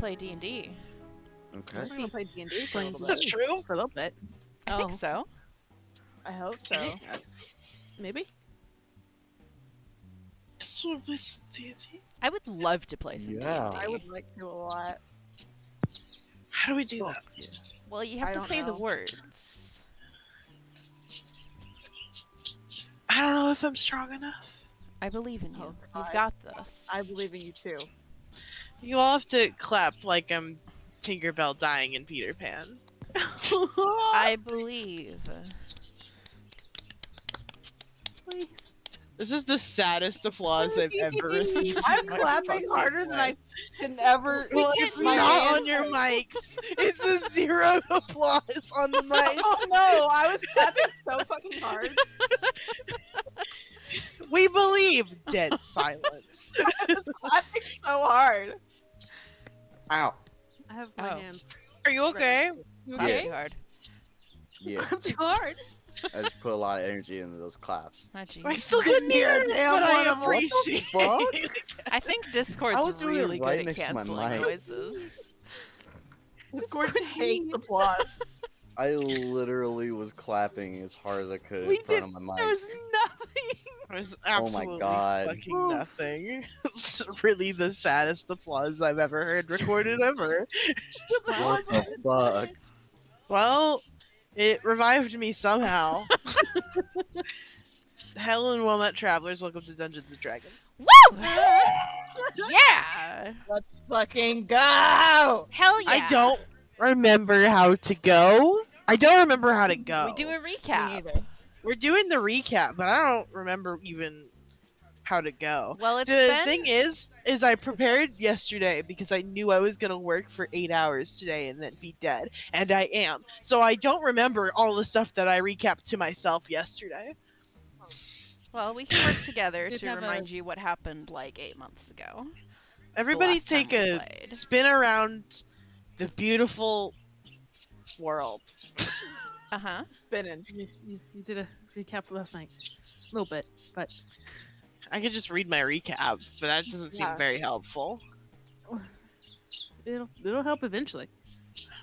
play D&D. Okay. We're gonna play D&D for a little Is that bit. true? For a little bit. I think so. I hope so. Maybe? Just want to play some D&D. I would love to play some Yeah. D&D. I would like to a lot. How do we do that? Well, you have I to don't say the know. words. I don't know if I'm strong enough. I believe in you. Oh, You've God. got this. I believe in you too. You all have to clap like I'm Tinkerbell dying in Peter Pan. I believe. Please. This is the saddest applause I've ever received. I'm in my clapping fucking harder than I life. can ever. Well, it's my not hands on your hurt. mics. It's a 0 applause on the mics. Oh no! I was clapping so fucking hard. We believe. Dead silence. Clapping so hard. Ow. I have my Oh. hands. Are you okay? You Clap Yeah. okay? too hard. Yeah. I'm too hard. I just put a lot of energy into those claps. Oh, geez. I still Didn't couldn't hear hear a it, damn but one I of 'em. appreciate What the it. I think I Discord's was doing it really right good at next to my canceling mic. noises. Discord hates applause. I literally was clapping as hard as I could We in front did- of my There mic. was nothing. It was Oh my absolutely God. fucking nothing. It's really the saddest applause I've ever heard recorded ever. What the fuck? Well, it revived me somehow. Hello and well met travelers, welcome to Dungeons and Dragons. Woo! Yeah! Let's fucking go! Hell yeah! I don't remember how to go. I don't remember how to go. We do a Me recap. neither. We're doing the recap, but I don't remember even how to go. Well, it's The been... thing is I prepared yesterday because I knew I was gonna work for 8 hours today and then be dead, and I am. So I don't remember all the stuff that I recapped to myself yesterday. Well, we can work together Did to have a- remind you what happened like 8 months ago. Everybody last time take we a played. spin around the beautiful world. Uh-huh. Spinning. You did a recap last night. A little bit, but I could just read my recap, but that doesn't seem Yeah. very helpful. it'll help eventually.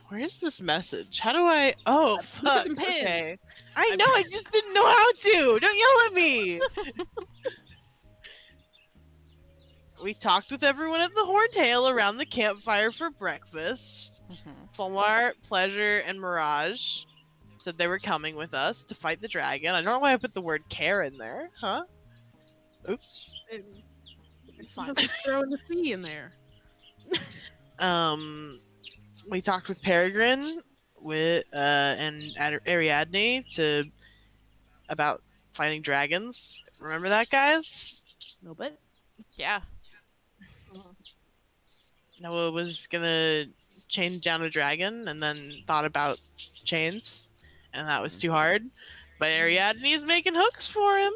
Where is this message? How do I? Oh, fuck. them pinned. Okay. I know. I just didn't know how to. Don't yell at me. We talked with everyone at the Horntail around the campfire for breakfast. Mhm. Fulmar, Pleasure, and Mirage said they were coming with us to fight the dragon. I don't know why I put the word care in there. Huh? Oops. It's fine. Just throwing the fee in there. We talked with Peregrine and Ariadne about fighting dragons. Remember that, guys? A little bit. Yeah. Noah was gonna chain down a dragon and then thought about chains, and that was too hard. But Ariadne is making hooks for him.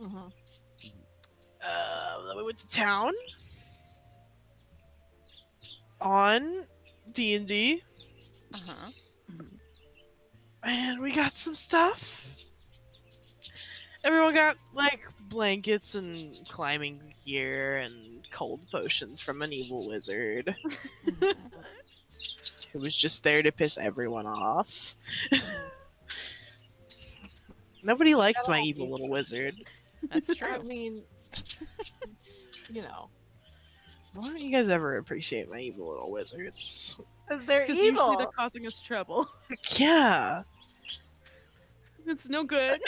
Mhm. Then we went to town on D&D, Uh-huh. and we got some stuff. Everyone got like blankets and climbing gear and cold potions from an evil wizard who was just there to piss everyone off. Nobody liked my evil little wizard. That's I true. mean, it's, you know, Why don't you guys ever appreciate my evil little wizards? 'cause they're Because usually evil. they're causing us trouble. Yeah. It's no good.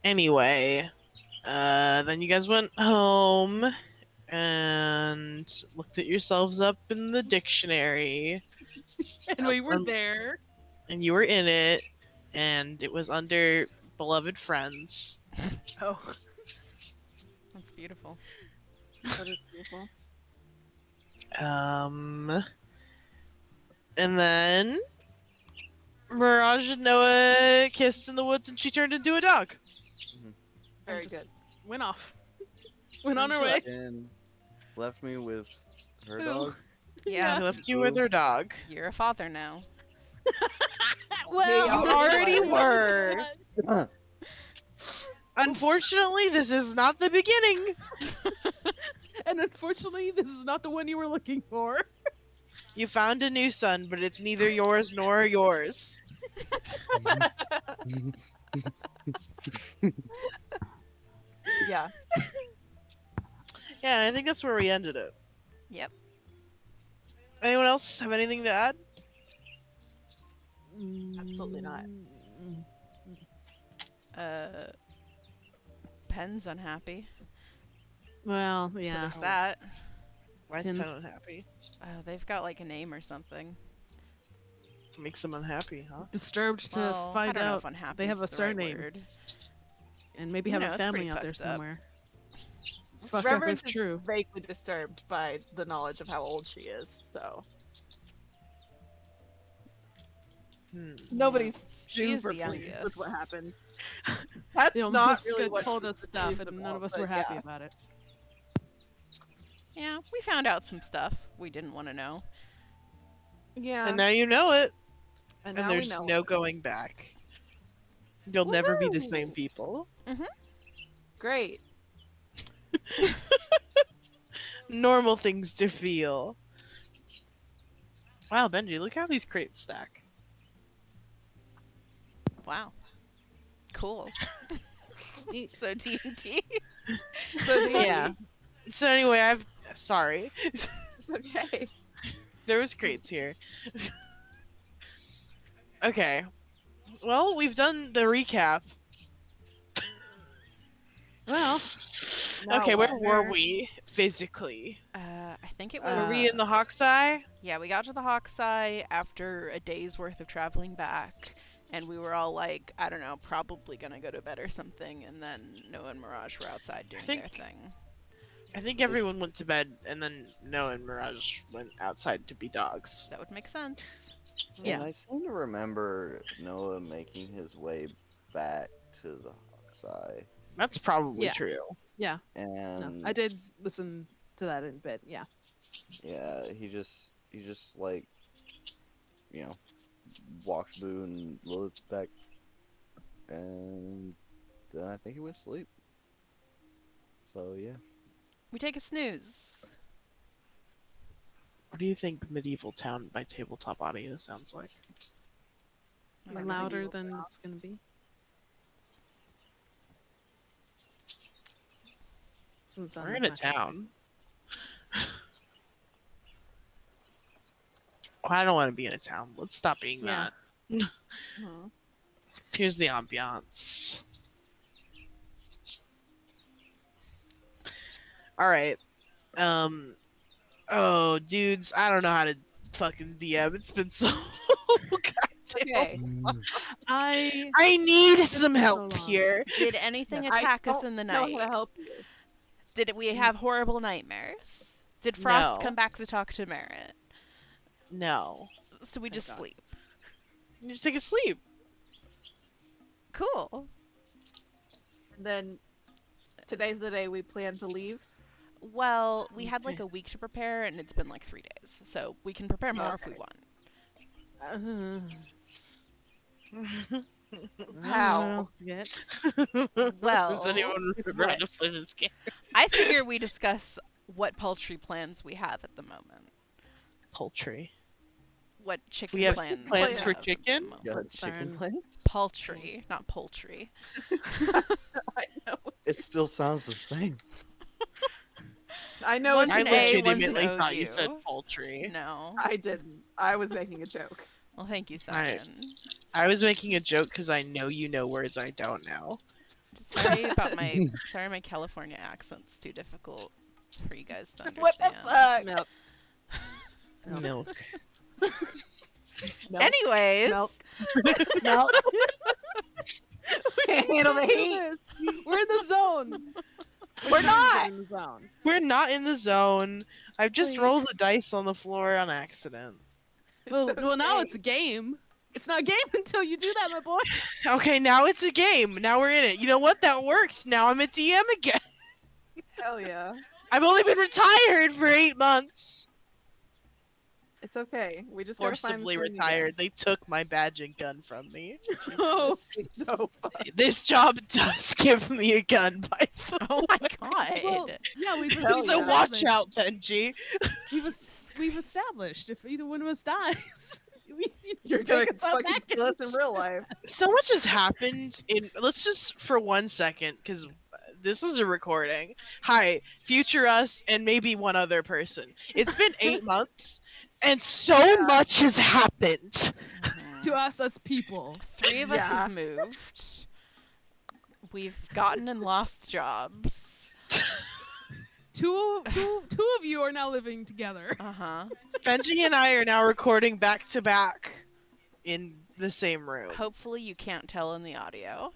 Anyway, then you guys went home and looked at yourselves up in the dictionary, And we were there. and you were in it, and it was under beloved friends. Oh. That's beautiful. That is beautiful. And then Mirage and Noah kissed in the woods, and she turned into a dog. Very just- good. Went off. Went on her way. And left me with her Who? dog. Yeah. She left you with her dog. You're a father now. Well, You already were. Unfortunately, this is not the beginning. And unfortunately, this is not the one you were looking for. You found a new son, but it's neither yours nor yours. Yeah. Yeah, and I think that's where we ended it. Yep. Anyone else have anything to add? Absolutely not. Pen's unhappy. Well, So yeah. there's that. Why is Pen Pins. unhappy? They've got like a name or something. Makes them unhappy, huh? Disturbed to Well, I find don't know out if unhappy they have is a the right surname. word. and maybe You have know, a it's family pretty out there fucked up. somewhere. This Fucked up reverend if is true. vaguely disturbed by the knowledge of how old she is, so nobody's She is super the pleased with what youngest. happened. That's You know, not Muska really what told she us was stuff, pleased and none about, of us but were happy yeah. about it. Yeah, we found out some stuff we didn't want to know. Yeah, And now you know it, and and now we there's know. no going back. You'll never be the same Woohoo! people. Great. Normal things to feel. Wow, Benji, look how these crates stack. Wow. Cool. So TNT. So Yeah. So anyway, sorry. Okay. There was crates here. Okay. Well, we've done the recap. Well, Now Okay, where what? were we physically? I think it Uh, was. Were we in the Hawkseye? Yeah, we got to the Hawkseye after a day's worth of traveling back, and we were all like, I don't know, probably gonna go to bed or something, and then Noah and Mirage were outside doing their think- thing. I think everyone went to bed, and then Noah and Mirage went outside to be dogs. That would make sense. Yeah. And I seem to remember Noah making his way back to the Hawkseye. That's probably Yeah. true. yeah. And No, I did listen to that in bed. Yeah. Yeah, he just like, you know, walked Boo and Lilith back, and then I think he went to sleep. So yeah. We take a snooze. What do you think Medieval Town by Tabletop Audio sounds like? Like a Louder medieval than town. it's gonna be. Doesn't sound We're like in a much. town. Oh, I don't want to be in a town. Let's stop being Yeah. that. Mhm. Here's the ambiance. All right. Oh, dudes, I don't know how to fucking DM. It's been so goddamn. Okay. I need some so help long. here. Did anything Yes. attack I us don't in the know night? how to help you. Did we have horrible nightmares? Did Frost No. come back to talk to Merritt? No. So we Thank just God. sleep. Just take a sleep. Cool. And then today's the day we plan to leave. Well, we had like Okay. a week to prepare, and it's been like 3 days, so we can prepare more if we Okay. want. How? Well, Does anyone remember how to play this game? I figure we discuss what paltry plans we have at the moment. Poultry. What chicken We have plans? plans we for have at the chicken? moment. Got Concern. chicken plants? Paltry, not poultry. I know. It still sounds the same. I know One's I it's an A, one's an legitimately thought you OU. said poultry. No. I didn't. I was making a joke. Well, thank you, Right. Simon. I was making a joke because I know you know words I don't know. Sorry about my California accent's too difficult for you guys to understand. What the fuck? Milk. Milk. Milk. Anyways, Milk. Milk. Can't handle the heat. We're in the zone. We're not. In the zone. We're not in the zone. I've just Wait. rolled the dice on the floor on accident. Well, now okay. it's a game. It's not a game until you do that, my boy. Okay, now it's a game. Now we're in it. You know what? That worked. Now I'm a DM again. Hell yeah. I've only been retired for 8 months. It's okay. We just gotta find Forcibly the thing retired. They took my badge and gun from me. Oh, Jesus. again. It's so fun. This job does give me a gun, by the Oh my well, god. yeah, we've Hell So yeah. watch out, Benji. We've established if either one of us dies, You're gonna take us out fucking back kill us in real life. So much has happened in. Let's just for 1 second, because this is a recording. Hi, future us, and maybe one other person. It's been 8 months, and so much has happened. Mhm. to us as people. 3 of us Yeah. have moved. We've gotten and lost jobs. Two of you are now living together. Uh-huh. Benji and I are now recording back to back in the same room. Hopefully you can't tell in the audio.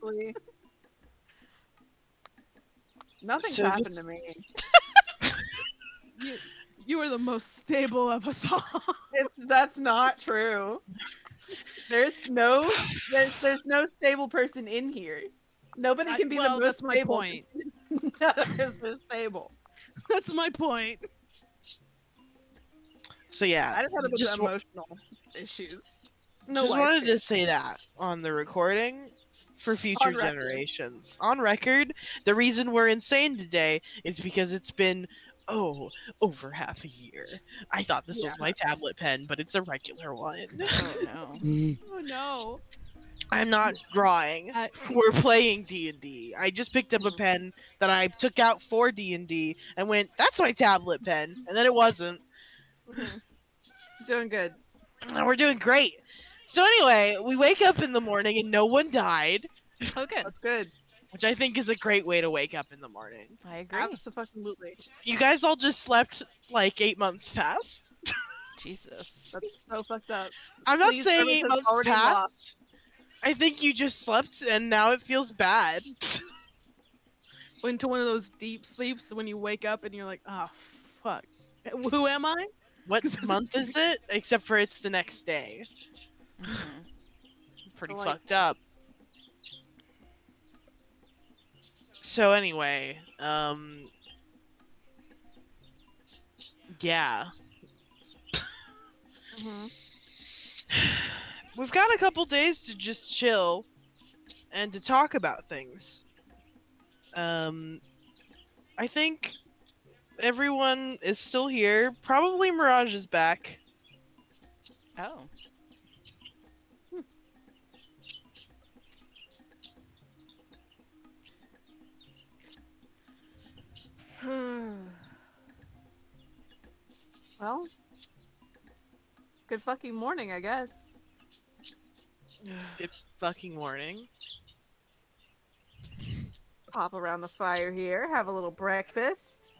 Really. Nothing's So happened this- to me. You are the most stable of us all. That's not true. There's no stable person in here. Nobody can be well, the most that's my stable. point. None of us are stable. That's my point. So yeah, I just had a bunch just of wa- emotional issues. No just life wanted to change. say that on the recording for future record. generations. On record, the reason we're insane today is because it's been over half a year. I thought this was my tablet pen, but it's a regular one. Oh no. Oh no. I'm not drawing. I- We're playing D&D. I just picked up a pen that I took out for D&D and went, "That's my tablet pen," and then it wasn't. Mhm. Doing good. And we're doing great. So anyway, we wake up in the morning and no one died, Oh good. That's good. which I think is a great way to wake up in the morning. I agree. Absolutely. You guys all just slept like 8 months past. Jesus. That's so fucked up. I'm not Please, saying service 8 has months already past. lost. I think you just slept and now it feels bad. Went into one of those deep sleeps when you wake up and you're like, oh fuck. Who am I? What 'Cause it's- month is it? Except for it's the next day. Mhm. Pretty Like- fucked up. So anyway, yeah. Mhm. We've got a couple days to just chill and to talk about things. I think everyone is still here. Probably Mirage is back. Oh. Well, good fucking morning, I guess. Good fucking morning. Pop around the fire here, have a little breakfast.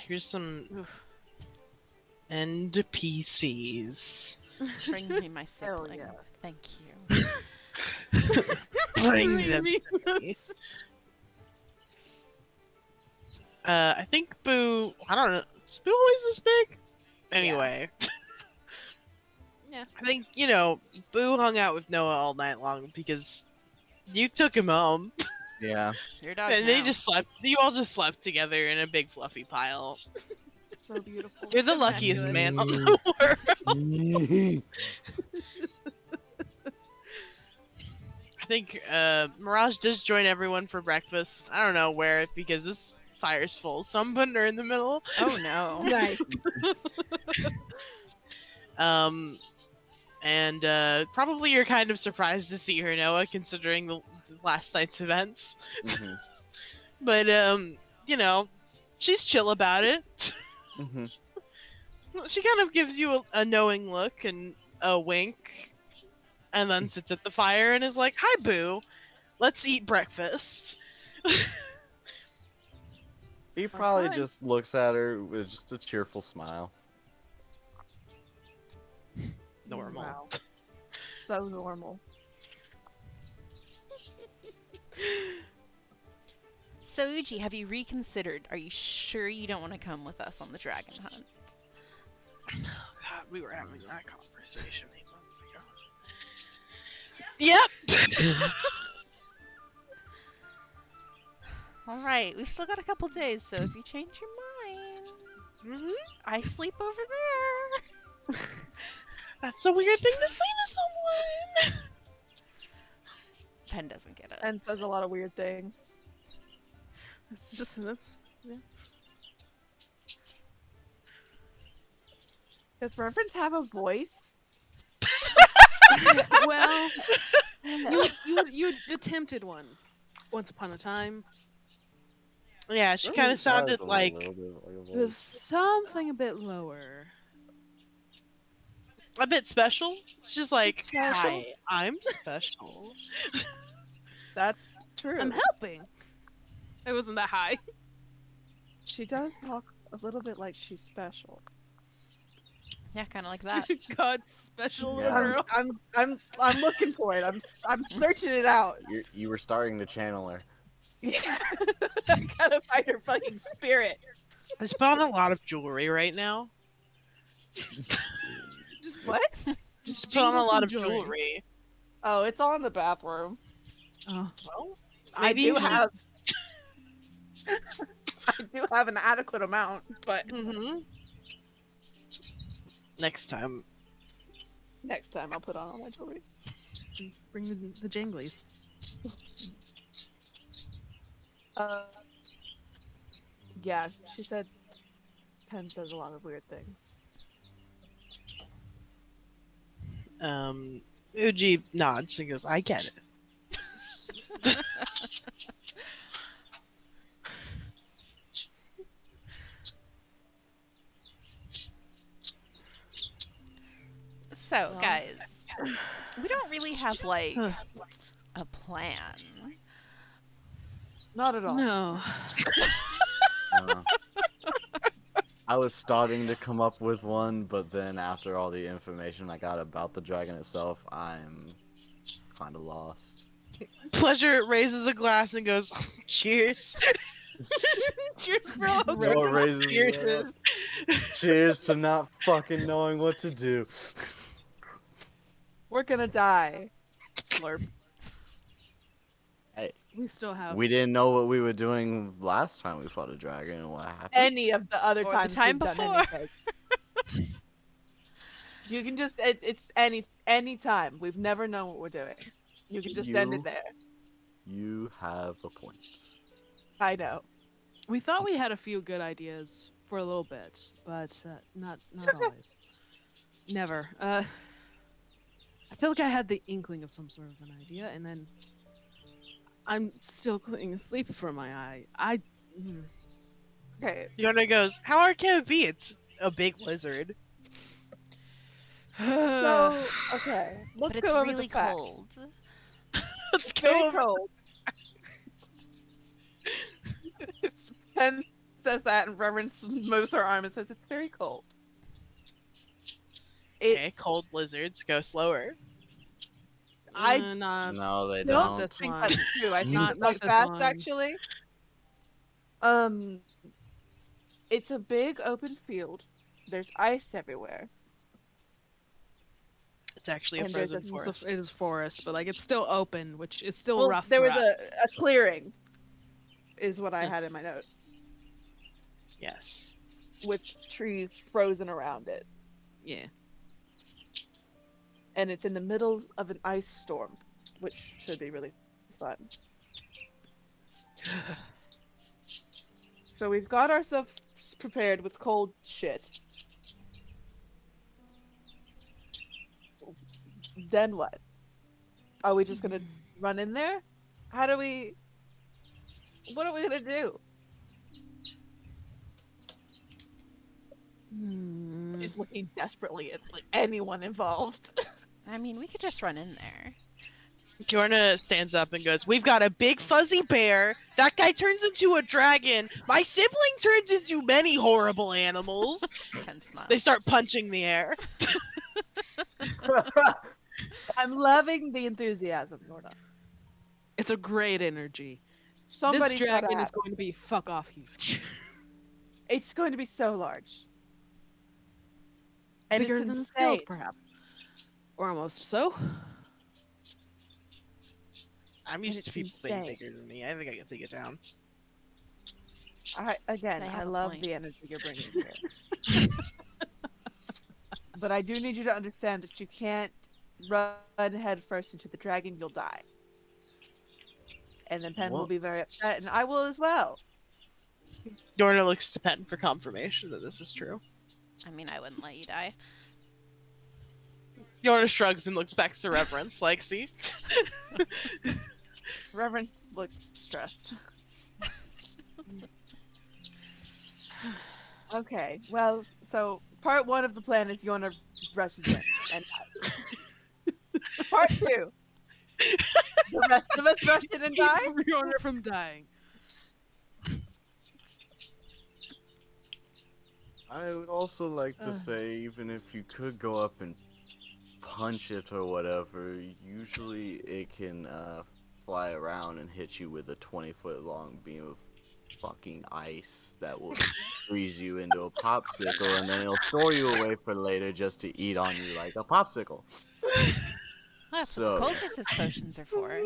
Here's some NPCs. Bring me my Hell sibling. yeah. Thank you. Bring them. Me. to me. I think Boo. I don't know. Is Boo always this big? Anyway. Yeah. I think, Boo hung out with Noah all night long because you took him home. Yeah. Your dog. And they now. just slept. You all just slept together in a big fluffy pile. It's so beautiful. You're the So luckiest immaculate. man on the world. I think Mirage does join everyone for breakfast. I don't know where because this fire's full, so I'm putting her in the middle. Oh no. Nice. And probably you're kind of surprised to see her, Noah, considering the last night's events. Mhm. But she's chill about it. Mhm. She kind of gives you a knowing look and a wink, and then sits at the fire and is like, "Hi, Boo, let's eat breakfast." He probably fine. just looks at her with just a cheerful smile. Normal. Wow. So normal. So Uji, have you reconsidered? Are you sure you don't want to come with us on the dragon hunt? God, we were having that conversation 8 months ago. Yep. All right, we've still got a couple days, so if you change your mind, Hmm. I sleep over there. That's a weird thing to say to someone. Pen doesn't get it. And says a lot of weird things. That's yeah. Does Reverence have a voice? Well, you attempted one once upon a time. Yeah, she kind of sounded like It was something a bit lower. a bit special. She's like, Special? "Hi, I'm special." That's true. I'm helping. It wasn't that high. She does talk a little bit like she's special. Yeah, kind of like that. God's special little Yeah. girl. I'm looking for it. I'm searching it out. You were starting to channel her. Yeah. I gotta find her fucking spirit. I just put on a lot of jewelry right now. Just what? Just put on a lot of Jingles and jewelry. Oh, it's all in the bathroom. Oh, Well, I maybe do you should- have. I do have an adequate amount, but Mhm. Next time. next time I'll put on all my jewelry. bring the janglies. Yeah, she said Pen says a lot of weird things. Uji nods and goes, "I get it." So, Well. guys, we don't really have like Huh. a plan. Not at all. No. Uh, I was starting to come up with one, but then after all the information I got about the dragon itself, I'm kind of lost. Pleasure raises a glass and goes, "Cheers." Cheers, bro. Noah raises it Cheers. up. Cheers to not fucking knowing what to do. We're gonna die. Slurp. We still have. We didn't know what we were doing last time we fought a dragon and what happened. Any of the other Or the times time we've done before. anything. You can just it's any time. We've never known what we're doing. You can just end You- it there. You have a point. I know. We thought we had a few good ideas for a little bit, but not always. Never. I feel like I had the inkling of some sort of an idea, and then I'm still clinging asleep from my eye. Okay. Yona goes, "How hard can it be? It's a big lizard." So okay, let's But it's go over really the facts. cold. Let's go Very over. cold. Pen says that, and Reverence moves her arm and says it's very cold. Okay, It's cold lizards go slower. I Not No, they don't don't. this think one. that's true. I think Not- it's not like this fast one. actually. It's a big open field. There's ice everywhere. It's actually a And there's frozen a- forest. it is forest, but like it's still open, which is still Well, rough. there for was us. a clearing, is what I Yeah. had in my notes, Yes. with trees frozen around it, Yeah. and it's in the middle of an ice storm, which should be really fun. So we've got ourselves prepared with cold shit. Then what? Are we just gonna run in there? How do we? What are we gonna do? Hmm. Just looking desperately at like anyone involved. I mean, we could just run in there. Kiorna stands up and goes, "We've got a big fuzzy bear. That guy turns into a dragon. My sibling turns into many horrible animals." Pen smiles. They start punching the air. I'm loving the enthusiasm, Norda. It's a great energy. Somebody's this gotta dragon have is going to be fuck off huge. It's going to be so large. And Bigger it's than a insane. field, perhaps. Or almost so. I'm used to it's people being insane. bigger than me. I think I can take it down. Again, They I have a love point. the energy you're bringing here. But I do need you to understand that you can't run head first into the dragon, you'll die. And then Pen will What? be very upset, and I will as well. Yorna looks to Penn for confirmation that this is true. I mean, I wouldn't let you die. Yorna shrugs and looks back to Reverence, like, see? Reverence looks stressed. Okay, well, so part one of the plan is Yona rushes in. And part two, the rest of us rush in and die? Keep Riona from dying. I would also like to Ugh. say, even if you could go up and punch it or whatever, usually it can fly around and hit you with a 20-foot long beam of fucking ice that will freeze you into a popsicle, and then it'll store you away for later just to eat on you like a popsicle. That's So- what the cold resist potions are for.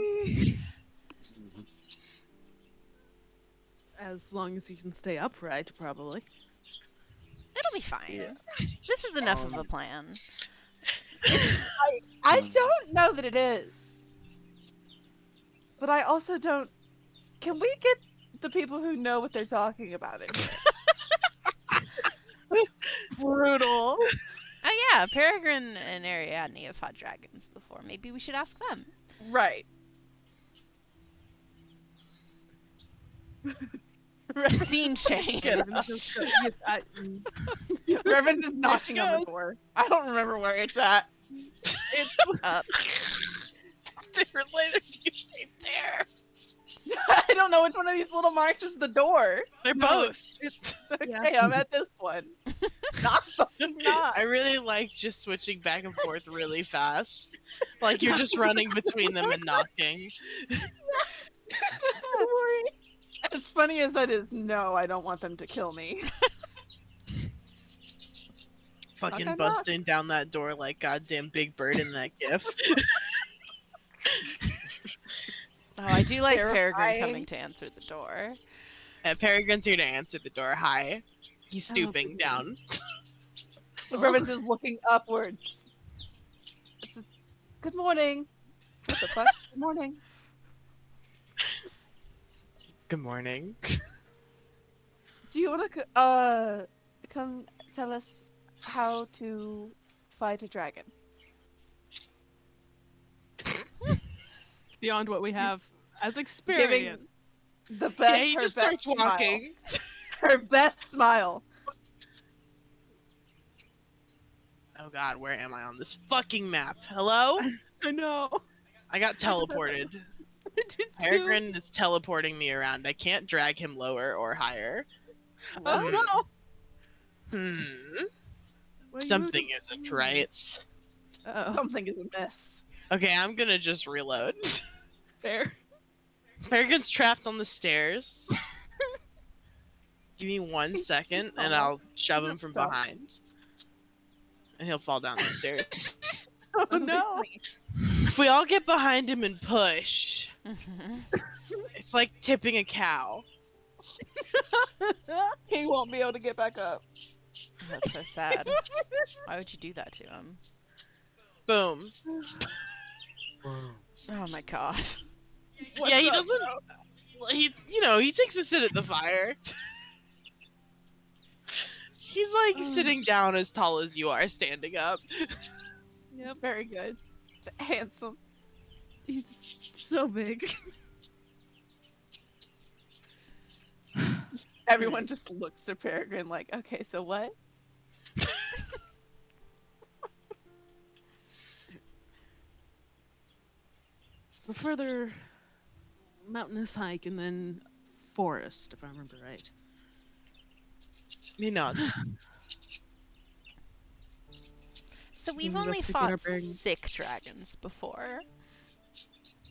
As long as you can stay upright, probably. It'll be fine. Yeah. This is enough of a plan. I don't know that it is. But I also don't. Can we get the people who know what they're talking about in here? Brutal. Oh yeah, Peregrine and Ariadne have fought dragons before. Maybe we should ask them. Right. Scene change. Reverence just go- Reverend is knocking on the goes. door. I don't remember where it's at. it's Up. They were later right there. I don't know which one of these little marks is the door. They're No, both. yeah. Hey, I'm at this one. Not fucking not. I really like just switching back and forth really fast. Like you're just running between them and knocking. As funny as that is, no, I don't want them to kill me. Fucking knock. busting down that door like goddamn Big Bird in that gif. Oh, I do like Terrifying. Peregrine coming to answer the door. Peregrine's here to answer the door. Hi. He's Oh, stooping please. down. Reverend is looking upwards. This is- Good morning. What the fuck? Good morning. Good morning. Do you want to come tell us how to fight a dragon? Beyond what we have as experience. The best. Yeah, he her just best starts walking. Smile. Her best smile. Oh god, where am I on this fucking map? Hello? I know. I got teleported. I did too. Peregrine is teleporting me around. I can't drag him lower or higher. Oh no. What are you Something doing? isn't right. Uh-oh. Something is amiss. Okay, I'm gonna just reload. Fair. Peregrine's trapped on the stairs. Give me 1 second and I'll shove him from Stop. behind. And he'll fall down the stairs. Oh no. If we all get behind him and push, Mhm. it's like tipping a cow. He won't be able to get back up. That's so sad. Why would you do that to him? Boom. Oh my god. Yeah, he doesn't. He takes a sit at the fire. He's like sitting down as tall as you are, standing up. Yep. Very good. Handsome. He's so big. Everyone just looks to Peregrine like, okay, so what? It's a further mountainous hike and then forest, if I remember right. He nods. So we've Can we only investigate our fought bearings? sick dragons before.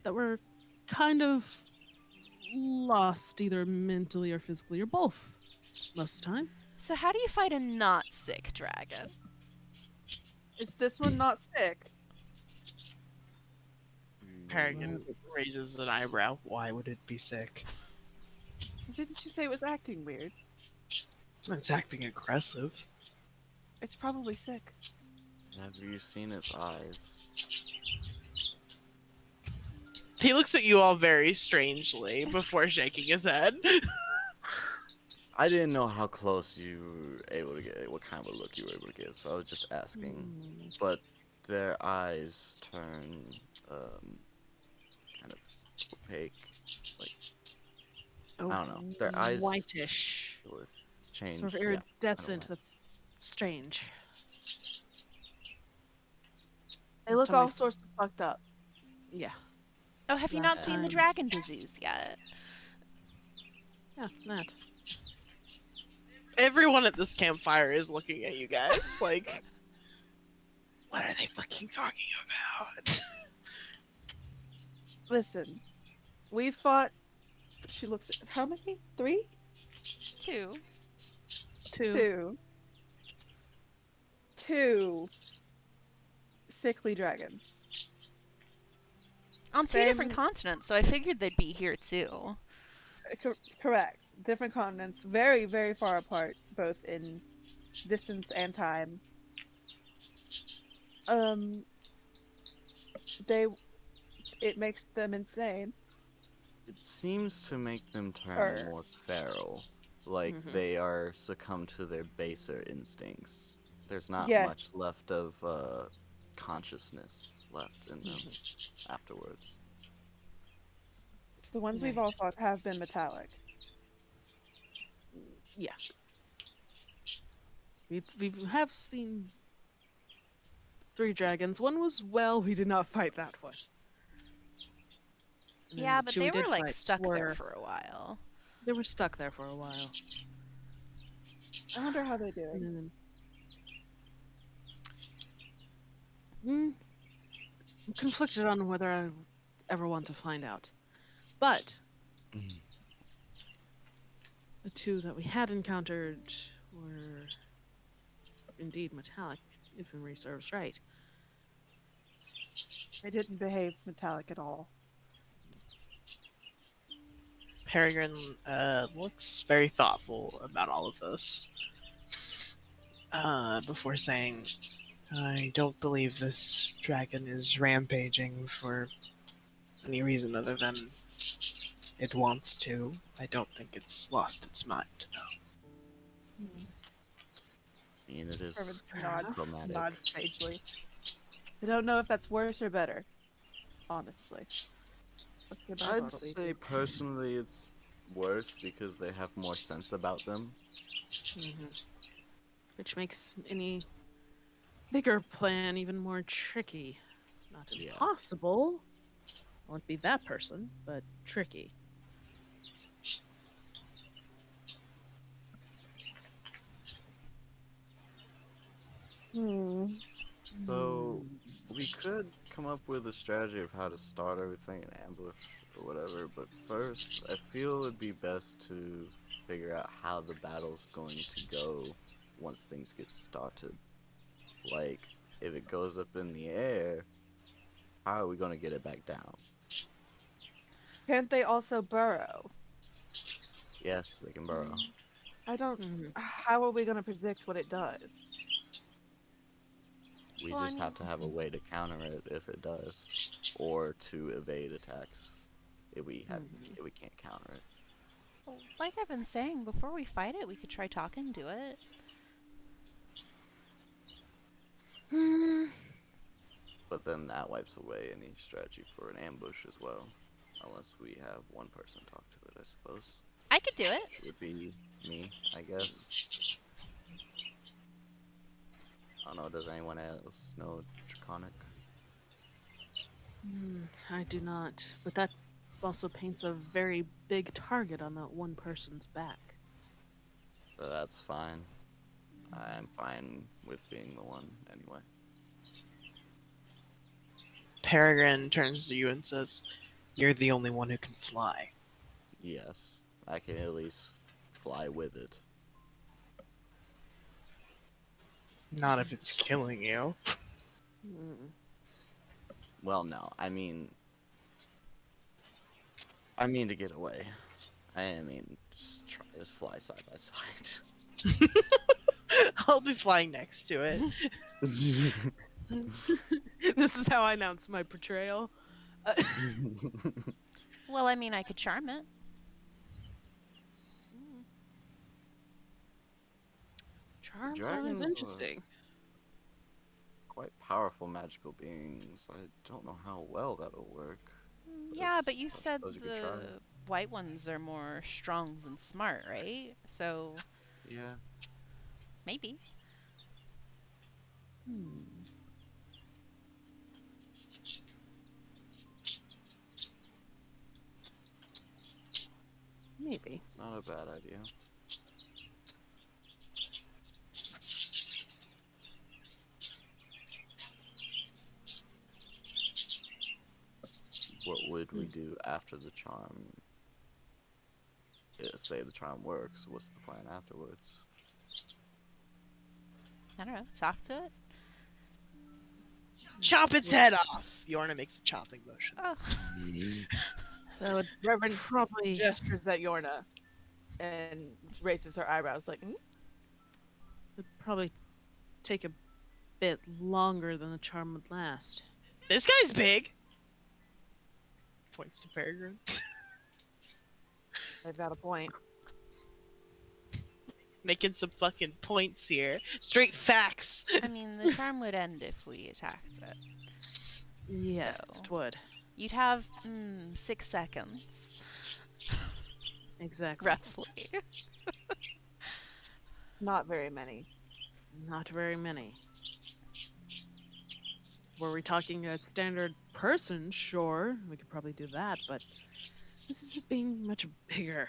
That were kind of lost either mentally or physically or both most of the time. So how do you fight a not sick dragon? Is this one not sick? Peregrine raises an eyebrow. Why would it be sick? Didn't you say it was acting weird? It's acting aggressive. It's probably sick. Have you seen its eyes? He looks at you all very strangely before shaking his head. I didn't know how close you were able to get, what kind of a look you were able to get, so I was just asking. But their eyes turn kind of opaque, like Oh, I don't know. Their eyes whitish, would change. sort of Yeah, iridescent. white. That's strange. They Last look time all I- sorts of fucked up. Yeah, Oh, have you not Last seen the time. dragon disease yet? yeah, that. Everyone at this campfire is looking at you guys like, what are they fucking talking about? Listen, we fought. She looks at how many? 3? 2. Two. 2 sickly dragons. On 2 different Same- continents, so I figured they'd be here too. Correct. Different continents, very, very far apart, both in distance and time. They, it makes them insane. It seems to make them turn Or- more feral, like Mhm. they are succumb to their baser instincts. There's not Yes. much left of consciousness left in them afterwards. The ones we've all fought have been metallic. Yeah. We have seen 3 dragons. One was we did not fight that one. And then Yeah, the but 2 we they were did like fight stuck there were- for a while. They were stuck there for a while. I wonder how they're doing. And then, I'm conflicted on whether I ever want to find out. But Mhm. the 2 that we had encountered were indeed metallic, if memory serves right. They didn't behave metallic at all. Peregrine looks very thoughtful about all of this. Before saying, I don't believe this dragon is rampaging for any reason other than it wants to. I don't think it's lost its mind, though. I mean, it is Irvin's chromatic. nod sagely. I don't know if that's worse or better, honestly. Okay, bye, I'd Bartleby. say personally it's worse because they have more sense about them. Which makes any bigger plan even more tricky. Not Yeah. impossible. I won't be that person, but tricky. So we could come up with a strategy of how to start everything in ambush or whatever, but first I feel it would be best to figure out how the battle's going to go once things get started. Like, if it goes up in the air, how are we going to get it back down? Can't they also burrow? Yes, they can burrow. I don't. Mhm. How are we going to predict what it does? We Well, I just have to mean- have a way to counter it if it does, or to evade attacks if we can't counter it. Well, like I've been saying, before we fight it, we could try talking to it. But then that wipes away any strategy for an ambush as well, unless we have one person talk to it. I suppose I could do it. it would be me, I guess. I don't know. Does anyone else know Draconic? I do not. But that also paints a very big target on that one person's back. So that's fine. I'm fine with being the one anyway. Peregrine turns to you and says, you're the only one who can fly. Yes, I can at least fly with it. Not if it's killing you. Well, no, I mean to get away. I mean, just try to fly side by side. I'll be flying next to it. This is how I announce my portrayal. Well, I mean, I could charm it. Charms are Dragons always are- interesting. Quite powerful magical beings. I don't know how well that'll work. Yeah, but you I said suppose you could try. the white ones are more strong than smart, right? So Yeah. maybe. Hmm. Maybe. Not a bad idea. What would we do after the charm? Say the charm works. What's the plan afterwards? I don't know. Talk to it. Chop its head off. Yorna makes a chopping motion. Oh. That would Reverend probably gestures at Yorna and raises her eyebrows like, would probably take a bit longer than the charm would last. This guy's big. Points to Peregrine. they've got a point. Making some fucking points here. Straight facts. I mean, the charm would end if we attacked it. Yes, So- it would. You'd have 6 seconds, Exactly. roughly. Not very many. Not very many. Were we talking a standard person? Sure, we could probably do that, but this is being much bigger.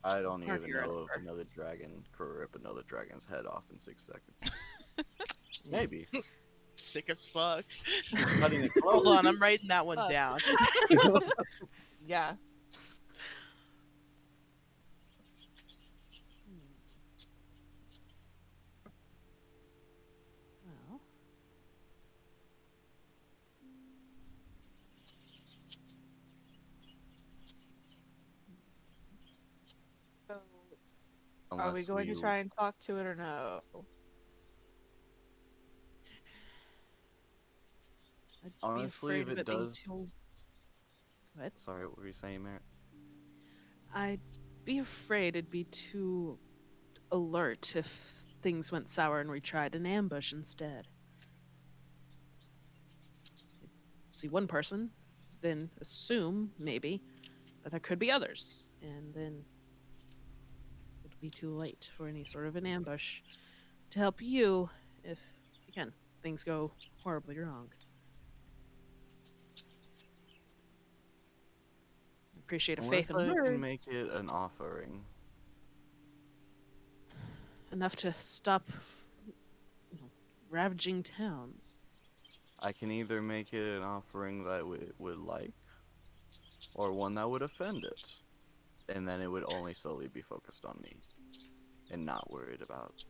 I don't even Parker, know if another dragon could rip another dragon's head off in 6 seconds. Maybe. Sick as fuck. Cutting it Hold close. on, I'm writing that one down. Yeah. Well, So, are we Unless going to try and talk to it or no? I'd Honestly, be if afraid it of being does- too- What? Sorry, what were you saying, Merritt? I'd be afraid it'd be too alert if things went sour and we tried an ambush instead. See one person, then assume, maybe, that there could be others, and then it'd be too late for any sort of an ambush to help you if, again, things go horribly wrong. Appreciate a faith in Unless I words. can make it an offering. Enough to stop ravaging towns. I can either make it an offering that it would like, or one that would offend it. And then it would only solely be focused on me, and not worried about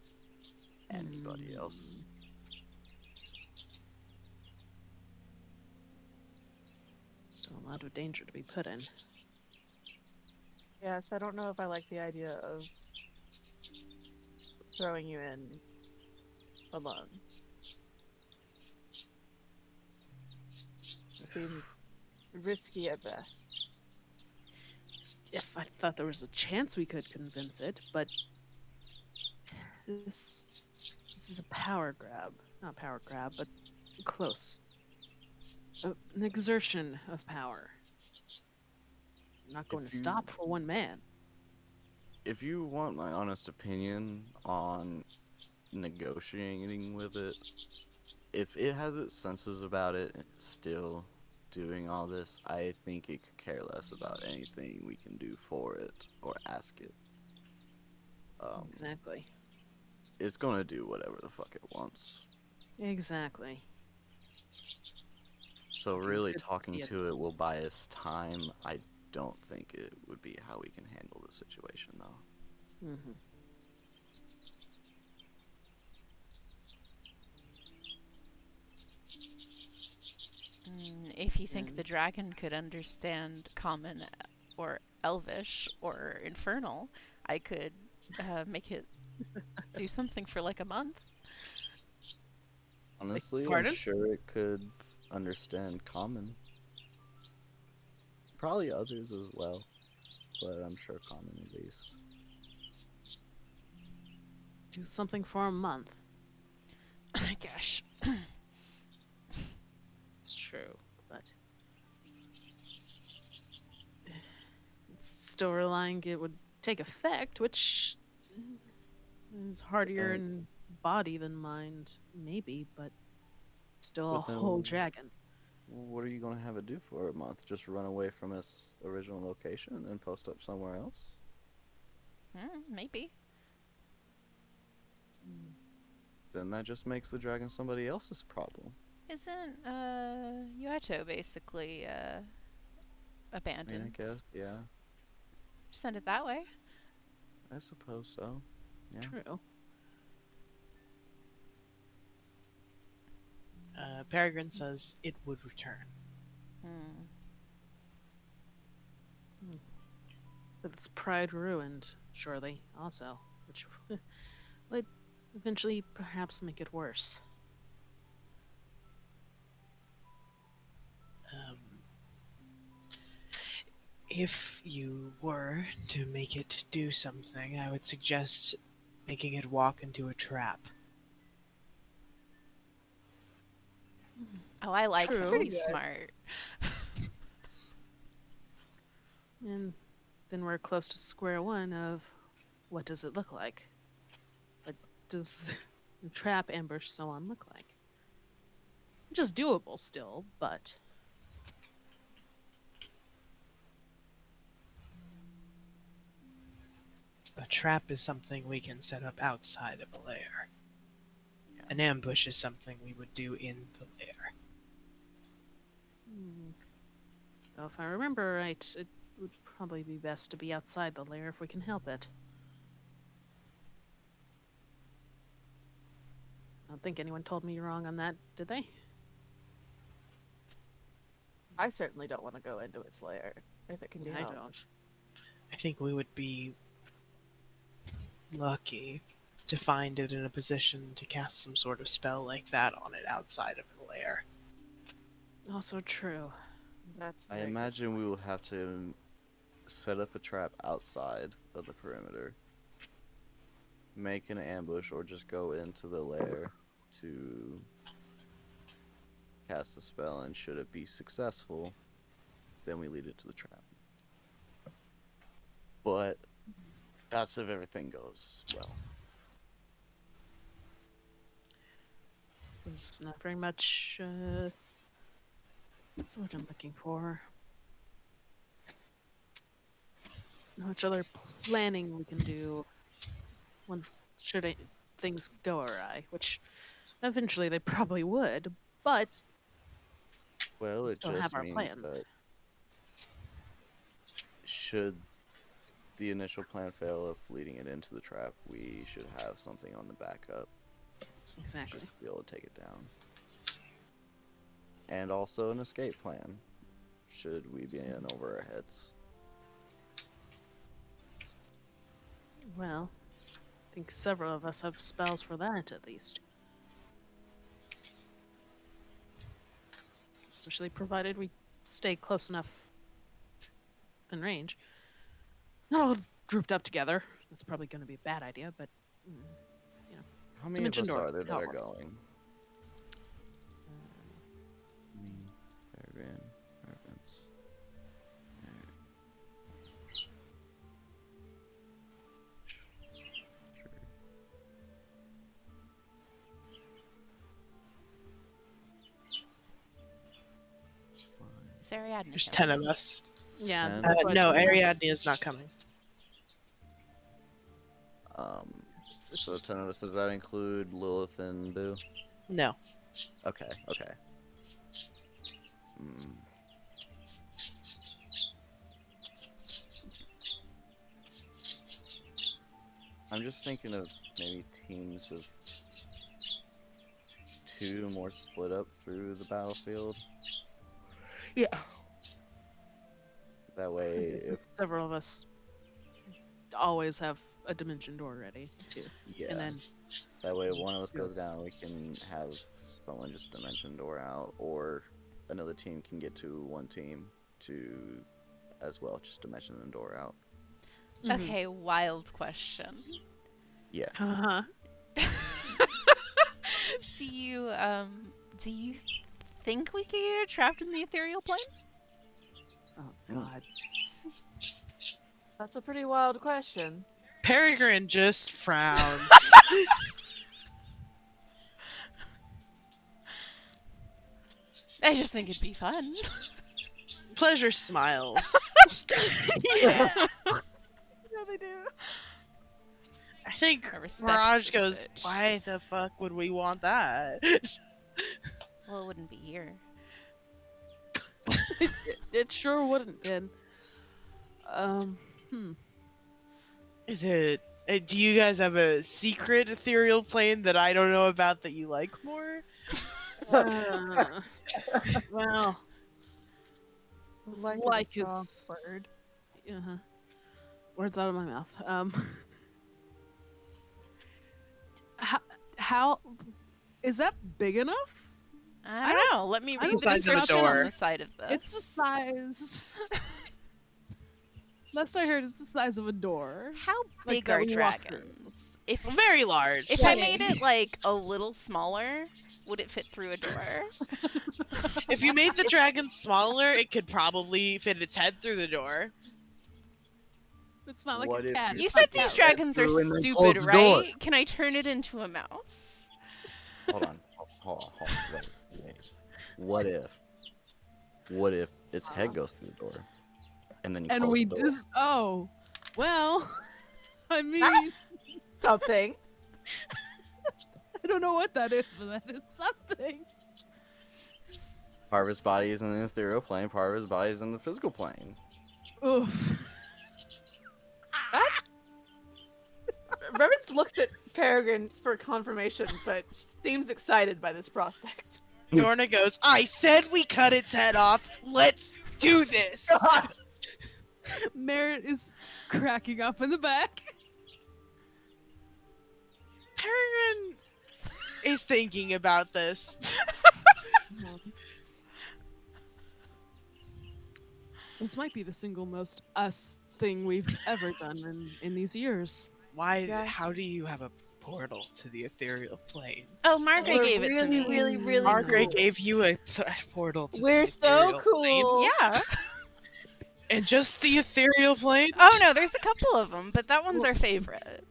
anybody else. Still a lot of danger to be put in. Yes, I don't know if I like the idea of throwing you in alone. Seems risky at best. If I thought there was a chance we could convince it, but this is a power grab. Not power grab, but close. An exertion of power. I'm not going If to you- stop for one man. If you want my honest opinion on negotiating with it, if it has its senses about it and it's still doing all this, I think it could care less about anything we can do for it or ask it. Exactly. It's gonna do whatever the fuck it wants. Exactly. So Okay, really it's- talking yeah. to it will buy us time. I don't think it would be how we can handle the situation though. Mm-hmm. If you think Mm. the dragon could understand common or Elvish or Infernal, I could make it do something for like a month. Honestly, I'm pardon? sure it could understand common. Probably others as well, but I'm sure common at least. Do something for a month. Gosh. It's true, but it's still relying it would take effect, which is hardier then- in body than mind, maybe, but still a But then- whole dragon. What are you going to have it do for a month? Just run away from its original location and post up somewhere else? Maybe. Then that just makes the dragon somebody else's problem. Isn't Yuato basically I abandoned? mean, I guess, yeah. Send it that way. I suppose so. Yeah. True. Peregrine says it would return. Hmm. With its pride ruined, surely, also, which would eventually perhaps make it worse. If you were to make it do something, I would suggest making it walk into a trap. Oh, I like True. that. Pretty He's good. smart. And then we're close to square one of what does it look like? What does the trap, ambush, so on look like? Which is doable still, but A trap is something we can set up outside of a lair. An ambush is something we would do in the lair. so if I remember right, it would probably be best to be outside the lair if we can help it. I don't think anyone told me wrong on that, did they? I certainly don't want to go into its lair if it can be I helped. don't. I think we would be lucky to find it in a position to cast some sort of spell like that on it outside of the lair. Also true. That's I very good. imagine we will have to set up a trap outside of the perimeter, make an ambush, or just go into the lair to cast a spell, and should it be successful, then we lead it to the trap. But that's if everything goes well. There's not very much. That's what I'm looking for. Not much other planning we can do when things go awry, which eventually they probably would, but Well, it still just have our means plans. that should the initial plan fail of leading it into the trap, we should have something on the backup Exactly. just to be able to take it down. And also an escape plan, should we be in over our heads. Well, I think several of us have spells for that at least. Especially provided we stay close enough in range. Not all grouped up together. That's probably going to be a bad idea, but How many of Dimension us door, are there that how are it works. going? Me, Peregrine, Reverence. Sure. It's fine. Is Ariadne There's coming? 10 of us. yeah. 10? that's why No, it's- Ariadne is not coming. So 10 of us, does that include Lilith and Boo? No. Okay, okay. Mm. I'm just thinking of maybe teams of 2 more split up through the battlefield. Yeah. That way, Because if several of us always have a dimension door ready too. yeah, And then that way if one of us Yeah. goes down, we can have someone just dimension door out, or another team can get to one team to as well, just dimension the door out. Okay, wild question. Yeah. Uh-huh. Do you think we could get trapped in the ethereal plane? Oh Mm. god. That's a pretty wild question. Peregrine just frowns. I just think it'd be fun. Pleasure smiles. Yeah. Yeah, they do. I think I respect Mirage this goes, bitch. why the fuck would we want that? Well, it wouldn't be here. It sure wouldn't been. Is it... do you guys have a secret ethereal plane that I don't know about that you like more? Well, Like, Like is a strong is- word. uh-huh. Words out of my mouth. How is that big enough? I don't know. Let me I read don't the think so. description Door. on the side of this. It's the size. Last I heard, it's the size of a door. How Like big that are we walk through. dragons? If Very large. I made it like a little smaller, would it fit through a door? If you made the dragon smaller, it could probably fit its head through the door. It's not like What a if cat. you You It's said not these cat. dragons are through and then stupid, close the door. right? Can I turn it into a mouse? Hold on. Hold on. Wait. What if its head goes through the door, and then you And close we the door? just well, I mean, Something. I don't know what that is, but that is something. Part of his body is in the ethereal plane. Part of his body is in the physical plane. Oof. Reverence looks at Peregrine for confirmation, but seems excited by this prospect. Dorna goes, I said we cut its head off. Let's do this. Merritt is cracking up in the back. Peregrine is thinking about this. This might be the single most us thing we've ever done in these years. Why? Yeah. How do you have a portal to the ethereal plane? Oh, Margaret We're gave it to really, me. really, really Margaret cool. gave you a portal to We're the so ethereal plane? cool. Yeah. And just the ethereal plane? Oh no, there's a couple of them, but that one's our favorite.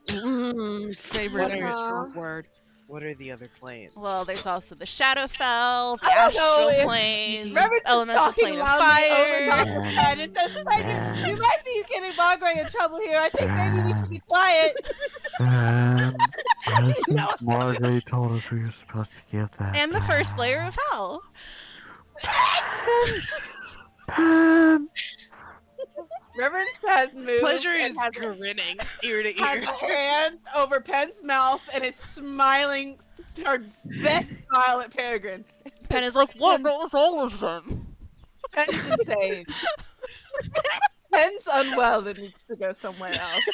Favorite is a Uh-huh. strong word. What are the other planes? Well, there's also the Shadowfell, the I don't know Astral if Plane, Reverence is Elemental talking Plane of loudly over top Fire. of his head. It doesn't like you might be getting Margaret in trouble here. I think maybe we should be quiet. I think Margaret told us we were supposed to give that. And the first layer of hell. Reverence has moved. Pleasure and is has, grinning ear to has ear. a hand over Penn's mouth and is smiling her best smile at Peregrine. Pen is like, what? That was all of them. Penn's insane. Penn's unwell and needs to go somewhere else.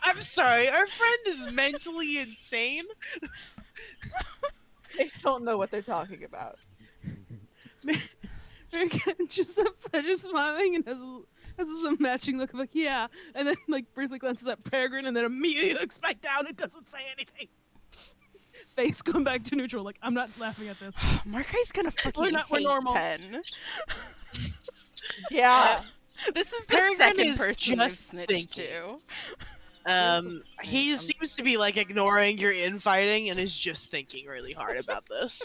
I'm sorry, our friend is mentally insane. They don't know what they're talking about. Just a pleasure smiling and has a matching look of like, yeah, and then like briefly glances at Peregrine and then immediately looks back down and doesn't say anything. Face going back to neutral, like, I'm not laughing at this. Margaret's gonna fucking we're hate normal. Pen. Yeah. This is the Peregrine second is person you've just snitched thinking. to. He seems to be like ignoring your infighting and is just thinking really hard about this.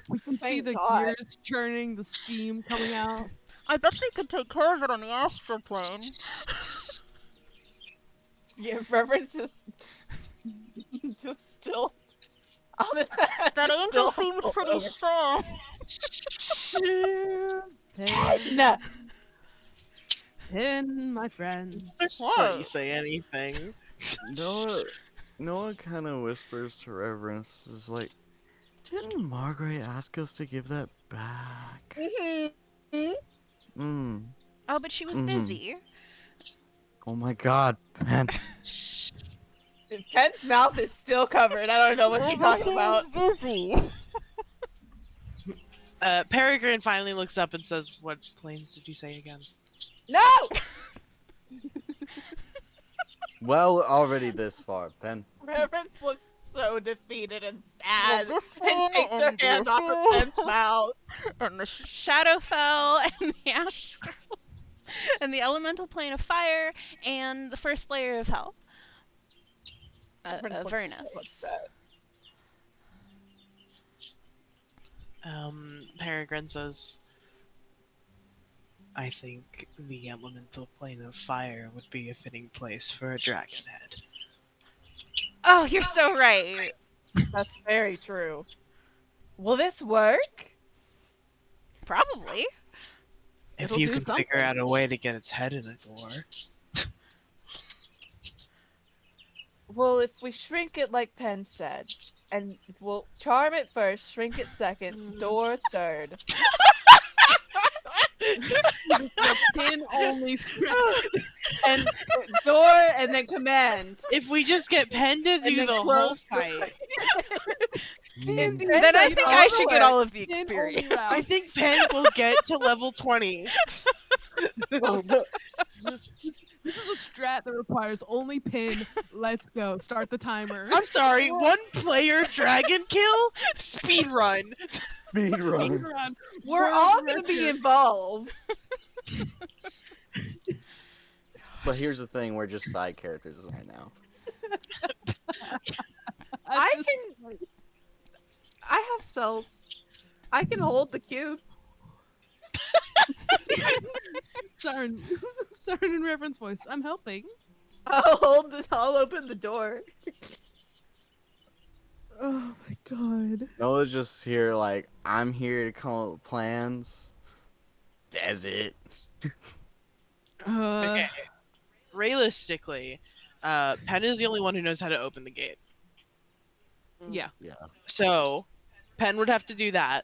We can see Thank the God. gears churning, the steam coming out. I bet they could take care of it on the Astral Plane. Yeah, Reverence is just still on the That angel still seems over. pretty strong. No. Pen, my friend. Just Whoa. let you say anything. Noah kind of whispers to Reverence, is like, didn't Margaret ask us to give that back? Mhm. Mm. Oh, but she was Mhm. busy. Oh my god, man. Pen's mouth is still covered. I don't know what you're talking about. busy. Peregrine finally looks up and says, "What planes did you say again?" No! Well, already this far, Pen. Reverence looks so defeated and sad this and way takes her and hand this off of way. Pen's mouth. And the shadow fell, and the astral, and the elemental plane of fire, and the first layer of hell. Reverence looks Avernus. so upset. Peregrine says, "I think the elemental plane of fire would be a fitting place for a dragon head." Oh, you're so right. That's very true. Will this work? Probably. If It'll you do can something. figure out a way to get its head in a door. Well, if we shrink it like Penn said, and we'll charm it first, shrink it second, door third. The pin only strap. And door and then command. If we just get Pen to do then the whole close the- fight, And Then I does think all I the should get work. all of the Pin only experience. route. I think Pen will get to level 20. Oh, no. This is a strat that requires only pin. Let's go. Start the timer. I'm sorry, one player dragon kill? Speed run. Speed run. Run. We're World all gonna be record. involved. But here's the thing: we're just side characters right now. I just- I have spells. I can hold the cube. Siren in reverence voice. I'm helping. I'll open the door. Oh my god. Noah's just here, like, I'm here to come up with plans. That's it. Okay. Realistically, Pen is the only one who knows how to open the gate. Yeah. So, Pen would have to do that.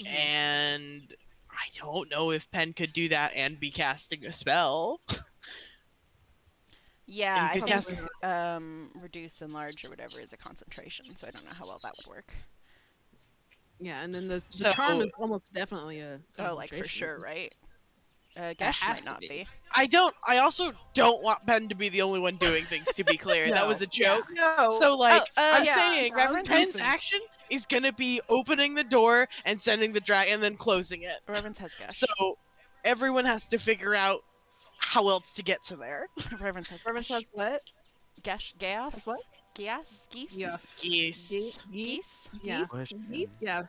And I don't know if Pen could do that and be casting a spell. Yeah, And I you think could cast reduce, enlarge, or whatever is a concentration, so I don't know how well that would work. Yeah, and then the So- charm is almost definitely a Oh, like for concentration, sure, isn't it? right? Gesh has might to not be. be. I also don't want Pen to be the only one doing things, to be clear. That No. was a joke. No. So, like, I'm yeah, saying Reverend Pen's Hudson. action is gonna be opening the door and sending the dragon and then closing it. Reverend has Gesh. So, everyone has to figure out how else to get to there. Reverend has Reverence Gesh. has what? Gesh. Geas? Has what? Geas? Geese? Yes. Yes. Geese? Yeah. Question. Geese? Yeah.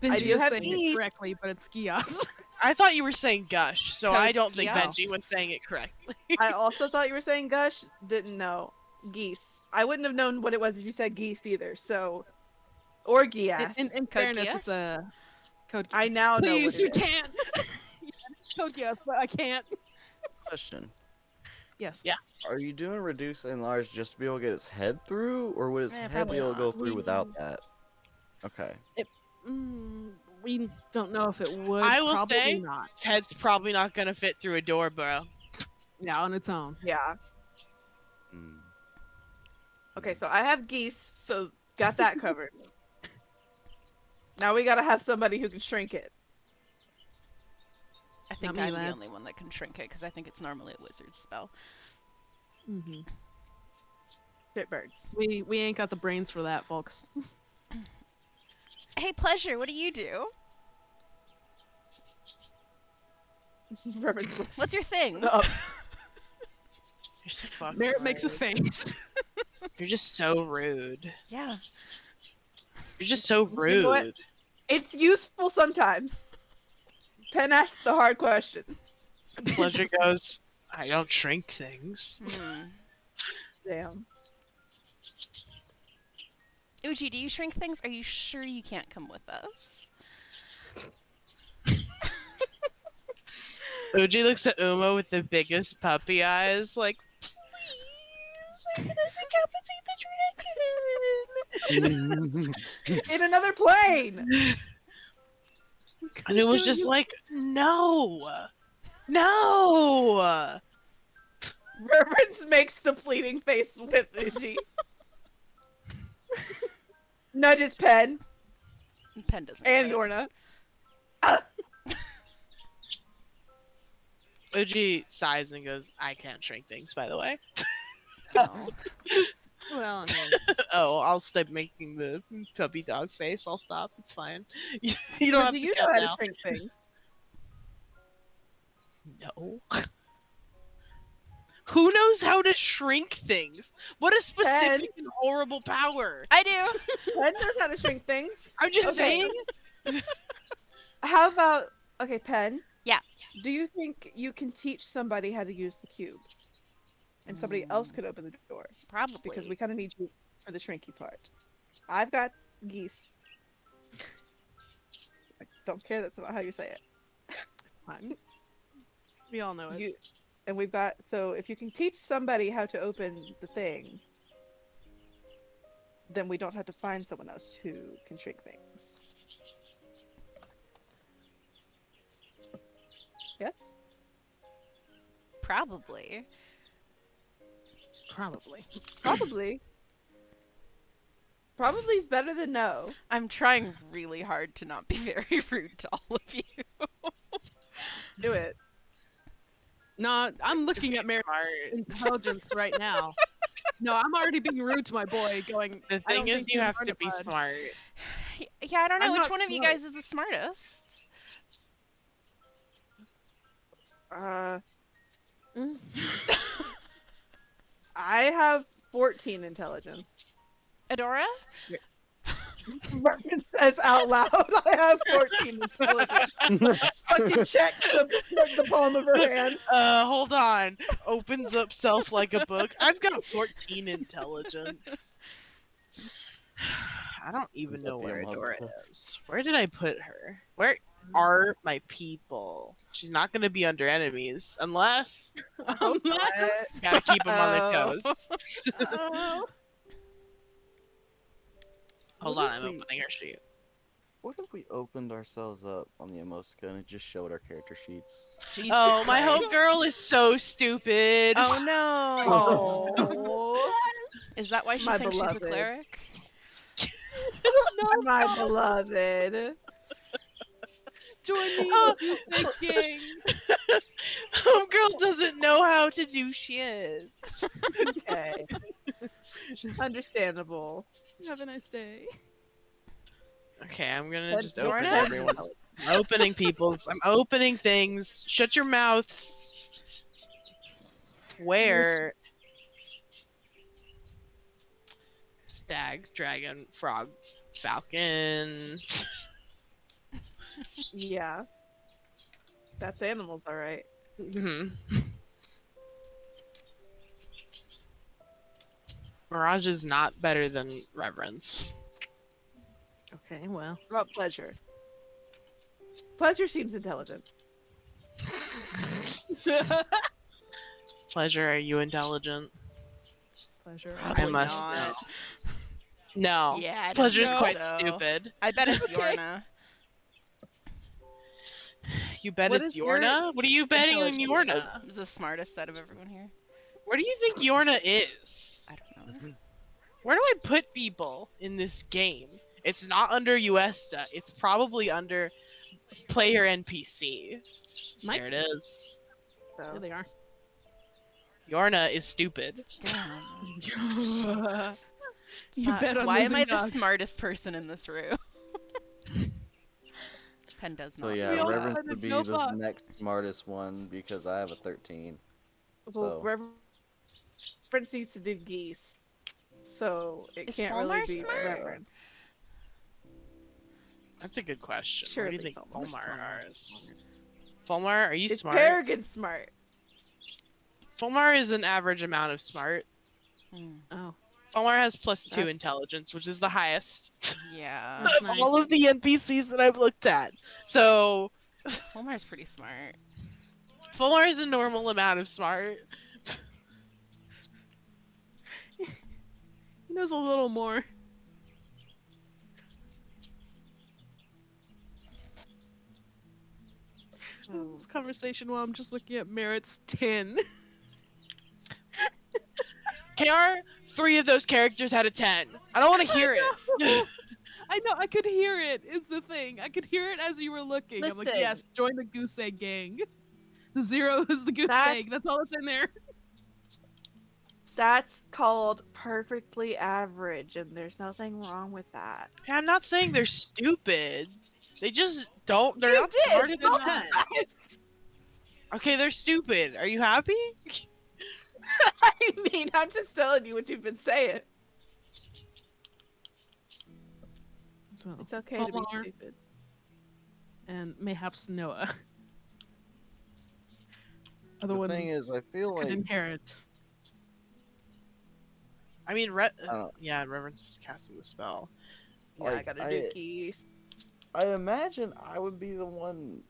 I Benji do is have saying geese. it correctly, but it's Gios. I thought you were saying gush, so Code I don't think Geass. Benji was saying it correctly. I also thought you were saying gush. Didn't know. Geese. I wouldn't have known what it was if you said geese either. So, or geass. In Code fairness, Geass? it's a code. I now know what Please, it you is. can't. Yeah, code Gios, but I can't. Question: Yes. Yeah. Are you doing reduce and enlarge just to be able to get his head through, or would his Eh, head probably be able to go not. through without that? Okay. We don't know if it would. I will Probably say- not. Its head's probably not gonna fit through a door, bro. Yeah, on its own. Yeah. Hmm. Okay, so I have geese, so got that covered. Now we gotta have somebody who can shrink it. I think Not me, I'm the only lads. one that can shrink it, because I think it's normally a wizard spell. Hmm Shitbirds. We ain't got the brains for that, folks. Hey, Pleasure, what do you do? Reverence looks What's your thing? up. You're so fucking Merritt makes a rude. face. You're just so rude. Yeah. You're just so rude. know what? It's useful sometimes. Pen asks the hard question. Pleasure goes, I don't shrink things. Hmm. Damn. Uji, do you shrink things? Are you sure you can't come with us? Uji looks at Uma with the biggest puppy eyes, like, please, I'm gonna decapitate the dragon. In another plane! And it was just like, no, no. Reverence makes the pleading face with Uji. Nudges Pen Pen doesn't and get it. Yorna. Uji sighs and goes, I can't shrink things, by the way. Oh. Well, I mean, Oh, I'll stop making the puppy dog face. I'll stop. It's fine. You don't have Do to you cut know how now. to shrink things? No. Who knows how to shrink things? What a specific and horrible power. I do. Pen knows how to shrink things. I'm just Okay. saying. How about Pen? Yeah. Do you think you can teach somebody how to use the cube, and somebody else could open the door? Probably. Because we kind of need you for the shrinky part. I've got geese. I don't care. That's not how you say it. it's fine. We all know it. And we've got, so if you can teach somebody how to open the thing, then we don't have to find someone else who can shrink things. Yes? Probably. Probably. Probably. Probably is better than no. I'm trying really hard to not be very rude to all of you. Do it. No, I'm looking at Mary's Smart. intelligence right now. No, I'm already being rude to my boy, going. The I don't thing is, think you you're have to be certified. smart. Yeah, I don't know I'm which not one of you smart. guys is the smartest. Mm. I have 14 intelligence. Adora? Martin says out loud, I have 14 intelligence. Fucking checks the palm of her hand. Hold on. Opens up self like a book. I've got 14 intelligence. I don't even Is that know the where Adora impossible? is. Where did I put her? Where are my people? She's not going to be under enemies unless Unless- gotta keep them on their Oh. toes. Oh. Hold What on, if I'm we- opening her sheet. What if we opened ourselves up on the Emotica and it just showed our character sheets? Jesus Oh, my Christ. homegirl is so stupid. Oh no. Oh, Is that why she My thinks beloved. she's a cleric? my beloved. Join me Oh. in thinking. Homegirl doesn't know how to do shit. Okay. Understandable. Have a nice day. Okay, I'm gonna But just open Dorna? everyone's. I'm opening people's. I'm opening things. Shut your mouths. Where? Stag, dragon, frog, falcon. Yeah. That's animals, all right. Hmm. Mirage is not better than Reverence. Okay, well. What about pleasure? Pleasure seems intelligent. Pleasure, are you intelligent? Pleasure. Probably must not. know. No. Yeah, I don't Pleasure's think quite so. stupid. I bet it's Okay. Yorna. You bet What it's is your Yorna? What are you betting on intelligence? Yorna? The smartest out of everyone here. Where do you think Yorna is? I don't know. Where do I put people in this game? It's not under USTA. It's probably under player NPC. Mike? There it is. There they are. Yorna is stupid. Damn. You Fuck, bet on why am losing I the dogs. smartest person in this room? Pen does So not. yeah, We all Reverend had would be no the thought. next smartest one because I have a 13. Well, So- Reverence needs to do geese. So it Is can't really Fulmar be smart? Reverence. That's a good question. What do Surely you think Fulmar's Fulmar is? Fulmar, are you It's smart? Peregrine smart. Fulmar is an average amount of smart. Hmm. Oh. Fulmar has +2 That's- intelligence, which is the highest Yeah. That's of nice. all of the NPCs that I've looked at. So Fulmar's pretty smart. Fulmar is a normal amount of smart. He knows a little more. this conversation while I'm just looking at Merritt's tin. KR, 3 of those characters had a 10. I don't want to hear it. I know, I could hear it, is the thing. I could hear it as you were looking. I'm like, Listen. yes, join the goose egg gang. The 0 is the goose That's- egg. That's all that's in there. That's called perfectly average, and there's nothing wrong with that. Hey, I'm not saying they're stupid. They just don't. They're You not did, smarter than multiple 10. times. Okay, they're stupid. Are you happy? I mean, I'm just telling you what you've been saying. So, It's okay to be Palmar stupid. and mayhaps Noah are the The ones thing is, I feel could like inherit. I mean, don't- yeah, Reverence is casting the spell. Yeah, I Like, gotta do keys. I imagine I would be the one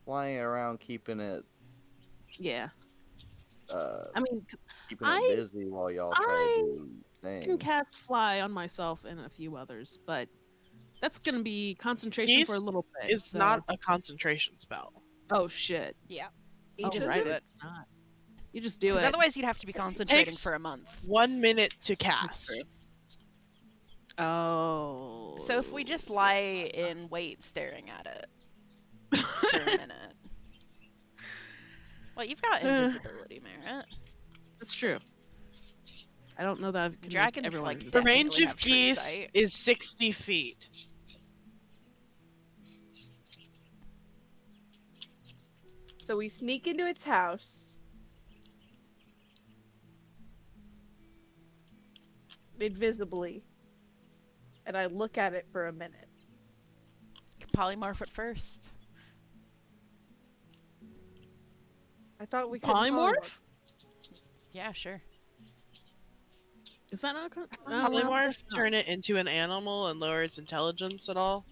flying around keeping it Yeah. I mean, keeping I- it busy while y'all try I to do I can things. cast fly on myself and a few others, but that's gonna be concentration for a Geese little bit. It's so- not a concentration spell. Oh shit! Yeah. You Oh, just right, do it. it's not. You just do Because it. otherwise you'd have to be concentrating takes- for a month. 1 minute to cast. Oh. So if we just lie in wait staring at it for a minute. Well, you've got invisibility, Merritt. That's true. I don't know that I can make Dragons, everyone like, do The that. Technically range of have true geese sight. is 60 feet. So we sneak into its house. Invisibly. And I look at it for a minute. You can polymorph it first. I thought we could Polymorph? Yeah, sure. Is that not a Polymorph, turn it into an animal and lower its intelligence at all?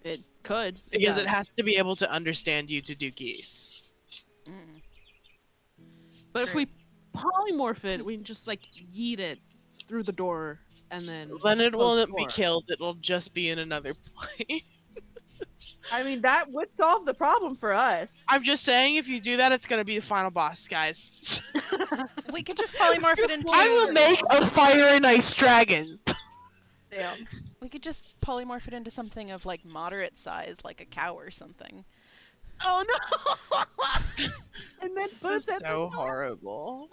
It could. Because it does. has to be able to understand you to do geese. Mm. But if we polymorph it, we can just like yeet it through the door and then. Then it close the won't be door. killed, it'll just be in another plane. I mean, that would solve the problem for us. I'm just saying, if you do that, it's gonna be the final boss, guys. We could just polymorph it into. I will make a fire and ice dragon. Damn. We could just polymorph it into something of like moderate size, like a cow or something. Oh no! And then This put is that so horrible.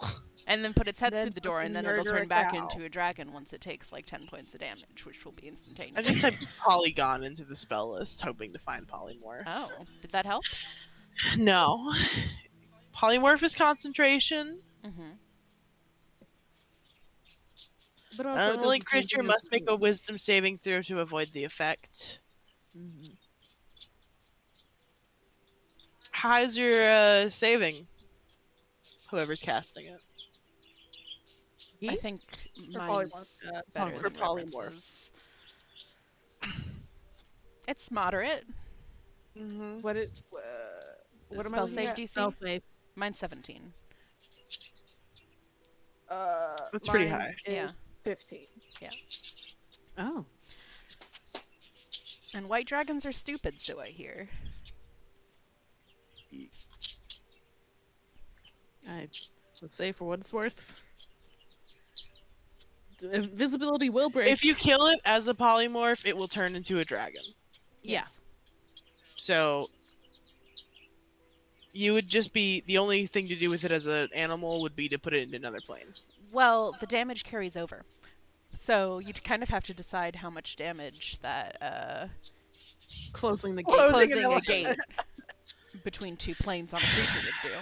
And then put its head Then through the door, and then fucking it'll murder turn a back cow. into a dragon once it takes like 10 points of damage, which will be I instantaneous. just typed polygon into the spell list, hoping to find polymorph. Oh, did that help? No. Polymorph is concentration. Mm-hmm. But An also, it unwilling doesn't creature do must this- make a wisdom saving throw to avoid the effect. Mhm. How's your saving? Whoever's casting it. I think Or mine's polymorph? better For than polymorph. Reference's. It's moderate. Mm-hmm. What it? What am I Spell looking save at? DC? Spell save. Mine's 17. That's pretty mine high. is Yeah. 15. Oh. And white dragons are stupid, so I hear. Let's say for what it's worth. Invisibility will break. If you kill it as a polymorph, it will turn into a dragon. Yeah. Yes. So you would just be the only thing to do with it as an animal would be to put it in another plane. Well, the damage carries over. So you'd kind of have to decide how much damage that closing the gate. Closing closing an a gate between two planes on a creature would do.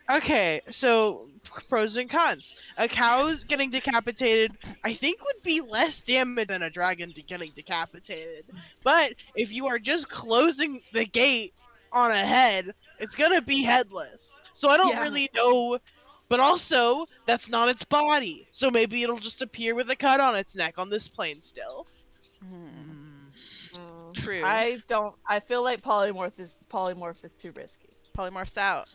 Okay, so pros and cons. A cow getting decapitated, I think, would be less damage than a dragon getting decapitated. But if you are just closing the gate on a head, it's gonna be headless. So I don't Yeah. really know. But also, that's not its body. So maybe it'll just appear with a cut on its neck on this plane still. True. I don't. I feel like polymorph is too risky. Polymorphs out.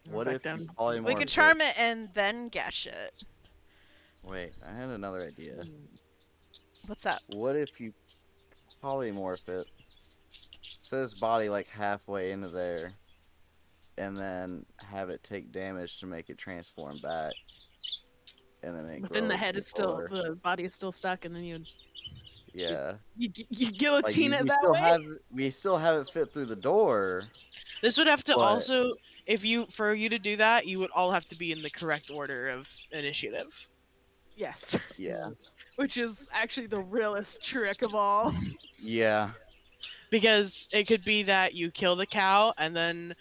What Back if down. you polymorph We could charm it and then gash it. Wait, I had another idea. What's up? What if you polymorph it. Set his body like halfway into there, and then have it take damage to make it transform back. And then it But then the grows head is still, before. the body is still stuck, and then Yeah. you Like guillotine it that way. we still have it fit through the door. This would have to But- also, for you to do that, you would all have to be in the correct order of initiative. Yes, Yeah. which is actually the realest trick of all. Yeah. Because it could be that you kill the cow, and then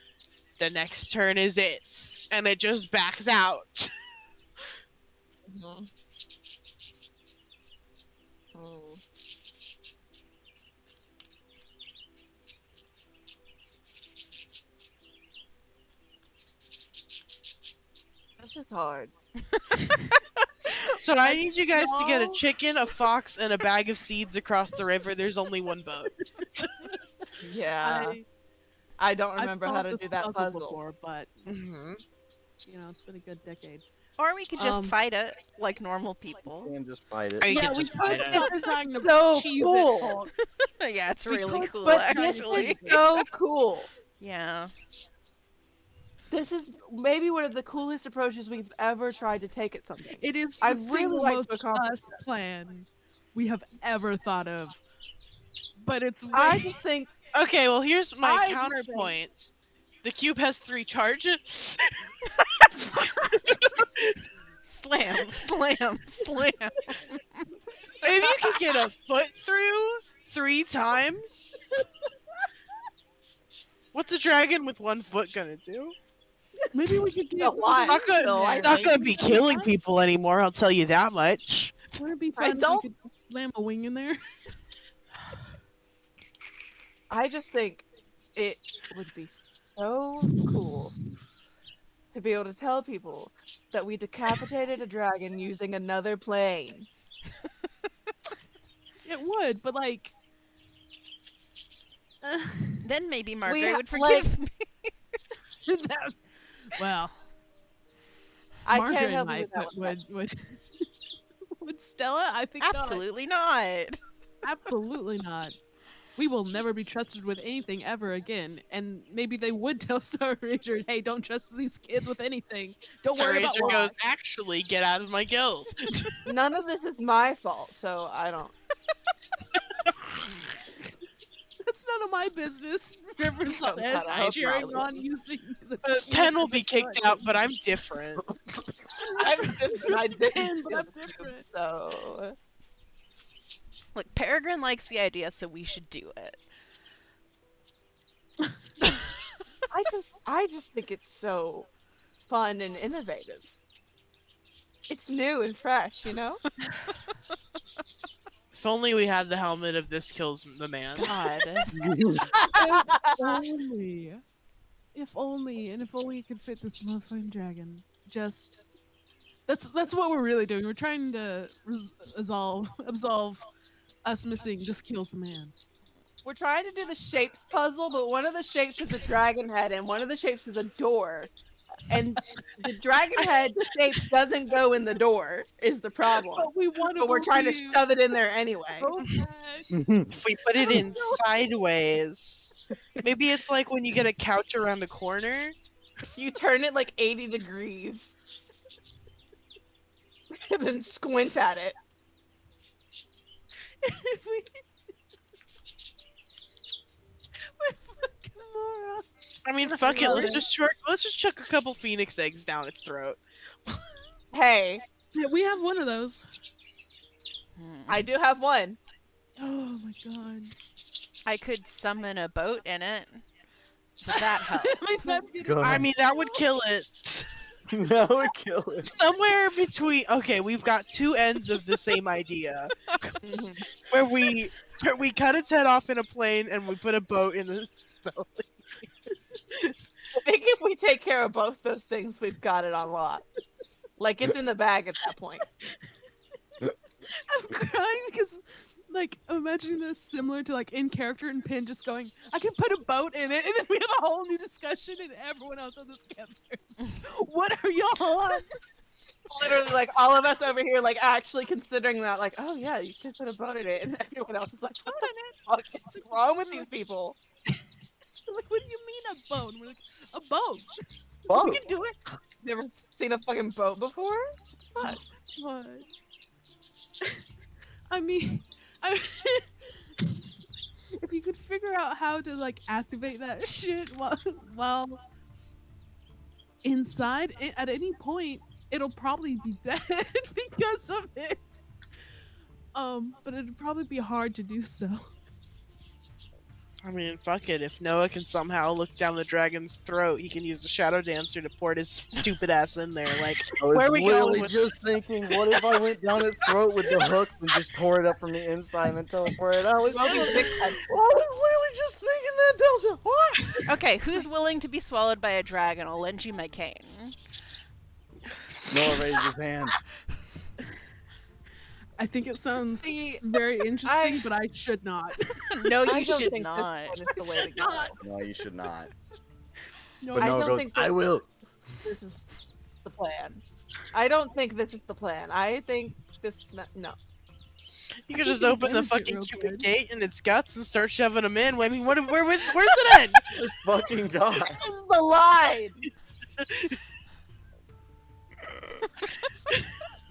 the next turn is it, and it just backs out. Mhm. This is hard. So I need you guys to get a No. chicken, a fox, and a bag of seeds across the river. There's only one boat. Yeah. I don't I've remember how solved to this do that puzzle. before, but Mm-hmm. it's been a good decade. Or we could just Um, fight it like normal people. And just fight it. Or you yeah, could we just could fight it. stop trying to So cheese cool. it, folks. Yeah, it's really Because- cool But this actually. is so cool. Yeah. This is maybe one of the coolest approaches we've ever tried to take at something. It is the I'd really single like most to accomplish us this. plan we have ever thought of. But it's I way- just think Okay, well, here's my I counterpoint. The cube has 3 charges. Slam, slam, slam. If you can get a foot through 3 times, what's a dragon with 1 foot gonna do? maybe we could get A lot. It's not gonna be killing people anymore, I'll tell you that much. Wouldn't it be I fun if don't- we could slam a wing in there? I just think it would be so cool to be able to tell people that we decapitated a dragon using another plane. It would, but like Then maybe Margaret ha- would forgive me. that, well, I Margaret can't help and you I with that could- one. would would Stella? I think not. Absolutely not. Absolutely not. We will never be trusted with anything ever again. And maybe they would tell Star Ranger, hey, don't trust these kids with anything. Don't worry about Ranger why. goes, actually, get out of my guild. None of this is my fault, so I don't. That's none of my business. River Oh, says, God, I hope cheering not. on using the Pen will be kicked out, but I'm different. I'm different. I didn't But I'm steal the different. cube, so Look, Peregrine likes the idea, so we should do it. I just think it's so fun and innovative. It's new and fresh, you know? If only we had the helmet of this kills the man. God. only. If only, and if only you could fit this motherfucking dragon. Just that's what we're really doing. We're trying to absolve us missing this kills the man. We're trying to do the shapes puzzle, but one of the shapes is a dragon head and one of the shapes is a door. And the dragon head shape doesn't go in the door is the problem. But we want to. But we're trying to shove it in there anyway. Okay. If we put it in sideways, maybe it's like when you get a couch around a corner. You turn it like 80 degrees. And then squint at it. We're fucking morons. I mean, fuck it. Let's just chuck a couple phoenix eggs down its throat. Hey, Yeah, we have one of those. I do have one. Oh my god. I could summon a boat in it. Would that help? I mean, that'd be God. I mean, that would kill it. That would kill it. Somewhere between. Okay, we've got 2 ends of the same idea, where we cut its head off in a plane and we put a boat in the spell. I think if we take care of both those things, we've got it on lock. Like it's in the bag at that point. I'm crying because, like, I'm imagining this similar to, like, in character and Pin just going, I can put a boat in it, and then we have a whole new discussion, and everyone else on this campfire is like, what are y'all on? Literally literally like all of us over here, like actually considering that, like, oh yeah, you could put a bone in it, and everyone else is like, what the fuck is wrong with these people? Like, what do you mean a bone? We're like, a boat. We Boat. can do it. Never seen a fucking boat before? What? What? I mean, if you could figure out how to like activate that shit while inside, at any point, it'll probably be dead because of it. But it'd probably be hard to do so. I mean, fuck it. If Noah can somehow look down the dragon's throat, he can use the Shadow Dancer to port his stupid ass in there. Like, I was where are we going literally with just thinking, what if I went down his throat with the hooks and just tore it up from the inside and then teleported out? I was Smoking literally big head. just thinking that, Delta. What? Okay, who's willing to be swallowed by a dragon? I'll lend you my cane. Noah raised his hand. I think it sounds See, very interesting, but I should not. No, I you don't should think not. this one is the way to go. No, you should not. No, But I Noah don't goes, think I that- will. This is the plan. I don't think this is the plan. I think this no. You could I just think open the manage it fucking real Cupid good. gate and its guts and start shoving them in. I mean, where's it end? This fucking God. This is the line.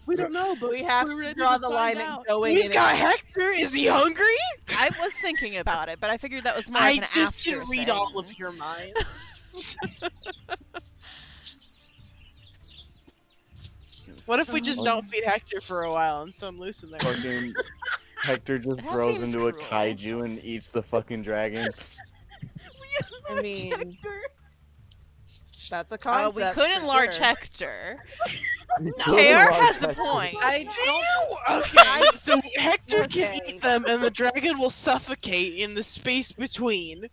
we don't know, but We have we're to ready draw to the find line at out. going We've in. got and- Hector. Is he hungry? I was thinking about it, but I figured that was more I of an just after can read thing. all of your minds. What if we just don't feed Hector for a while and set him loose in there? Fucking Hector just That grows seems into a cruel. kaiju and eats the fucking dragon. I mean, that's a We concept. could for enlarge sure. Hector. KR Enlarge has a Hector. point. I don't. Okay, so Hector can Okay. eat them and the dragon will suffocate in the space between.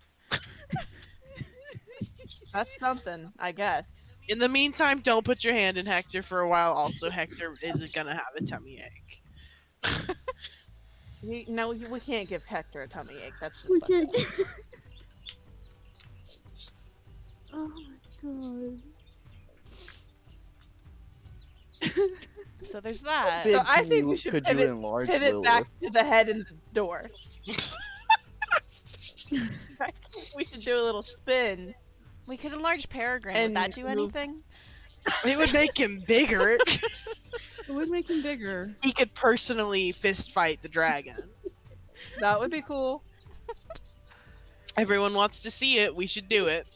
That's something, I guess. In the meantime, don't put your hand in Hector for a while. Also, Hector isn't gonna have a tummy ache. No, we can't give Hector a tummy ache. That's We just like can't. Oh my god. So there's that. So I think we should Could you pivot enlarge pivot Lilith? back to the head and the door. I think we should do a little spin. We could enlarge Peregrine. And Would that do move- anything? It would make him bigger. It would make him bigger. He could personally fist fight the dragon. That would be cool. Everyone wants to see it. We should do it.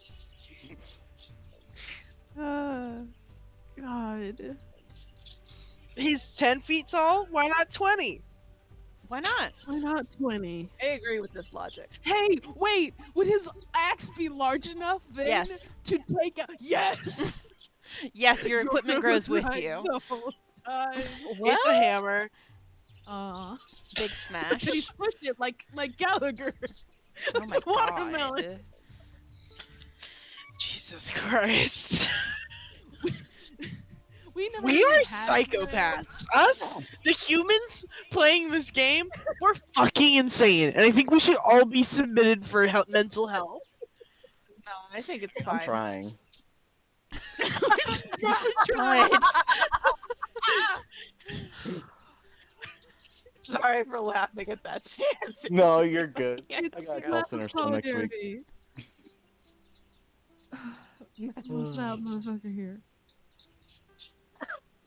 God. He's 10 feet tall. Why not 20? Why not? Why not 20? I agree with this logic. Hey, wait! Would his axe be large enough then Yes. to take out? Yes! Yes, your equipment grows with Right you. the whole time. It's a hammer. Big smash. But he squished it like Gallagher. Oh my Watermelon. god. Jesus Christ. We never We even are had psychopaths. Us, the humans playing this game, we're fucking insane. And I think we should all be submitted for mental health. No, I think it's I'm fine. trying. What? Sorry for laughing at that chance. No, you're good. It's I got call center still next week. solidarity. What's that motherfucker here?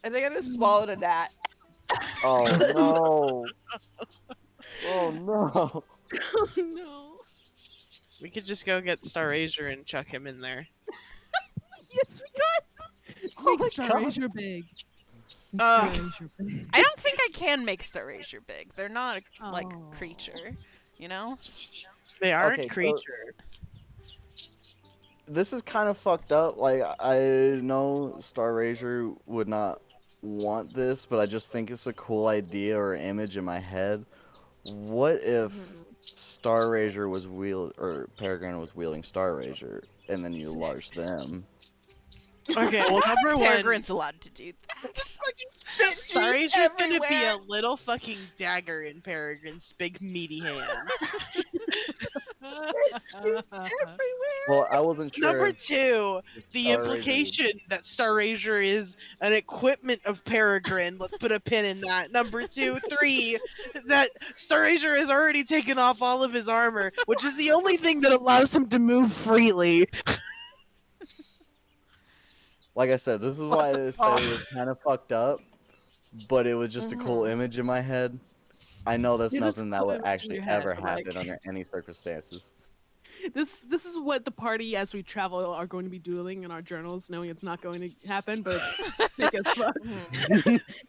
I think I just swallowed a gnat. Oh no. Oh no. Oh no. We could just go get Star Asia and chuck him in there. Yes, we got. Oh my Make Star God. Asia big. Make Ugh. Star Asia big. I don't think I can make Starasia big. They're not a like Oh. creature, you know? They aren't Okay, so- creature. This is kind of fucked up. Like, I know Star Razor would not want this, but I just think it's a cool idea or image in my head. What if Star Razor was or Peregrine was wielding Star Razor, and then you Sick. enlarge them? Okay, well, number one, Peregrine's allowed to do that. Star Asia's gonna be a everywhere. little fucking dagger in Peregrine's big meaty hand. It's everywhere. Well, I wasn't sure. Number if 2, the Star Razor was- implication that Star Razor is an equipment of Peregrine. Let's put a pin in that. Number 2, 3, that Star Razor has already taken off all of his armor, which is the only thing that allows him to move freely. Like I said, this is why I said it was kind of fucked up, but it was just a cool Mhm. image in my head. I know that's Yeah, that's nothing that cool would image in actually your head, ever but, like- happen under any circumstances. This is what the party as we travel are going to be doodling in our journals, knowing it's not going to happen, but it's sick as fuck.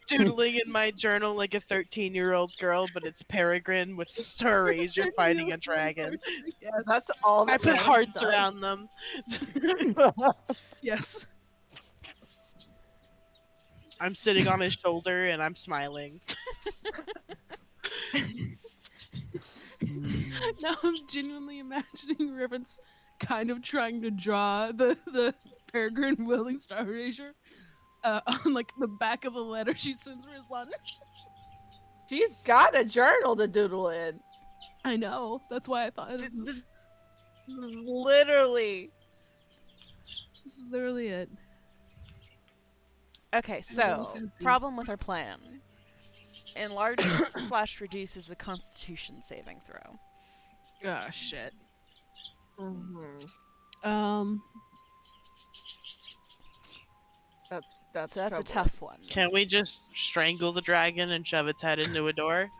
Doodling in my journal like a 13-year-old girl, but it's Peregrine with Star Razor fighting a dragon. Yes. That's all I that put Max hearts does. around them. Yes. I'm sitting on his shoulder and I'm smiling. Now I'm genuinely imagining Ribbons kind of trying to draw the Peregrine wielding Star Razor on like the back of the letter she sends for his son. She's got a journal to doodle in. I know. That's why I thought This is literally. this is literally it. Okay, so problem with our plan. Enlarge / reduce is a Constitution saving throw. Oh shit. Mm-hmm. That's So that's a trouble. tough one. Can we just strangle the dragon and shove its head into a door?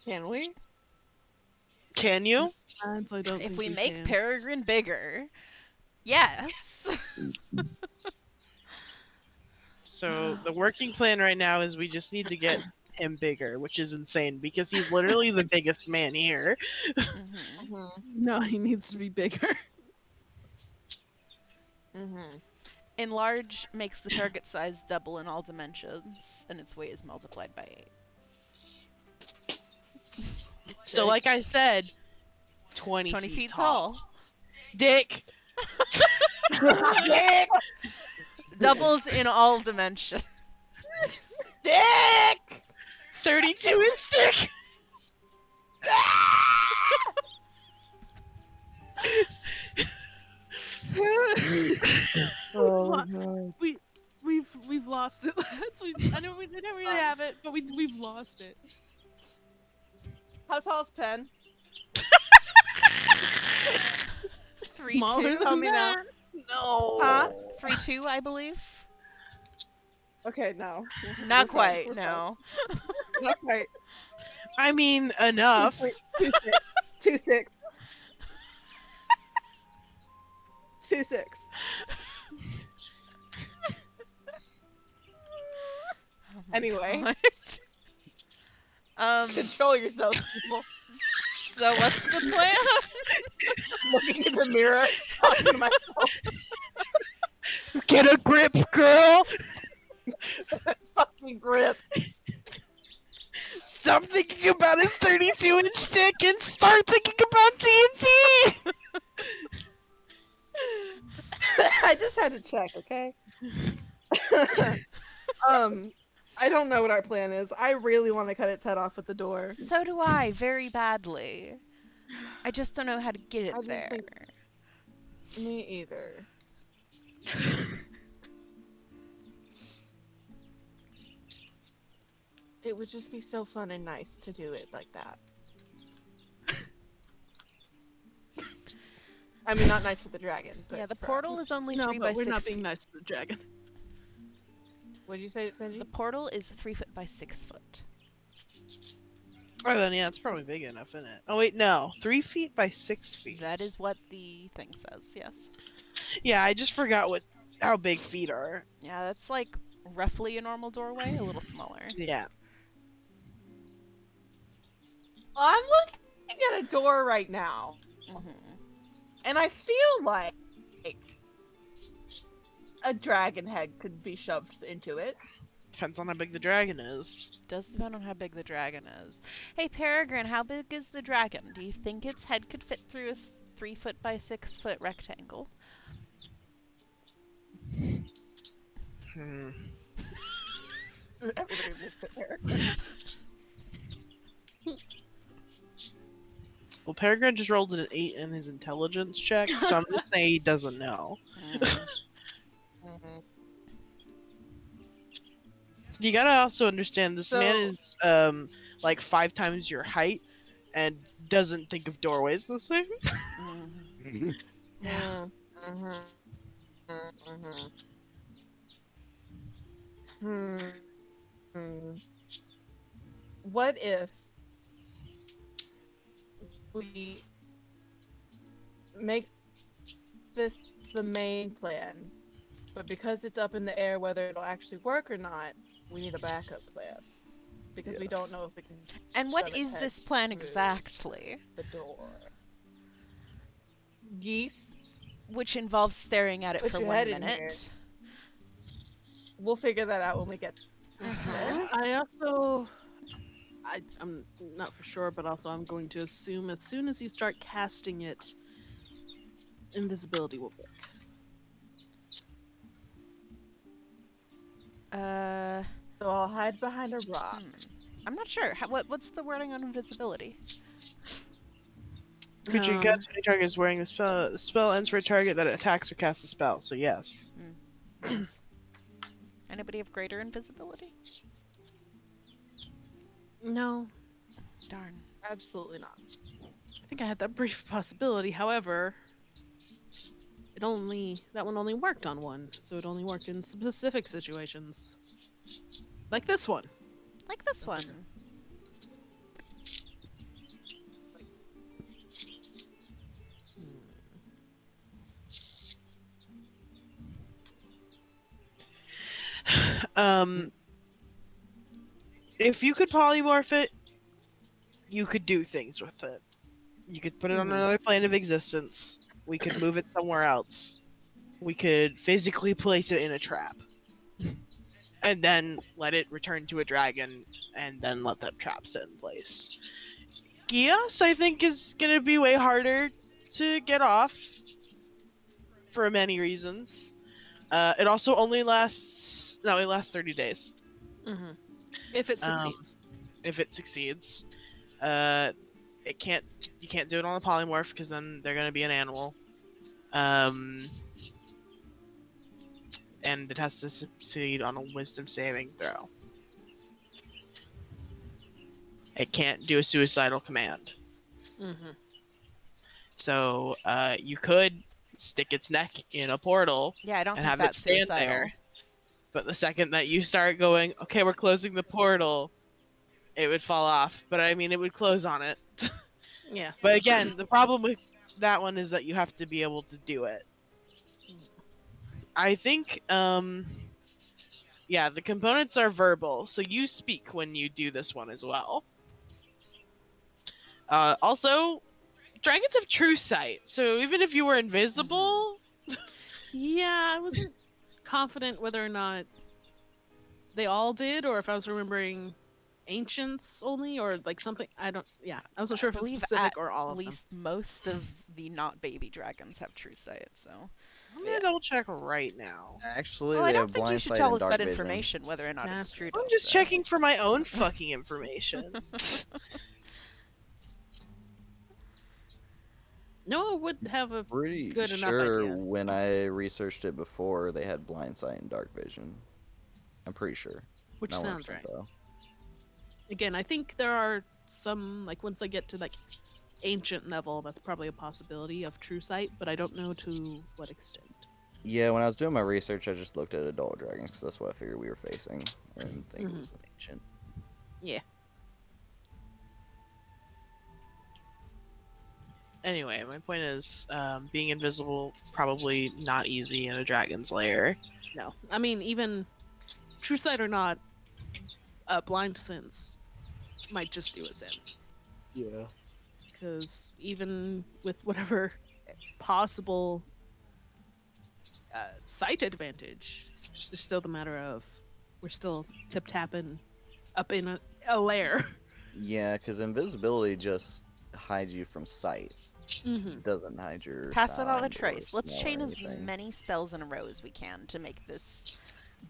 Can we? Can you? And so I don't If think we we make can. Peregrine bigger, yes. So the working plan right now is we just need to get him bigger, which is insane because he's literally the biggest man here. Mhm. Mm-hmm. No, he needs to be bigger. Mm-hmm. Enlarge makes the target size double in all dimensions, and its weight is multiplied by 8. So like I said, 20 20 feet feet tall. tall. Dick! Dick! Doubles in all dimensions. Dick! 32-inch dick! Oh, no. We've lost it. I know we didn't really have it, but we've lost it. How tall is Pen? 3'2". Smaller Tell than me now. that. No. Huh? 3'2", I believe. Okay, no. Not We're fine, quite, we're no. fine. Not quite. I mean, enough. 2'6". 2'6". Oh my Anyway. God. Control yourself, people. So what's the plan? Looking in the mirror, talking to myself. Get a grip, girl! Fucking grip. Stop thinking about his 32-inch dick and start thinking about TNT! I just had to check, okay? I don't know what our plan is. I really want to cut its head off at the door. So do I, very badly. I just don't know how to get it I just there. think- Me either. It would just be so fun and nice to do it like that. I mean, not nice for the dragon. But Yeah, the for portal us. is only No, 3 but by we're 6 not being feet. nice to the dragon. What'd you say, Benji? The portal is 3 foot by 6 foot. Oh, then yeah, it's probably big enough, isn't it? Oh, wait, no. 3 feet by 6 feet. That is what the thing says, yes. Yeah, I just forgot how big feet are. Yeah, that's like roughly a normal doorway, a little smaller. Yeah. I'm looking at a door right now, Mhm. and I feel like a dragon head could be shoved into it. Depends on how big the dragon is. Does depend on how big the dragon is. Hey, Peregrine, how big is the dragon? Do you think its head could fit through a 3 foot by 6 foot rectangle? Hmm. Everybody will sit there. Peregrine just rolled an 8 in his intelligence check, so I'm gonna say he doesn't know. Mhm. You gotta also understand this man So- is like 5 times your height and doesn't think of doorways the same. Mm. Mm, mhm, mhm. Hmm. What if we make this the main plan, but because it's up in the air whether it'll actually work or not, we need a backup plan because we don't Yes. know if we can. And shove what its is head this plan through exactly? the door. Geese, Which involves staring at it put for your 1 head in here. minute. We'll figure that out when we get there. I also, I'm not for sure, but also I'm going to assume as soon as you start casting it, invisibility will work. So I'll hide behind a rock. I'm not sure. What's the wording on invisibility? Creature you Um, catch, any target is wearing the spell. The spell ends for a target that attacks or casts a spell, so yes. Nice. Anybody have greater invisibility? No, Darn. Absolutely not. I think I had that brief possibility. However, that one only worked on one, so it only worked in specific situations, like this one. Like this one. Um, if you could polymorph it, you could do things with it. You could put it on another plane of existence. We could move it somewhere else. We could physically place it in a trap. And then let it return to a dragon, and then let that trap sit in place. Gios, I think, is going to be way harder to get off for many reasons. It also only lasts... No, it lasts 30 days. Mm-hmm. If it succeeds. If it succeeds. You can't do it on a polymorph, because then they're going to be an animal. And it has to succeed on a wisdom saving throw. It can't do a suicidal command. Mm-hmm. So you could stick its neck in a portal Yeah, I don't and think have it that's stand suicidal. there. But the second that you start going, okay, we're closing the portal, it would fall off. But I mean, it would close on it. Yeah. But again, the problem with that one is that you have to be able to do it. I think, yeah, the components are verbal, so you speak when you do this one as well. Also, dragons have true sight, so even if you were invisible, Yeah, I wasn't confident whether or not they all did, or if I was remembering ancients only, or like something. I wasn't sure if it was believe specific at or all of them. least most of the not baby dragons have true sight, so. I'm gonna double check right now. Actually, Well, I they don't have think you blind should sight tell and us dark that vision. information, whether or not Yeah. it's true. I'm though, just so. checking for my own fucking information. Noah would have a Pretty good enough sure idea. when I researched it before, they had blind sight and dark vision. I'm pretty sure. which Not sounds 100% right. though. Again, I think there are some, like once I get to like ancient level, that's probably a possibility of true sight, but I don't know to what extent. Yeah, when I was doing my research, I just looked at adult dragons because that's what I figured we were facing. I didn't think it was an ancient. Anyway, my point is, being invisible probably not easy in a dragon's lair. No, I mean even true sight or not, blind sense might just do us in. Yeah. Because even with whatever possible sight advantage, there's still the matter of we're still tip tapping up in a lair. Yeah, because invisibility just hides you from sight. Mm-hmm. It doesn't hide your Pass without a sound or trace. Let's smell or chain as anything. many spells in a row as we can to make this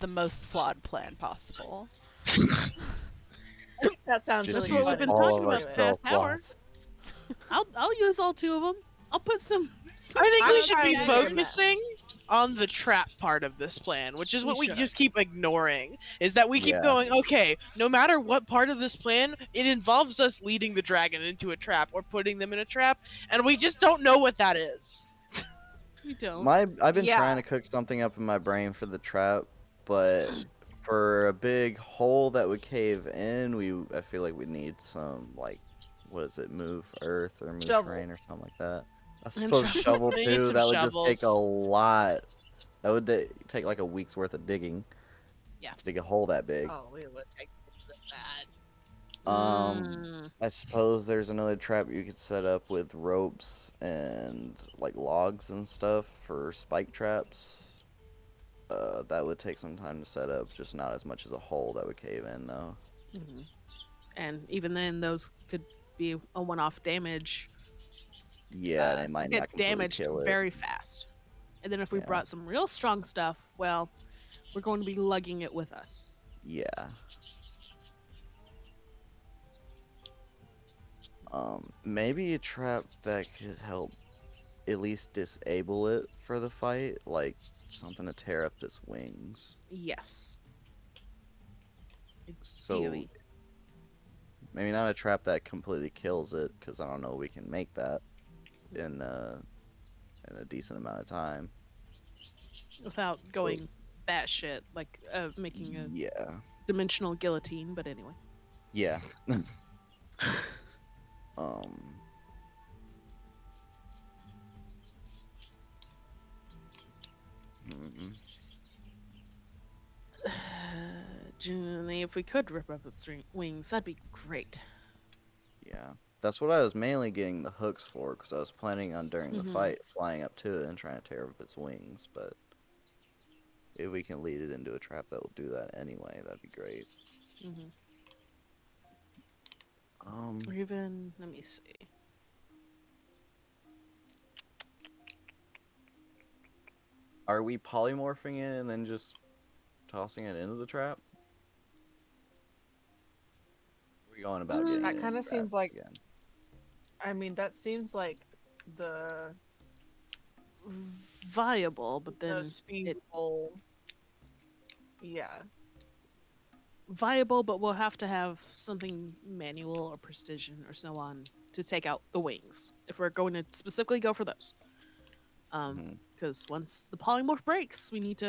the most flawed plan possible. That sounds Just really what use we've been fun. all talking of our about the spell past hour. slots. I'll use all 2 of them. I'll put some. I think we I'm should be trying to do that. focusing on the trap part of this plan, which is We what we should. just keep ignoring. Is that we keep Yeah. going, okay, no matter what part of this plan, it involves us leading the dragon into a trap or putting them in a trap, and we just don't know what that is. We don't. I've been Yeah. trying to cook something up in my brain for the trap, but for a big hole that would cave in, I feel like we need some, like, what is it, move earth or move Shovel. terrain or something like that. I And suppose shovel We need too. some That would just take a shovels. lot. That would take like a week's worth of digging. Yeah. To dig a hole that big. Oh, we would take that. I suppose there's another trap you could set up with ropes and like logs and stuff for spike traps. That would take some time to set up, just not as much as a hole that would cave in though. Mhm. And even then, those could be a one-off damage. Yeah, and it might Get not completely damaged kill it. very fast. And then if we Yeah. brought some real strong stuff, well, we're going to be lugging it with us. Yeah. Maybe a trap that could help at least disable it for the fight, like something to tear up its wings. Yes. So Ideally. maybe not a trap that completely kills it, because I don't know we can make that in a decent amount of time. Without going batshit, like making a Yeah. dimensional guillotine, but anyway. Yeah. um. mm, Genuinely, if we could rip up its wings, that'd be great. Yeah. That's what I was mainly getting the hooks for, because I was planning on during the Mhm. fight flying up to it and trying to tear up its wings, but if we can lead it into a trap that will do that anyway, that'd be great. Hmm. Um, Or even, let me see. are we polymorphing it and then just tossing it into the trap? What are we going about getting That it in kinda the trap seems like- again? I mean, that seems like the Viable, but then most feasible. Yeah. viable, but we'll have to have something manual or precision or so on to take out the wings if we're going to specifically go for those. Mhm. Because once the polymorph breaks, we need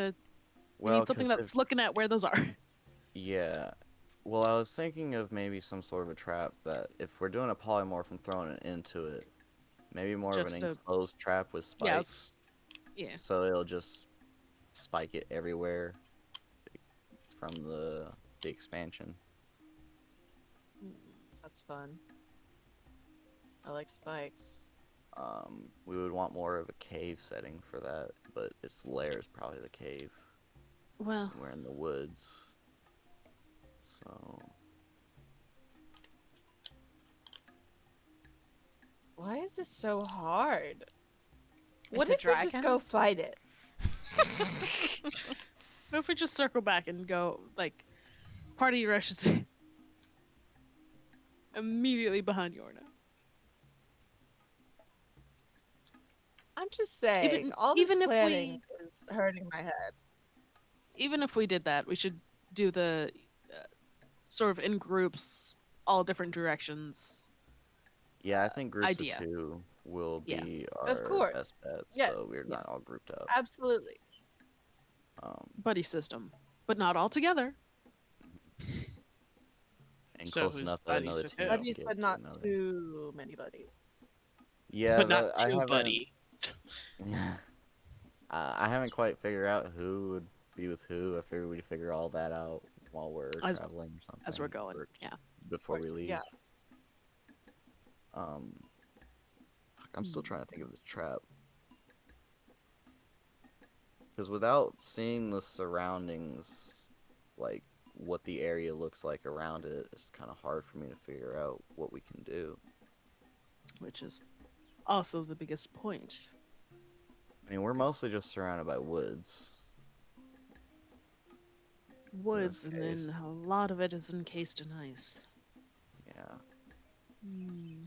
Well, something 'cause that's looking at where those are. yeah. Well, I was thinking of maybe some sort of a trap that if we're doing a polymorph and throwing it into it, maybe more of Just an a- enclosed trap with spikes. Yeah. So it'll just spike it everywhere from the expansion. That's fun. I like spikes. We would want more of a cave setting for that, but its lair is probably the cave. Well, We're in the woods. So Why is this so hard? It's What a if we just dragon? go fight it? what if we just circle back and go, like, party rushes immediately behind Yorna? I'm just saying, Even- all this even if planning is hurting my head. Even if we did that, we should do the sort of in groups, all different directions. yeah, I think groups idea. of 2 will Yeah. be Of our course. best bet, Yes. so we're Yeah. not all grouped up. Absolutely. Buddy system, but not all together. And So close who's enough that buddies another with 2 who? don't Buddies, get but to not another. too many buddies. Yeah, but not I too haven't. buddy. I haven't quite figured out who would be with who. I figured we'd figure all that out while we're As- traveling or something. As we're going, or yeah. Before we course, leave. yeah. I'm still trying to think of this trap. Because without seeing the surroundings, like what the area looks like around it, it's kind of hard for me to figure out what we can do. Which is also the biggest point. I mean, we're mostly just surrounded by woods. Woods, this and case. then a lot of it is encased in ice. Yeah. Hmm.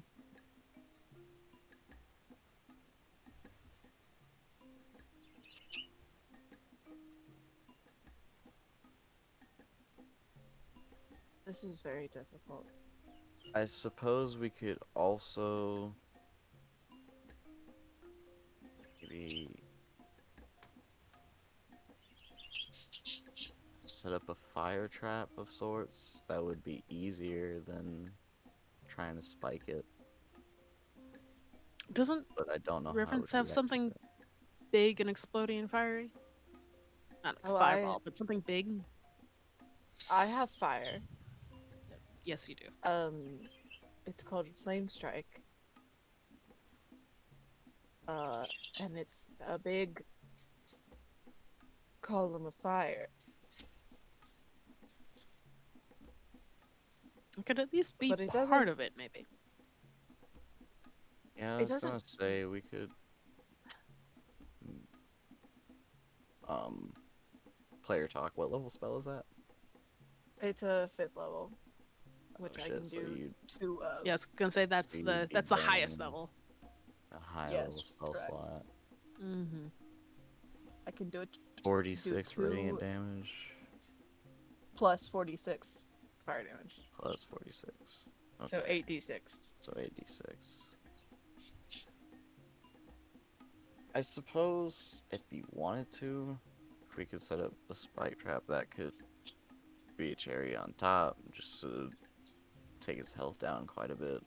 This is very difficult. I suppose we could also maybe set up a fire trap of sorts. That would be easier than trying to spike it, Doesn't but I don't know how it Reference would have react to something that. big and exploding and fiery? Not a Oh, fireball, but something big. I have fire. Yes, you do. It's called Flame Strike. And it's a big column of fire. It could at least be But it part doesn't- of it, maybe. Yeah, I It was gonna doesn't- say we could um player talk. What level spell is that? It's a 5th level, which Oh, I shit, can so do you 2 of. Yeah, I was gonna say that's you'd the be highest burning level. a high level Yes, spell correct. slot. Mm-hmm. I can do it 46 two- radiant damage plus 46 fire damage. plus 46. So Okay, 8d6. so 8d6. I suppose if you wanted to, if we could set up a spike trap, that could be a cherry on top, just to take his health down quite a bit.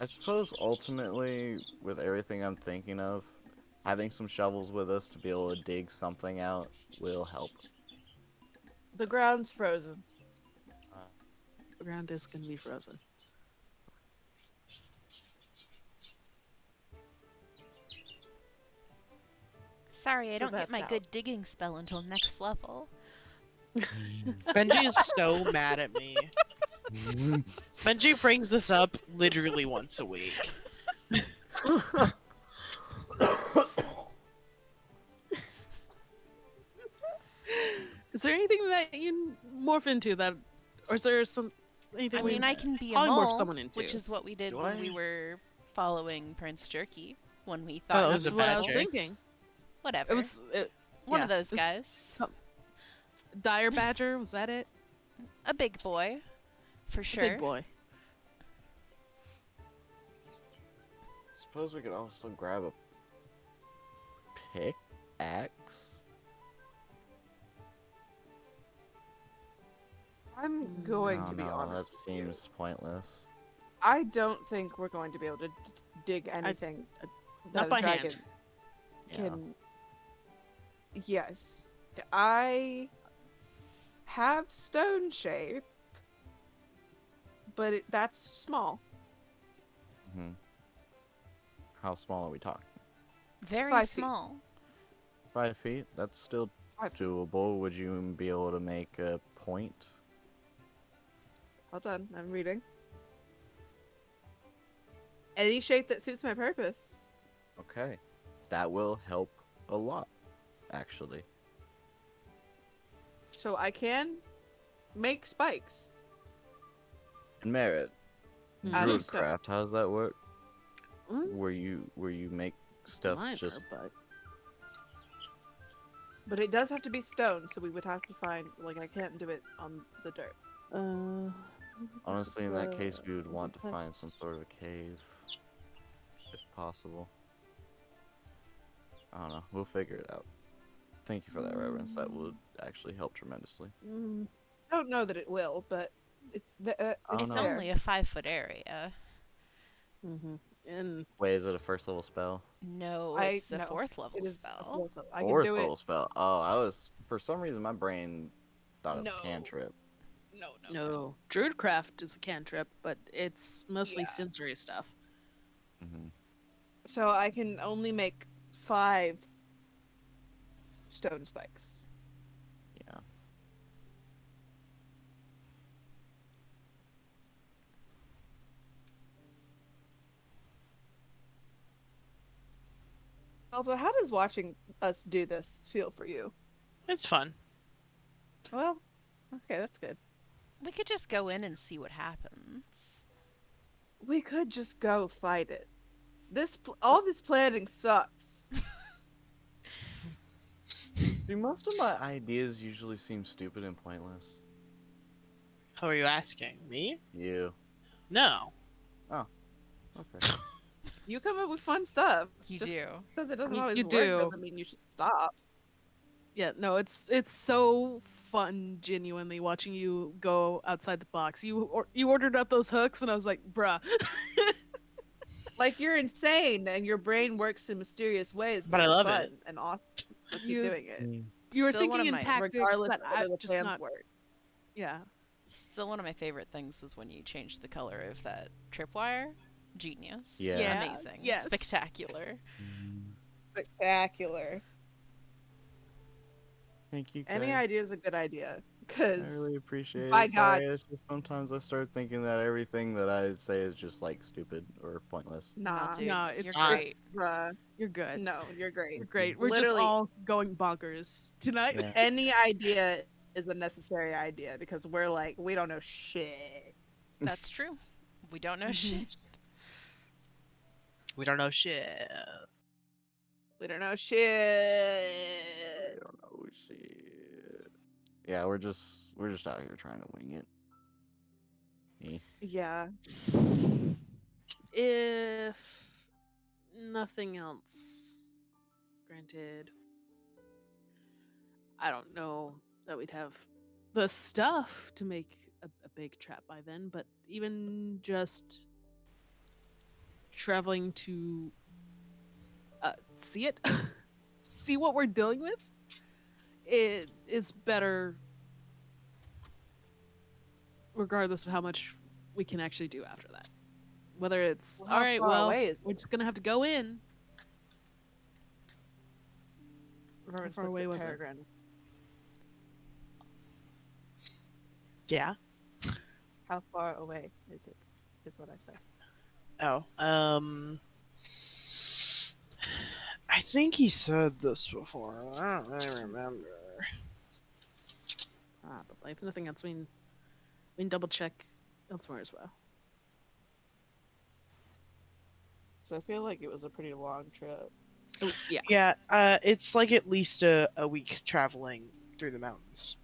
I suppose ultimately, with everything I'm thinking of, having some shovels with us to be able to dig something out will help. The ground's frozen. The ground is gonna be frozen. Sorry, I So don't get that's my out. good digging spell until next level. Benji is so mad at me. Benji brings this up literally once a week. Is there anything that you morph into that, or is there some anything? I we mean, I can be a probably morph mole, someone into? which is what we did Do when I? we were following Prince Jerky. When we Thought thought it he was That's a what I bad was chick. thinking. whatever. It was one yeah, of those it was guys. Dire Badger, was that it? A big boy, for The sure. Big boy. Suppose we could also grab a pickaxe. I'm Mm, going Oh, to be no, that honest. with you. seems pointless. I don't think we're going to be able to dig anything that not a by dragon hand. Yeah. can. Yes, I have stone shape, but that's small. hmm How small are we talking? Very 5 feet. small. 5 feet? That's still 5 feet. doable. Would you be able to make a point? Hold on, I'm reading. Any shape that suits my purpose. Okay. That will help a lot, actually. So I can make spikes. And Merit, Out of Druidcraft, how does that work? Mm, Where you make stuff minor, just but But it does have to be stone, so we would have to find, like, I can't do it on the dirt. honestly in that case we would want to find some sort of a cave, if possible. I don't know. We'll figure it out. Thank you for that reverence. That would actually help tremendously. Mm, I don't know that it will, but it's Oh, It's no. there. only a 5-foot area. mhm. And Wait, is it a first level spell? No, I- it's a no, 4th level It is a spell. fourth level. I can Fourth do level it. spell. Oh, I was for some reason my brain thought of No. cantrip. No. no, Druidcraft is a cantrip, but it's mostly Yeah. sensory stuff. hmm So I can only make 5 stone spikes. Yeah. Also, how does watching us do this feel for you? It's fun. Well, okay, that's good. We could just go in and see what happens. We could just go fight it. all this planning sucks. Do most of my ideas usually seem stupid and pointless? Who are you asking? Me? You. No. Okay. You come up with fun stuff. You Just do. because it doesn't You- always you work do. doesn't mean you should stop. Yeah, no, it's so fun, genuinely watching you go outside the box. You ordered up those hooks, and I was like, bruh. Like you're insane, and your brain works in mysterious ways. But I it's love fun it. and awesome. So keep You- doing it, You were Still one thinking of in my- tactics regardless that of whether I the just plans not. work. Yeah, Still one of my favorite things was when you changed the color of that tripwire. Genius. Yeah. Yeah, Amazing. yes. Spectacular. Spectacular. Thank you. Any guys. idea is a good idea. I Because really appreciate by it. God. Sorry, it's just sometimes I start thinking that everything that I say is just like stupid or pointless. nah, dude, no, you're it's great. you're good. no, you're great. You're great. We're Literally- just all going bonkers tonight. Yeah. Any idea is a necessary idea because we're like we don't know shit. That's true. We don't know Mhm. shit. We don't know shit. We don't know shit. I don't know shit. Yeah, we're just out here trying to wing it. Me. Yeah. If nothing else, granted, I don't know that we'd have the stuff to make a big trap by then, but even just traveling to see it, see what we're dealing with, it is better regardless of how much we can actually do after that. Whether it's Well, how all right, far well, away is we're just gonna have to go in. How Reverend far looks away at was it? Peregrine. Yeah. How far away is it? Is what I said. Oh. I think he said this before. I don't really remember. Probably. If nothing else, we can double check elsewhere as well. So I feel like it was a pretty long trip. Oh, yeah. Yeah, it's like at least a week traveling through the mountains.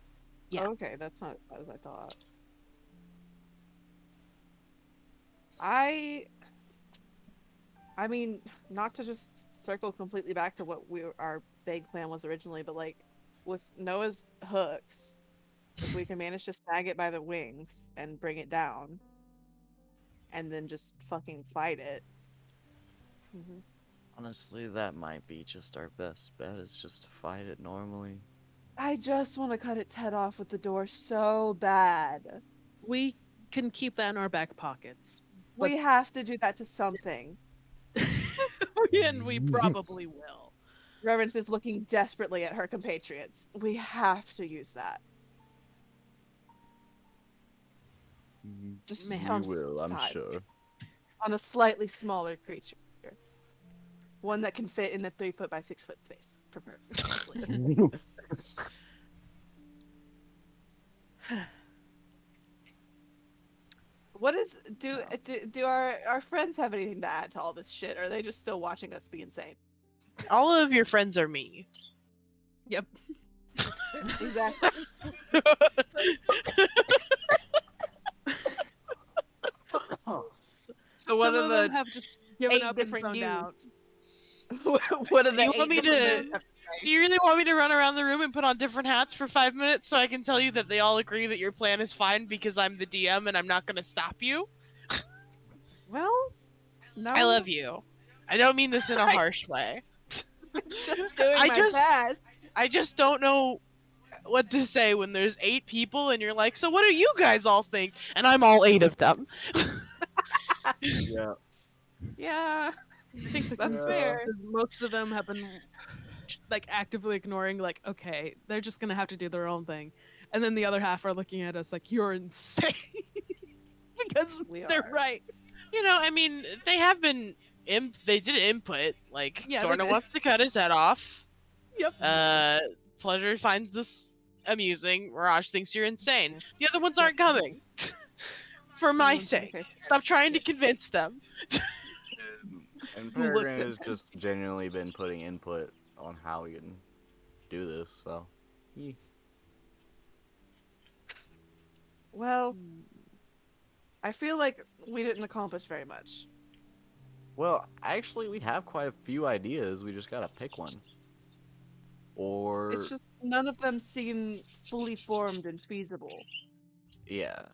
Yeah. Oh, okay, that's not as bad as I thought. I mean, not to just circle completely back to what our vague plan was originally, but like with Noah's hooks, if we can manage to snag it by the wings and bring it down, and then just fucking fight it. Honestly, that might be just our best bet. Is just to fight it normally. I just want to cut its head off with the door so bad. We can keep that in our back pockets. We have to do that to something. And we probably will. Reverence is looking desperately at her compatriots. We have to use that. Just Man. You some will, I'm time. sure. On a slightly smaller creature. One that can fit in a 3 foot by 6 foot space, preferably. What is do our friends have anything to add to all this shit? Or are they just still watching us be insane? All of your friends are me. Yep. Exactly. So what Some are of them the have just given 8 up and different zoned out. views? What are the You want 8 me different to- views have to say? Do you really want me to run around the room and put on different hats for 5 minutes so I can tell you that they all agree that your plan is fine because I'm the DM and I'm not going to stop you? Well, no. I love you. I don't mean this in a harsh way. Just doing I my just- best. I just don't know what to say when there's 8 people and you're like, so what do you guys all think? And I'm all 8 of them. Yeah. Yeah. I think the That's consensus fair. is most of them have been like actively ignoring, like, okay, they're just gonna have to do their own thing, and then the other half are looking at us like you're insane because We they're are. right. You know, I mean, they have been they did input, like Yeah, they Dorna did. wants to cut his head off. Yep. Pleasure finds this amusing. Mirage thinks you're insane. The other ones aren't coming. For my Everyone's sake. okay. Stop trying to convince them. And Who looks Peregrine at has him. just genuinely been putting input on how we can do this, so. He- Well, Hmm. I feel like we didn't accomplish very much. Well, actually, we have quite a few ideas. We just gotta pick one. Or, It's just none of them seem fully formed and feasible. yeah,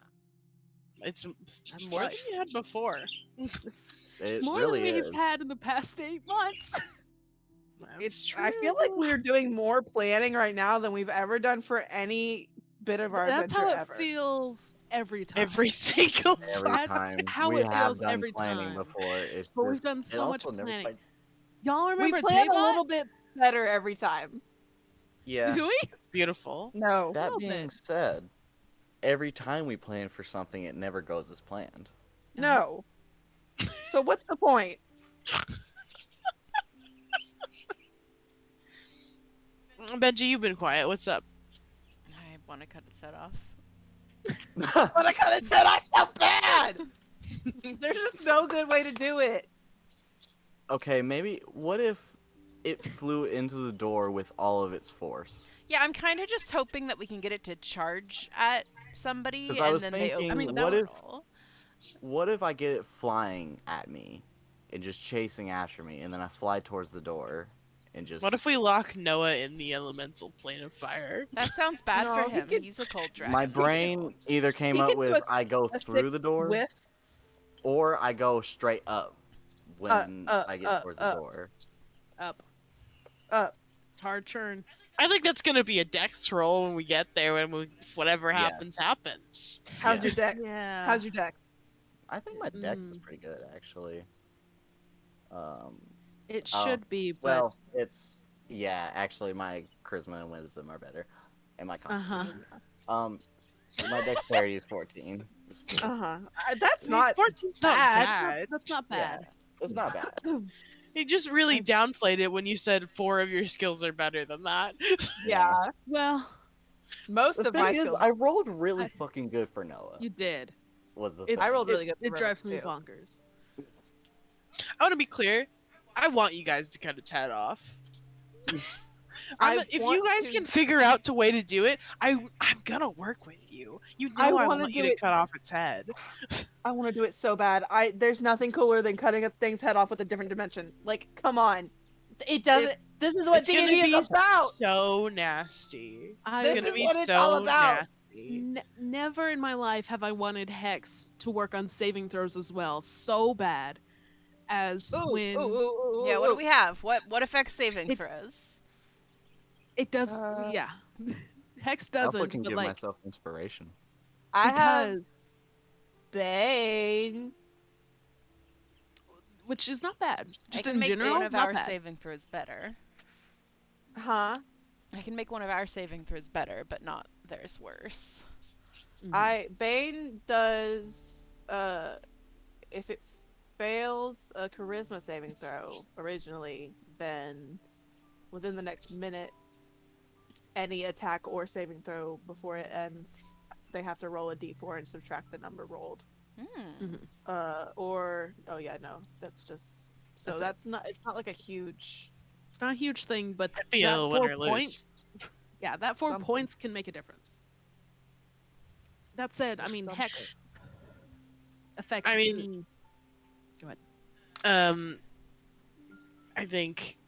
It's That's more than life. you had before. It's it more really than we've is. had in the past 8 months. That's true. I feel like we're doing more planning right now than we've ever done for any bit of our That's adventure how it ever. feels every time. Every single Every time. That's time how we it have feels done every planning time. before, it's But we've just done it so much also never planning. quite. Y'all We remember plan a Taybot? little bit better every time. Yeah. Do we? It's beautiful. No. That little being bit. said, every time we plan for something, it never goes as planned. No. So what's the point? Benji, you've been quiet. What's up? I want to cut its head off. But I kind of said I so bad. There's just no good way to do it. Okay, maybe what if it flew into the door with all of its force? Yeah, I'm kind of just hoping that we can get it to charge at somebody 'Cause I and was then they thinking, open I mean, the that was- portal. What if I get it flying at me and just chasing after me, and then I fly towards the door and just. What if we lock Noah in the elemental plane of fire? That sounds bad No, for he him. could- He's a cold dragon. My so- brain either came He up can do with I go a through sick the door, whiff. or I go straight up when I get towards the up. door. Up. Up. It's hard churn. I think that's gonna be a dex roll when we get there. Whatever Yeah. happens, happens. How's Yeah. your dex? Yeah. How's your dex? I think my dex is Mm. pretty good, actually. It Oh, should be, but Well, actually, my charisma and wisdom are better, and my uh-huh. constitution. My dexterity is 14. It's still- That's not 14's not bad. bad. That's not yeah, bad. it's not bad. You just really downplayed it when you said 4 of your skills are better than that. Yeah. Well, Most The of my thing is, skills. I rolled really I- fucking good for Noah. you did. Was the It's, I rolled it- really good for It drives me Rogues, too. bonkers. I want to be clear. I want you guys to cut its head off. If want you guys to- can figure out a way to do it, I'm gonna work with you. You know I I wanna want you do to it- cut off its head. I want to do it so bad. There's nothing cooler than cutting a thing's head off with a different dimension. Like, come on. It doesn't. This is what It's gonna D&D be is about. so nasty. I This It's gonna is be what it's all so about. nasty. never in my life have I wanted Hex to work on saving throws as well so bad as when Yeah, what do we have? What affects saving It- throws? it does. Uh, Yeah, Hex I doesn't. also can but give like myself inspiration. I have because Bane. which is not bad. I Just can in make general, one of not our bad. saving throws better. Huh? I can make one of our saving throws better, but not theirs worse. Mhm. Bane does if it fails a charisma saving throw originally, then within the next minute any attack or saving throw before it ends, they have to roll a d4 and subtract the number rolled. Hmm. That's just so That's it. that's not it's not like a huge It's not a huge thing, but That'd be that a 4 win or lose. points. Yeah, that 4 Something. points can make a difference. That said, I mean, Something. Hex affects. I mean- any- I think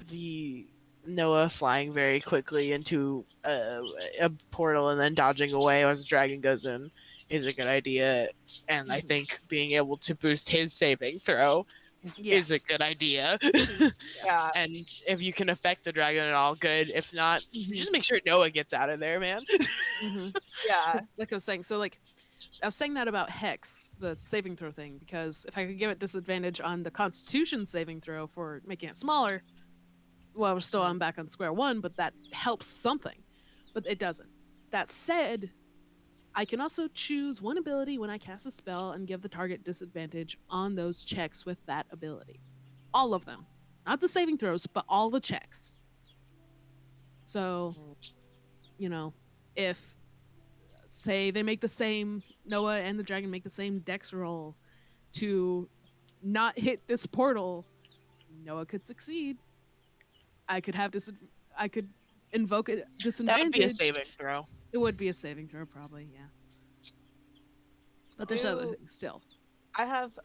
the Noah flying very quickly into a portal and then dodging away as the dragon goes in is a good idea. And I Mhm. think being able to boost his saving throw is a Yes. good idea. Yeah. And if you can affect the dragon at all, good. If not, Mhm. just make sure Noah gets out of there, man. Mhm. yeah. Like I was saying, so like I was saying that about Hex, the saving throw thing, because if I could give it disadvantage on the Constitution saving throw for making it smaller, well, we're still on back on square one, but that helps something. But it doesn't. That said, I can also choose one ability when I cast a spell and give the target disadvantage on those checks with that ability. All of them. Not the saving throws, but all the checks. So, you know, if say they make the same Noah and the dragon make the same dex roll to not hit this portal, Noah could succeed. I could have I could invoke a disadvantage. That would be a saving throw. It would be a saving throw, probably, yeah. But there's other things still. I have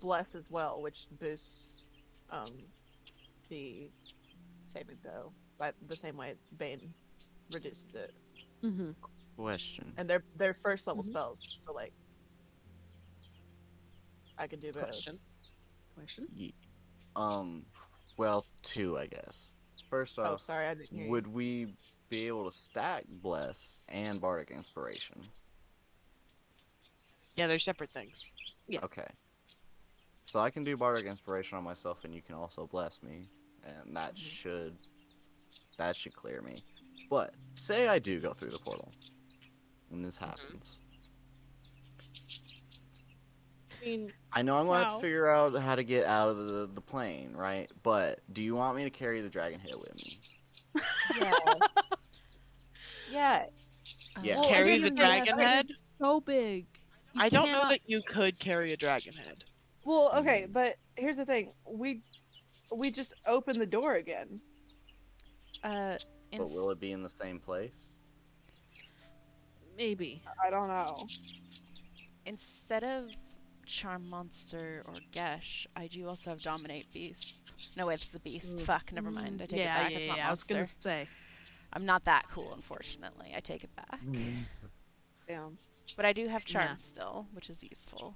bless as well, which boosts the saving throw by the same way Bane reduces it. Mm-hmm. Question. And they're first level spells, so like I could do both. Question? Well, two, I guess. First Oh, off, sorry, I didn't hear you. would we be able to stack Bless and Bardic Inspiration? Yeah, they're separate things. Yeah. Okay. So I can do Bardic Inspiration on myself, and you can also bless me, and that should clear me. But say I do go through the portal, and this happens. I mean, I know I'm gonna have Wow. to figure out how to get out of the plane, right? But do you want me to carry the dragon head with me? yeah. Yeah. Yeah. Well, Carry here's the thing, dragon okay, head? It's so big. You I don't know cannot- that you could carry a dragon head. Well, okay, but here's the thing. We just opened the door again. But will it be in the same place? Maybe. I don't know. Instead of Charm Monster or Gesh, I do also have Dominate Beast. No, wait, it's a beast. Ooh. Fuck, never mind. I take yeah, it back. Yeah, It's not yeah, I was monster. gonna say. I'm not that cool, unfortunately. I take it back. Damn. But I do have Charm Yeah. still, which is useful.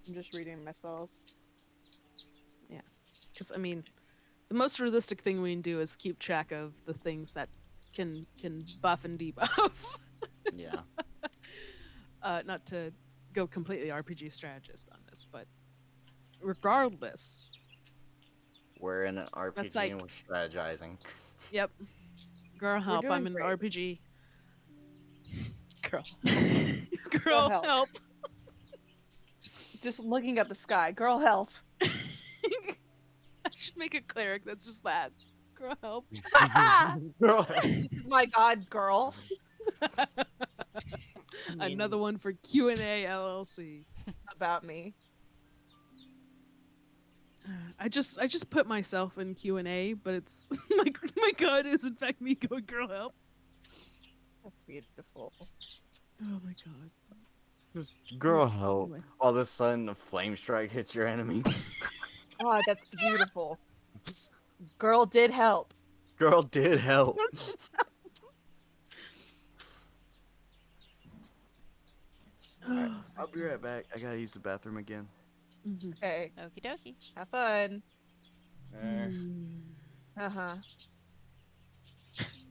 I'm just reading my spells. Because I mean, the most realistic thing we can do is keep track of the things that can buff and debuff. Yeah. Not to go completely RPG strategist on this, but regardless, We're in an RPG like- and we're strategizing. yep. Girl, help! doing I'm in an great. RPG. Girl. Girl, help. help! Just looking at the sky. Girl, help. I should make a cleric that's just that. Girl, help! This is my god, girl. Another one for Q&A LLC. About me. I just put myself in Q&A, but it's my god is in fact me going, girl, help! That's beautiful. Oh my god. Just girl help. Anyway. All of a sudden, a flame strike hits your enemy. Oh, that's beautiful. Girl did help. Girl did help. Alright, I'll be right back. I gotta use the bathroom again. Mhm. Okay, Okie dokie. have fun. Mm. Uh-huh.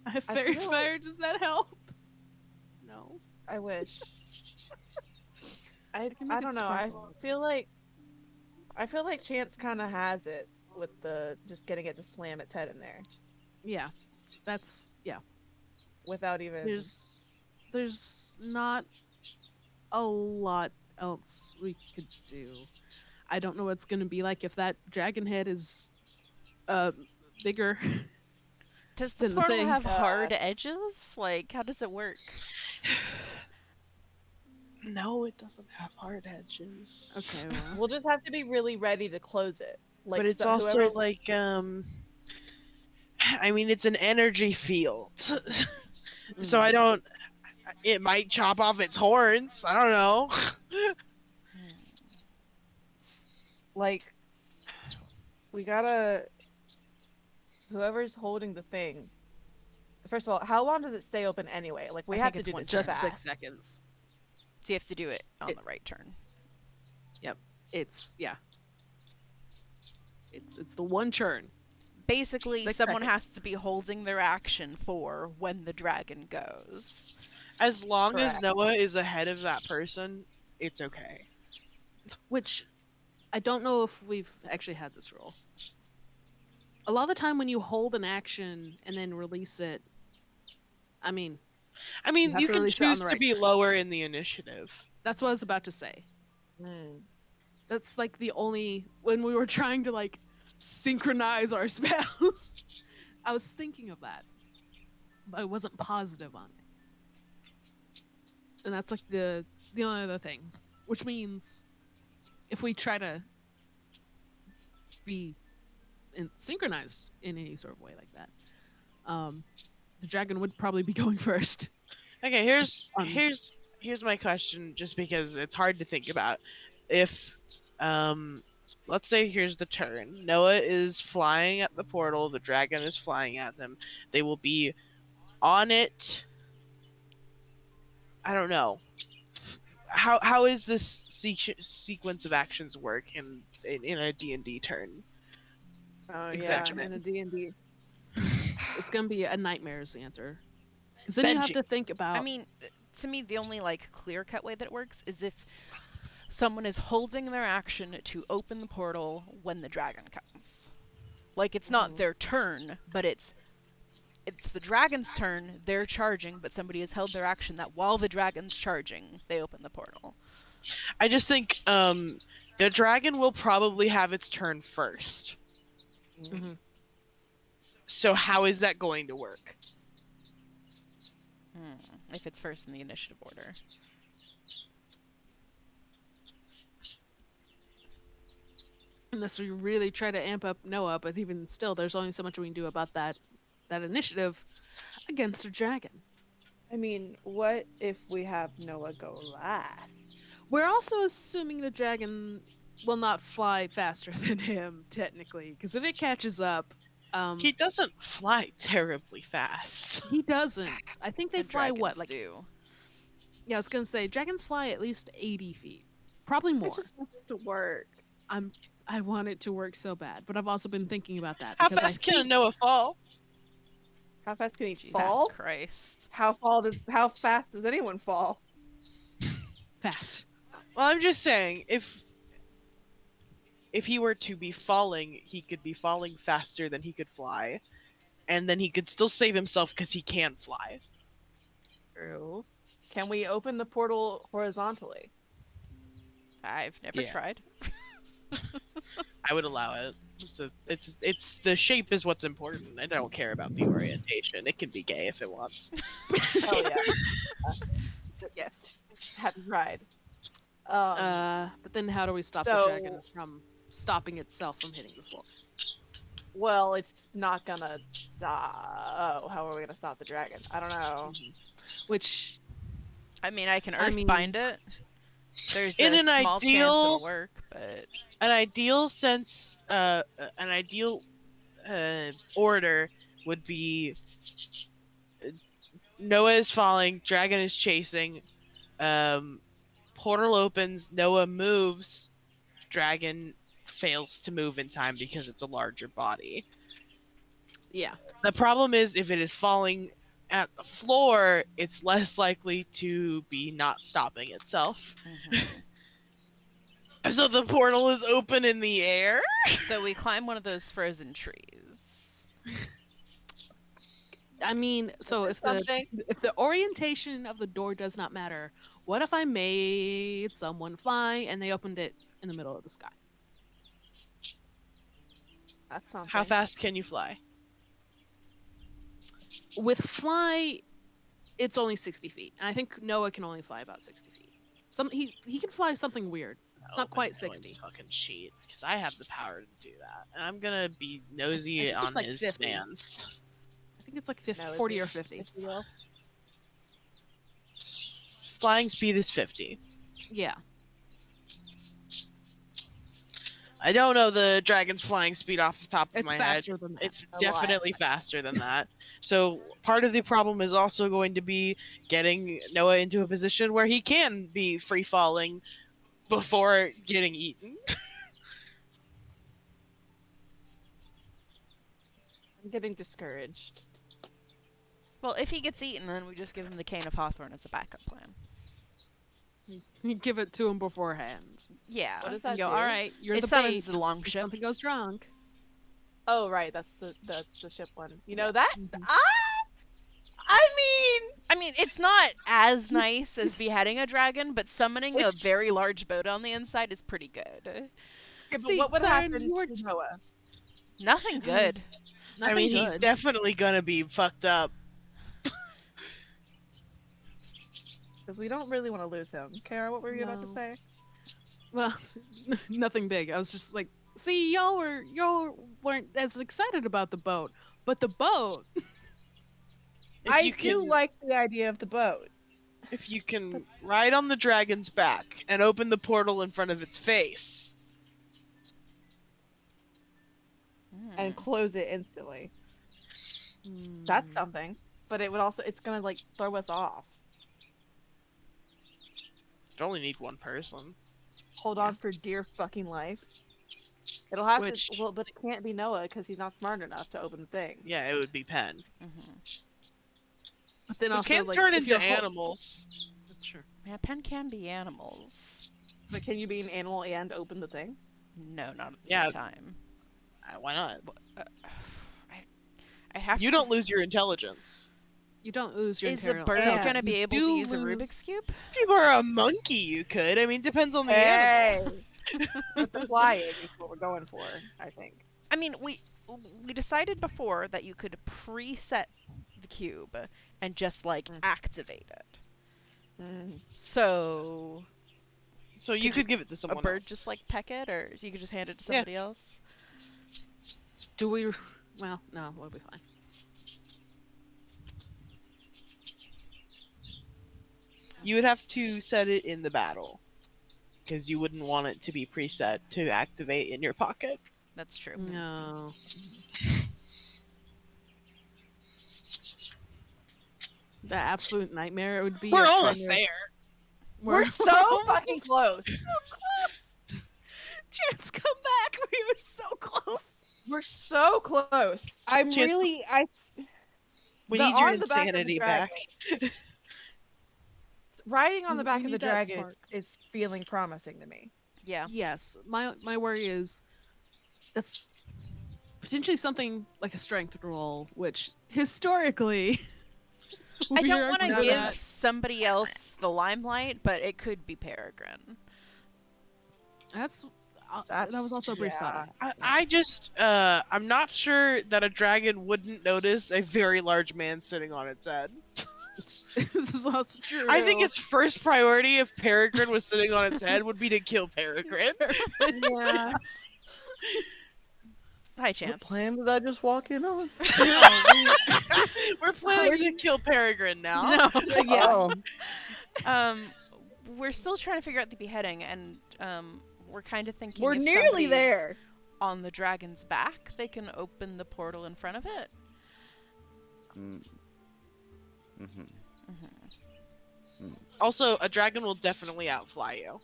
I have I fairy feel fire. Does that help? No. I wish. I can make it don't know. sparkle. I feel like Chance kind of has it with the just getting it to slam its head in there Yeah. That's yeah. without even. There's not a lot else we could do. I don't know what it's gonna be like if that dragon head is bigger. Does the Then the portal thing- have hard edges? Like, how does it work? No, it doesn't have hard edges. Okay, well. We'll just have to be really ready to close it. Like, But it's so also whoever's- like I mean it's an energy field. So I don't it might chop off its horns. I don't know. like we gotta. Whoever's holding the thing. First of all, how long does it stay open anyway? Like we I have think to it's do one this just fast. 6 seconds. So you have to do it on It- the right turn. It's yeah. It's the one churn. Basically, 6 someone seconds. has to be holding their action for when the dragon goes. As long as Correct. Noah is ahead of that person, it's okay. Which I don't know if we've actually had this rule. A lot of the time when you hold an action and then release it, I mean, I mean, have you to can release it on choose the to right be turn. lower in the initiative. that's what I was about to say. Hmm. That's like the only when we were trying to like synchronize our spells. I was thinking of that, but I wasn't positive on it. And that's like the only other thing, which means if we try to be synchronized in any sort of way like that, the dragon would probably be going first. Okay, here's my question, just because it's hard to think about. If let's say here's the turn. Noah is flying at the portal, the dragon is flying at them. They will be on it. I don't know. How is this sequence of actions work in a D&D turn? Oh Exactly. yeah, in a D&D. It's gonna be a nightmare is the answer. Because then you have Benji. to think about. I mean, to me, the only like clear-cut way that it works is if someone is holding their action to open the portal when the dragon comes. Like it's not their turn, but it's the dragon's turn. They're charging, but somebody has held their action that while the dragon's charging, they open the portal. I just think the dragon will probably have its turn first. Mhm. So how is that going to work? If it's first in the initiative order. Unless we really try to amp up Noah, but even still, there's only so much we can do about that initiative against a dragon. I mean, what if we have Noah go last? We're also assuming the dragon will not fly faster than him, technically, because if it catches up, He doesn't fly terribly fast. he doesn't. I think they The fly what, dragons like do. yeah, I was gonna say dragons fly at least 80 feet, probably more. It just wants to work. I want it to work so bad, but I've also been thinking about that. How because fast I can a think Noah fall? How fast can he Jesus fall? Christ. How fast does anyone fall? fast. Well, I'm just saying, if he were to be falling, he could be falling faster than he could fly, and then he could still save himself because he can fly. True. Can we open the portal horizontally? I've never Yeah. tried. I would allow it. It's the shape is what's important. I don't care about the orientation. It can be gay if it wants. Oh yeah. Yes. Hadn't tried. But then how do we stop the so- dragon from stopping itself from hitting the floor? Well, it's not gonna die. Oh, how are we gonna stop the dragon? I don't know. Which I mean, I can I earth mean- bind it. There's In a an small chance ideal- it'll work, but An ideal sense, an ideal order would be Noah is falling, dragon is chasing, portal opens, Noah moves, dragon fails to move in time because it's a larger body. yeah. The problem is if it is falling at the floor, it's less likely to be not stopping itself. So the portal is open in the air. so we climb one of those frozen trees. I mean, so if Something. the orientation of the door does not matter, what if I made someone fly and they opened it in the middle of the sky? That's something. How fast can you fly? With fly, it's only 60 feet, and I think Noah can only fly about 60 feet. He can fly something weird. It's not quite 60. Fucking cheat, because I have the power to do that, and I'm gonna be nosy think it's on like his 50. fans. I think it's like 50, No, 40 or it's- 50. if you will. Flying speed is 50. Yeah. I don't know the dragon's flying speed off the top of It's my head. faster than that. It's A lot. definitely faster than that. So part of the problem is also going to be getting Noah into a position where he can be free falling before getting eaten. I'm getting discouraged. Well, if he gets eaten, then we just give him the cane of Hawthorne as a backup plan. You give it to him beforehand. Yeah. What does You that go, do? all right, you're It the summons bait. the If longship. something goes wrong. Oh right, that's the ship one. You know that? Mhm. I mean, I mean, it's not as nice as beheading a dragon, but summoning a It's- very large boat on the inside is pretty good. okay, but See, what would Siren, happen you were- to Noah? Nothing good. I Nothing mean, he's good. definitely gonna be fucked up. Because we don't really want to lose him. Kara, what were you about to No. say? Well, nothing big. I was just like, see, y'all weren't as excited about the boat, but the boat. If I you do can, like the idea of the boat. if you can ride on the dragon's back and open the portal in front of its face. And close it instantly. Hmm. That's something. But it would also, it's gonna like throw us off. You only need one person. Hold on for dear fucking life. It'll have Which- to, well, but it can't be Noah because he's not smart enough to open the thing. Yeah, it would be Pen. But then We also, can't like, turn if into you're animals. That's true. Yeah, pen can be animals. But can you be an animal and open the thing? No, not at the Yeah. same time. Why not? I have You to. don't lose your intelligence. You don't lose your Is the interior- bird Yeah, gonna be you able to do use a lose- Rubik's cube? If you were a monkey, you could. I mean, depends on the animal. Hey! But the flying is what we're going for, I think. I mean, we decided before that you could preset the cube and just like activate it. Mm. So So you could give it to someone a bird else. just like peck it, or you could just hand it to Yeah. somebody else. Do we? Well, no, we'll be fine. You would have to set it in the battle. Because you wouldn't want it to be preset to activate in your pocket. That's true. No. The absolute nightmare it would be. We're of almost trying to- there. We're so fucking close. close. Chance, come back. We were so close. We're so close. I'm Chance- really, We The- need your on the back of the insanity dragon. back. riding on the We back of need the that dragon spark. is feeling promising to me. Yeah. Yes, my worry is that's potentially something like a strength roll, which historically I we don't are want to good give at. somebody else the limelight, but it could be Peregrine. That That's- was also a brief thought. I just, I'm not sure that a dragon wouldn't notice a very large man sitting on its head. This is also true. I think its first priority if Peregrine was sitting on its head would be to kill Peregrine. Yeah. Hi, What Chance. plan did I just walk in on? We're planning to kill Peregrine now. No. Oh, We're still trying to figure out the beheading, and we're kind of thinking We're if nearly somebody's there. on the dragon's back, they can open the portal in front of it. Also, a dragon will definitely outfly you.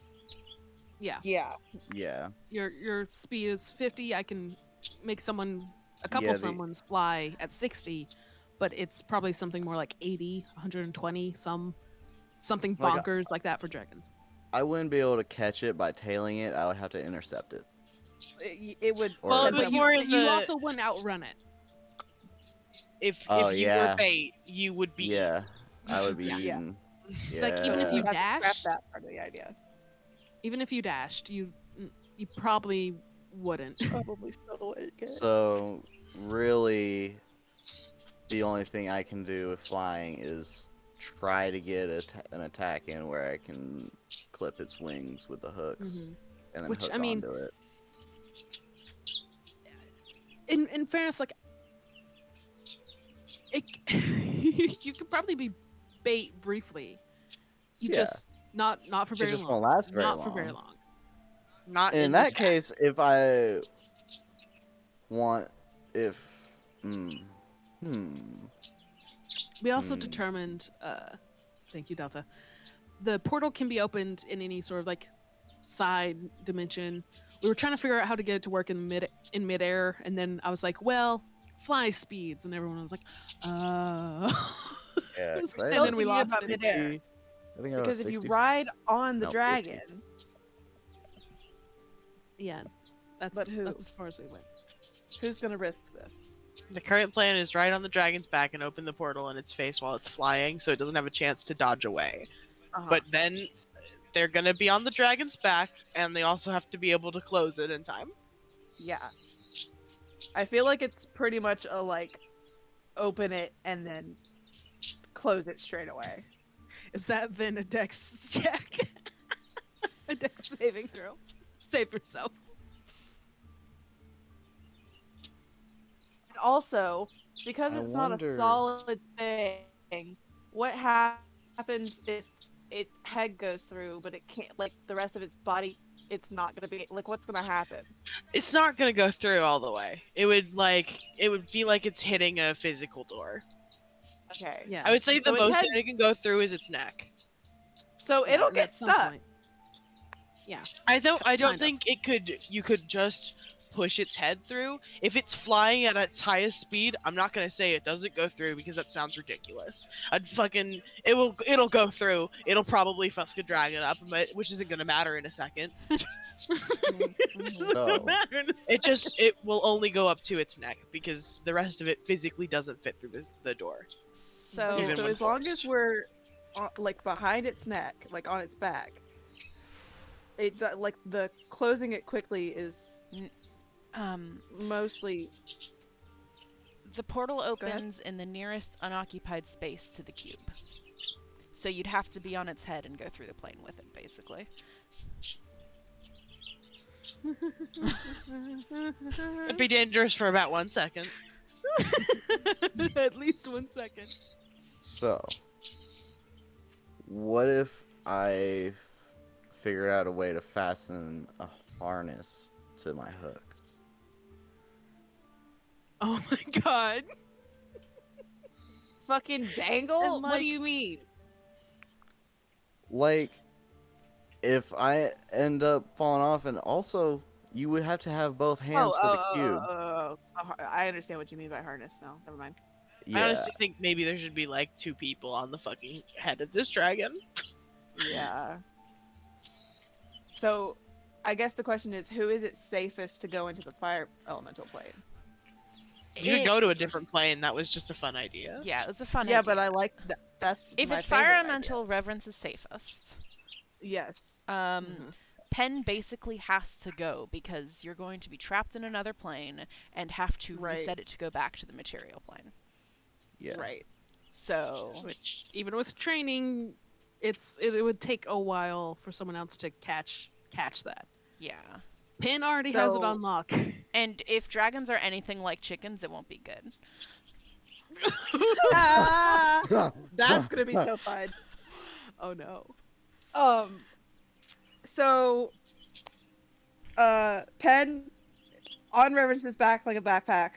Yeah, Yeah. yeah. your speed is 50. I can make a couple Yeah, someone's fly at 60, but it's probably something more like 80, 120, something Like, bonkers like that for dragons. I wouldn't be able to catch it by tailing it. I would have to intercept it. It would. Or Well, it like was a- more You, in you the also wouldn't outrun it. if Oh, you yeah. were bait, you would be. Yeah, I would be Yeah. eaten. Yeah. Like, even if you Let's scrap dash- that part of the idea. Even if you dashed, you probably wouldn't. Probably still the way you get. So, really, the only thing I can do with flying is try to get an attack in where I can clip its wings with the hooks Mhm. and then Which, hook I mean- onto it. In fairness, like you could probably be bait briefly. You Yeah. just not for It very just long. won't last very not long. for very long. Not In this that case, if I want, if We also Hmm. determined, thank you, Delta. The portal can be opened in any sort of like side dimension. We were trying to figure out how to get it to work in midair, and then I was like, well, fly speeds, and everyone was like, yeah, 'cause I And have then we Don't lost forget it. about midair. 60 I think I Because was if you 60. ride on the No, 50. dragon, yeah, But that's who? as far as we went. who's gonna risk this? The current plan is ride on the dragon's back and open the portal in its face while it's flying, so it doesn't have a chance to dodge away. Uh-huh. But then they're gonna be on the dragon's back, and they also have to be able to close it in time. yeah. I feel like it's pretty much a like open it and then close it straight away. Is that then a dex check? A dex saving throw. Save yourself. And also, because I it's not a wonder- solid thing, what happens if its head goes through, but it can't, like the rest of its body, it's not gonna be like, what's gonna happen? It's not gonna go through all the way. It would be like it's hitting a physical door. Okay. Yeah. I would say So the its most head- that it can go through is its neck. So Yeah, it'll and get at some stuck. point- Yeah. I don't Kind of. think you could just push its head through. If it's flying at its highest speed, I'm not gonna say it doesn't go through because that sounds ridiculous. It'll go through. It'll probably fuck the dragon up, but which isn't gonna matter in a second. It's just So- gonna matter in a It will only go up to its neck because the rest of it physically doesn't fit through the door. So Okay, Even so when as long forced. as we're like behind its neck, like on its back, like the closing it quickly is mostly the portal ahead. opens in the nearest unoccupied space to the cube. So you'd have to be on its head and go through the plane with it, basically. It'd be dangerous for about 1 second. At least 1 second. So, what if I figured out a way to fasten a harness to my hooks? Oh my god. fucking dangle. And, What do like- you mean? Like, if I end up falling off, and also, you would have to have both hands for the cube. I understand what you mean by harness now. Never mind. I Yeah. honestly think maybe there should be like 2 people on the fucking head of this dragon. Yeah. So, I guess the question is, who is it safest to go into the fire elemental plane? You could go to a different plane. That was just a fun idea. Yeah, it was a fun Yeah, idea. but I like that. That's If my it's favorite fire idea. elemental, Reverence is safest. Yes. Um, Pen basically has to go because you're going to be trapped in another plane and have to Right. reset it to go back to the material plane. Yeah. Right. So Which, even with training, it would take a while for someone else to catch that. yeah. Pin already has it So- on lock. And if dragons are anything like chickens, it won't be good. Ah, that's gonna be so fun. Oh no. So, Pen on Reverence's back like a backpack.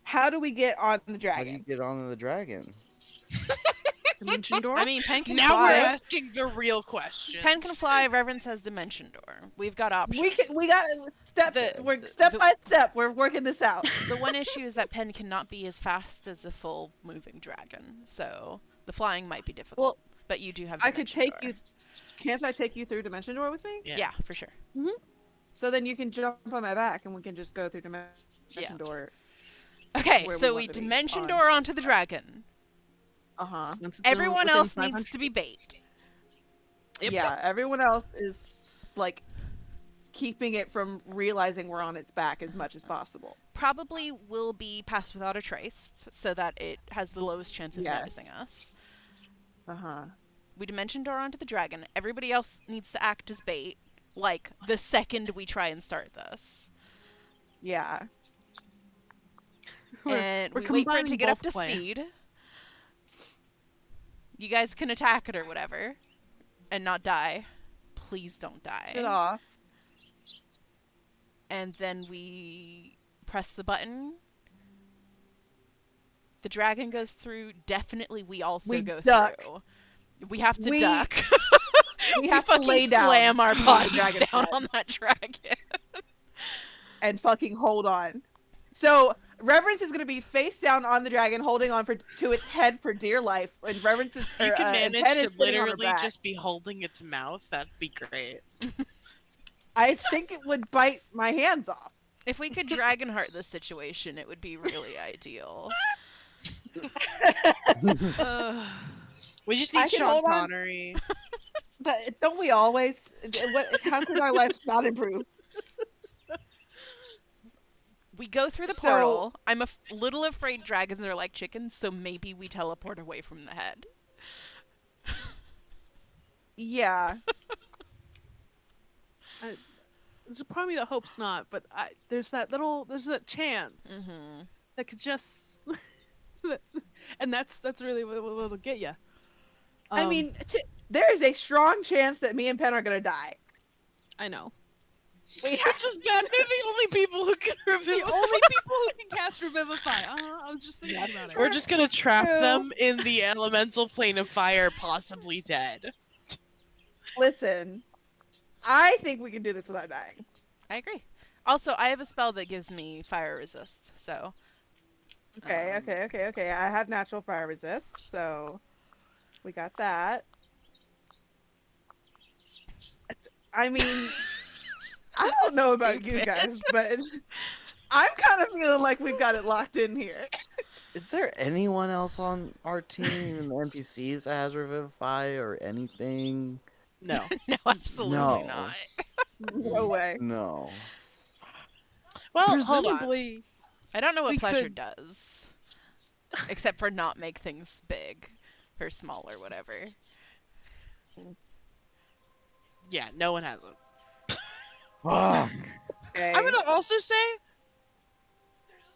How do we get on the How do you dragon? get on the dragon? Dimension door? I mean, Pen can Now we're fly. asking the real question. Pen can fly. Reverence has dimension door. We've got options. We got step. We're step by step. We're working this out. The one issue is that Pen cannot be as fast as a full moving dragon, so the flying might be difficult. Well, but you do have. I could dimension take door. you. Can't I take you through Dimension Door with me? Yeah, for sure. So then you can jump on my back and we can just go through Dimension Yeah. Door. Okay, Where we so want we to be dimension on. door onto the dragon. Uh huh. Once it's Everyone within else 500 needs to be bait. Yep. Yeah, everyone else is like keeping it from realizing we're on its back as much as possible. Probably will be passed without a trace, so that it has the lowest chance of Yes. noticing us. Uh huh. We dimension door onto the dragon. Everybody else needs to act as bait, like the second we try and start this. Yeah. And we're we wait for it to combining get up both to plans. speed. You guys can attack it or whatever, and not die. Please don't die. Sit off. And then we press the button. The dragon goes through. Definitely, we also We go duck. through. We have to We- duck. We have to fucking lay down slam our on the bodies dragon's down head on that dragon. and fucking hold on. So Reverence is gonna be face down on the dragon, holding on to its head for dear life. And Reverence is You can and manage Pen is to sitting on her literally back. just be holding its mouth. That'd be great. I think it would bite my hands off. If we could Dragonheart this situation, it would be really ideal. Uh, We just I need can Sean hold on. Connery. But don't we always? What? How could our lives not improve? We go through the So- portal. I'm a little afraid dragons are like chickens, so maybe we teleport away from the head. Yeah. There's a part of me that hopes not, but there's that chance Mm-hmm. that could just, and that's really what'll get you. I mean, there is a strong chance that me and Penn are gonna die. I know. We have Which is bad. They're the only people who can The reveal. only people who can cast Revivify. I was just thinking about it. We're just gonna trap True. them in the elemental plane of fire, possibly dead. listen. I think we can do this without dying. I agree. Also, I have a spell that gives me fire resist, so Okay, Um, okay. I have natural fire resist, so we got that. I mean, I don't know about you stupid. guys, but I'm kind of feeling like we've got it locked in here. Is there anyone else on our team, even the NPCs, that has Revivify or anything? No. no, absolutely No. not. No way. No. Well, hold on. Presumably, I don't know what We pleasure could- does, except for not make things big or small or whatever. Yeah, no one has them. Fuck. Okay. I'm gonna also say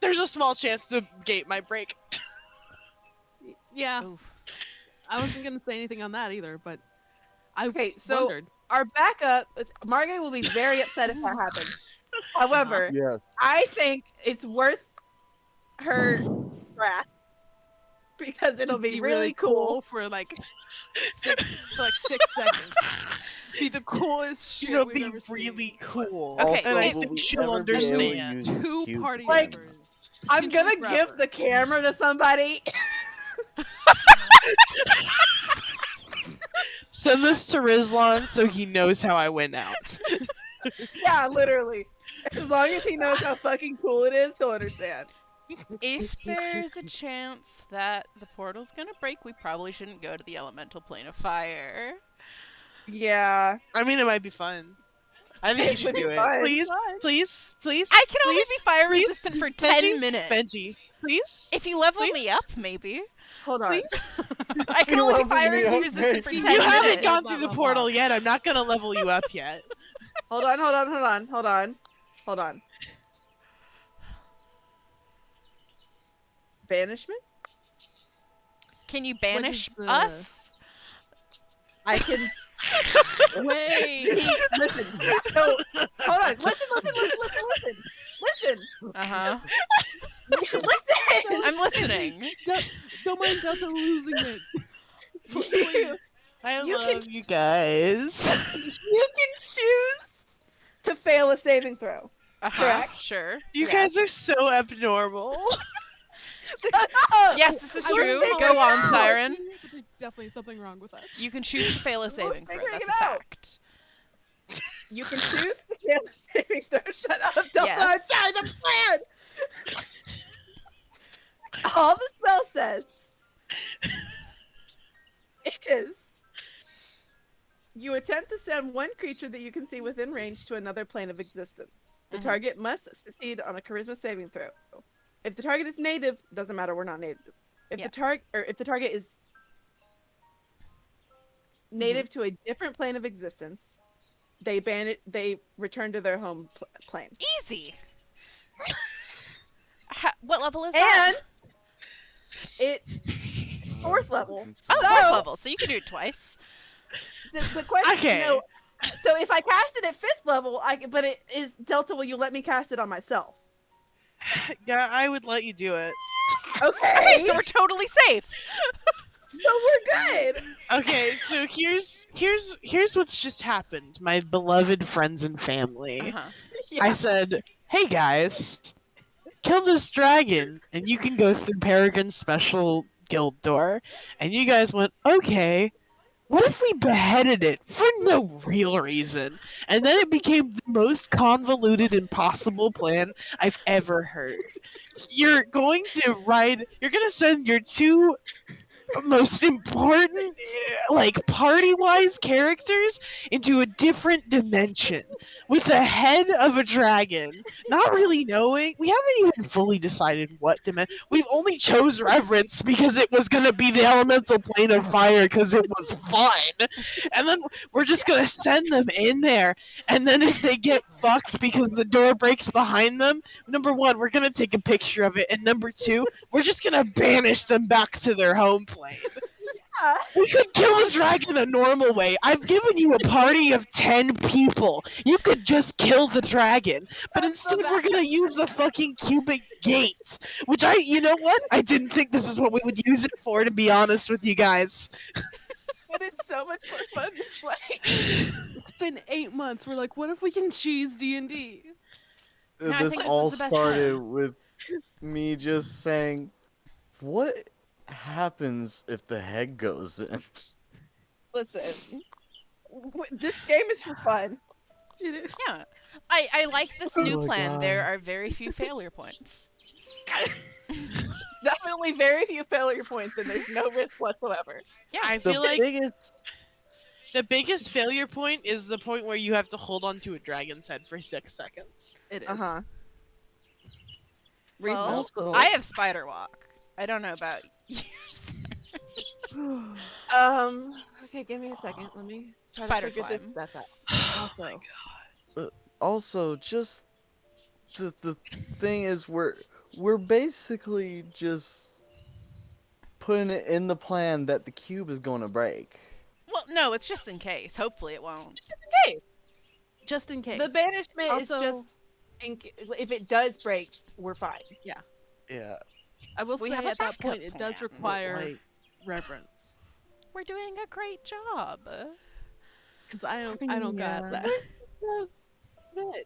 there's a small chance the gate might break. yeah. Oof. I wasn't gonna say anything on that either, but I Okay, so wondered. our backup, Margaret will be very upset if that happens. However, Yes. I think it's worth her wrath because it'll to be really cool. for like 6 seconds. Be the coolest shit It'll we've be ever seen. really cool. Okay, and I will think we she'll ever be able to understand. use Two cube party Like, members. I'm Pinch gonna me give forever. the camera to somebody. Send this to Rizlan so he knows how I went out. Yeah, literally. As long as he knows how fucking cool it is, he'll understand. If there's a chance that the portal's gonna break, we probably shouldn't go to the elemental plane of fire. Yeah. I mean, it might be fun. I think you It should would be do it. fun. Please, Fun. please. I can only please, be fire please, resistant for Benji, 10 minutes. Benji, please. If you level me please. up, maybe. Hold on. I can You only be level fire me up, resistant for 10 You You minutes. haven't gone Level through the up. portal yet. I'm not gonna level you up yet. Hold on. Banishment? Can you banish is the- us? I can Wait. listen. No, hold on. Listen. Uh-huh. Listen. I'm listening. Don't mind Delta losing it. you, I You love can- you guys. you can choose to fail a saving throw. Uh-huh. Correct. Sure. You Yes. guys are so abnormal. Yes, this is I true. wouldn't Go figure it on, out. Siren. But there's definitely something wrong with us. You can choose to fail a saving throw. figuring That's it a out. fact. You can choose to fail a saving throw. Shut up, Delta. Yes. I'm trying to plan. All the spell says is you attempt to send one creature that you can see within range to another plane of existence. The Mhm. target must succeed on a charisma saving throw. If the target is native, doesn't matter, we're not native. If Yeah. the target is native to a different plane of existence, they return to their home plane. Easy. What level is that? And it's 4th level. Oh, so, 4th level, so you can do it twice. The question, Okay. no. So if I cast it at 5th level, but it is Delta. Will you let me cast it on myself? Yeah, I would let you do it. Okay, So we're totally safe. so we're good. Okay, so here's what's just happened, my beloved friends and family. Uh-huh. Yeah. I said, "Hey guys, kill this dragon, and you can go through Peregrine's special guild door." And you guys went, "Okay. What if we beheaded it for no real reason?" And then it became the most convoluted, impossible plan I've ever heard. You're going to send your two most important, like party-wise characters into a different dimension with the head of a dragon. Not really knowing, we haven't even fully decided what dimension. We've only chose reverence because it was gonna be the elemental plane of fire because it was fun, and then we're just gonna send them in there. And then if they get fucked because the door breaks behind them, number one, we're gonna take a picture of it, and number two, we're just gonna banish them back to their home plane. We could kill a dragon a normal way. I've given you a party of 10 people. You could just kill the dragon. But instead we're gonna use the fucking cubic gate. Which you know what? I didn't think this is what we would use it for, to be honest with you guys. But it's so much more fun to play. It's been 8 months. We're like, what if we can cheese D&D? No, I This think this all is the best started plan. with me just saying, "What happens if the head goes in?" Listen, this game is for fun. It is. Yeah. I like this new Oh my plan. There God. are very few failure points. Definitely very few failure points, and there's no risk whatsoever. I The feel like biggest the biggest failure point is the point where you have to hold on to a dragon's head for 6 seconds. It is. Uh huh. Well, Also- I have spider walk. I don't know about yours. Okay, give me a second. Let me try Spider to figure this climb. stuff out. Oh my god. also just the thing is we're basically just putting it in the plan that the cube is going to break. Well, no, it's just in case. Hopefully it won't. Just in case. Just in case. The banishment Also- is just if it does break, we're fine. Yeah. I will We say have a at that point, backup it does plan. require Like, reverence. We're doing a great job. Because I don't got Yeah. that. So good.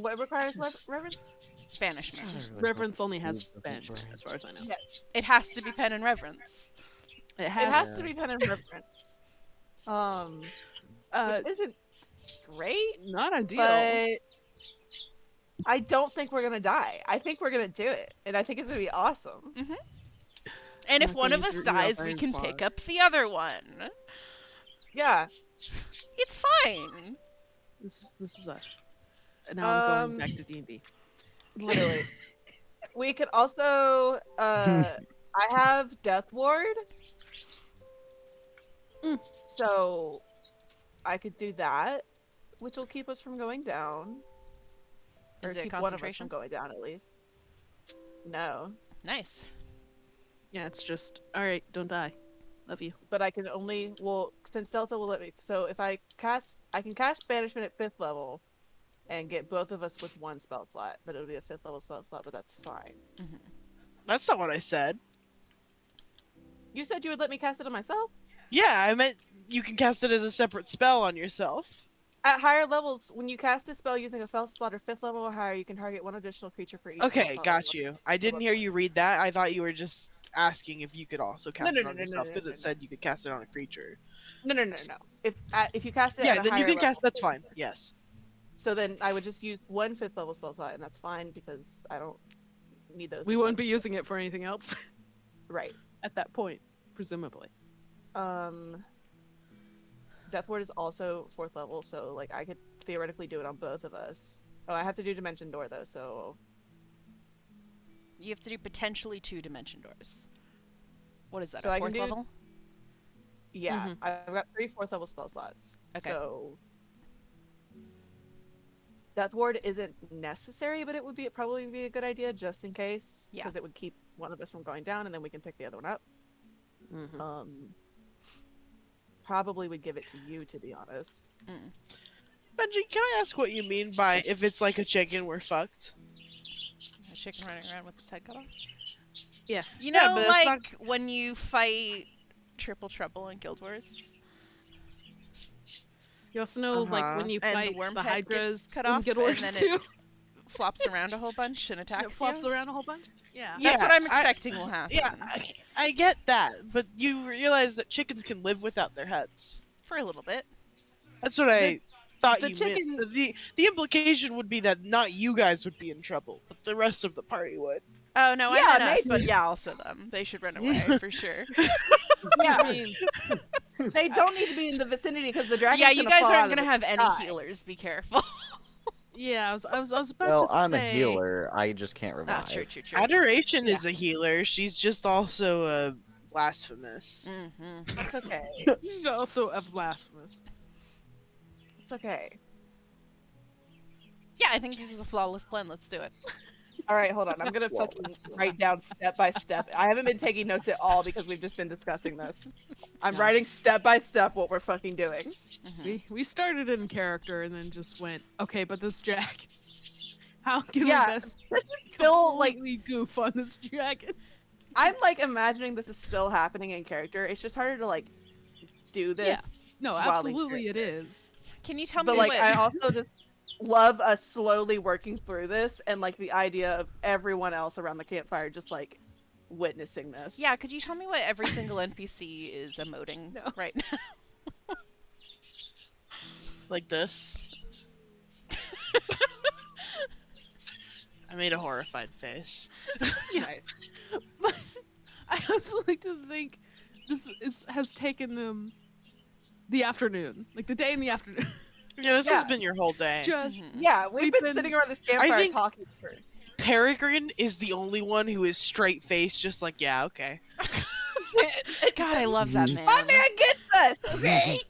What requires reverence? Banishment. Reverence only has banishment, as far as I know. Yeah. It has to be pen and reverence. It It has. has to be pen and reverence. Uh, Which isn't great, not ideal. but I don't think we're gonna die. I think we're gonna do it, and I think it's gonna be awesome. And if Okay, one of us you're dies, we very can smart. pick up the other one. Yeah. It's fine. This is us. And now I'm going Um, back to D&D. Literally. We could also I have Death Ward. Mm. So I could do that, which will keep us from going down. Or Is it keep one of us concentration? from going down at least. No. Nice. Yeah, it's just, alright, don't die. Love you. But I can only since Delta will let me, so if I can cast Banishment at 5th level and get both of us with one spell slot, but it'll be a 5th level spell slot, but that's fine. That's not what I said. You said you would let me cast it on myself? Yeah, I meant you can cast it as a separate spell on yourself. At higher levels, when you cast a spell using a spell slot or 5th level or higher, you can target one additional creature for each spell Okay, slot got level. you. I didn't hear you read that. I thought you were just asking if you could also cast no, it on no, no, yourself no, because no, it no. said you could cast it on a creature. No. If you cast it Yeah, at a then you higher can cast. level, That's fine. Yes. so then I would just use one 5th level spell slot, and that's fine because I don't need those. We as won't much. be using it for anything else Right. at that point, presumably. Death Ward is also 4th level, so like I could theoretically do it on both of us. Oh, I have to do Dimension Door though, so You have to do potentially 2 dimension doors. What is that, So a I can 4th do- level? yeah, Mhm. I've got 3 4th level spell slots. Okay. So Death Ward isn't necessary, but it would probably be a good idea just in case, Yeah. because it would keep one of us from going down, and then we can pick the other one up. Mhm. Probably would give it to you, to be honest. Benji, can I ask what you mean by if it's like a chicken, we're fucked? A chicken running around with its head cut off? Yeah. You Yeah, know, but that's like when you fight Triple Trouble in Guild Wars? You also know, like, Uh-huh. when you And the fight worm the head gets Hydras cut in off, Guild and Wars then it 2. Flops around a whole bunch and attacks It flops you? around a whole bunch? Yeah. That's what I'm I- expecting will happen. Yeah, I get that, but you realize that chickens can live without their heads. For a little bit. That's what I thought the you chicken- meant. The implication would be that not you guys would be in trouble, but the rest of the party would. Oh no, Yeah, I meant us, but maybe. yeah, also them. They should run away for sure. Yeah, I mean, they don't need to be in the vicinity because the dragon's Yeah, you gonna guys fall aren't out of gonna the have any sky. healers. Be careful. yeah, I was about Well, to I'm a say. healer. I just can't Ah, revive. true. Adoration Yeah. is a healer. She's just also a blasphemous. Mm-hmm. It's okay. She's also a blasphemous. It's okay. Yeah, I think this is a flawless plan. Let's do it. All right, hold on. I'm gonna Well, fucking write down step by step. I haven't been taking notes at all because we've just been discussing this. I'm No. writing step by step what we're fucking doing. Mhm. We started in character and then just went, okay, but this Jack. How can Yeah, we best This is still like completely goof on this dragon? I'm like imagining this is still happening in character. It's just harder to like do this. No, while in absolutely it character. is. Can you tell But me like what? I also just love us slowly working through this and like the idea of everyone else around the campfire just like witnessing this. Yeah, could you tell me what every single NPC is emoting No. right now? Like this. I made a horrified face. Nice. But I also like to think has taken them the afternoon, like the day in the afternoon. Yeah, this has Yeah. been your whole day. Just Mhm. Yeah, we've We've been been- sitting around this campfire think- talking for Peregrine is the only one who is straight faced, just like, yeah, okay. God, I love that man. My man gets us, okay?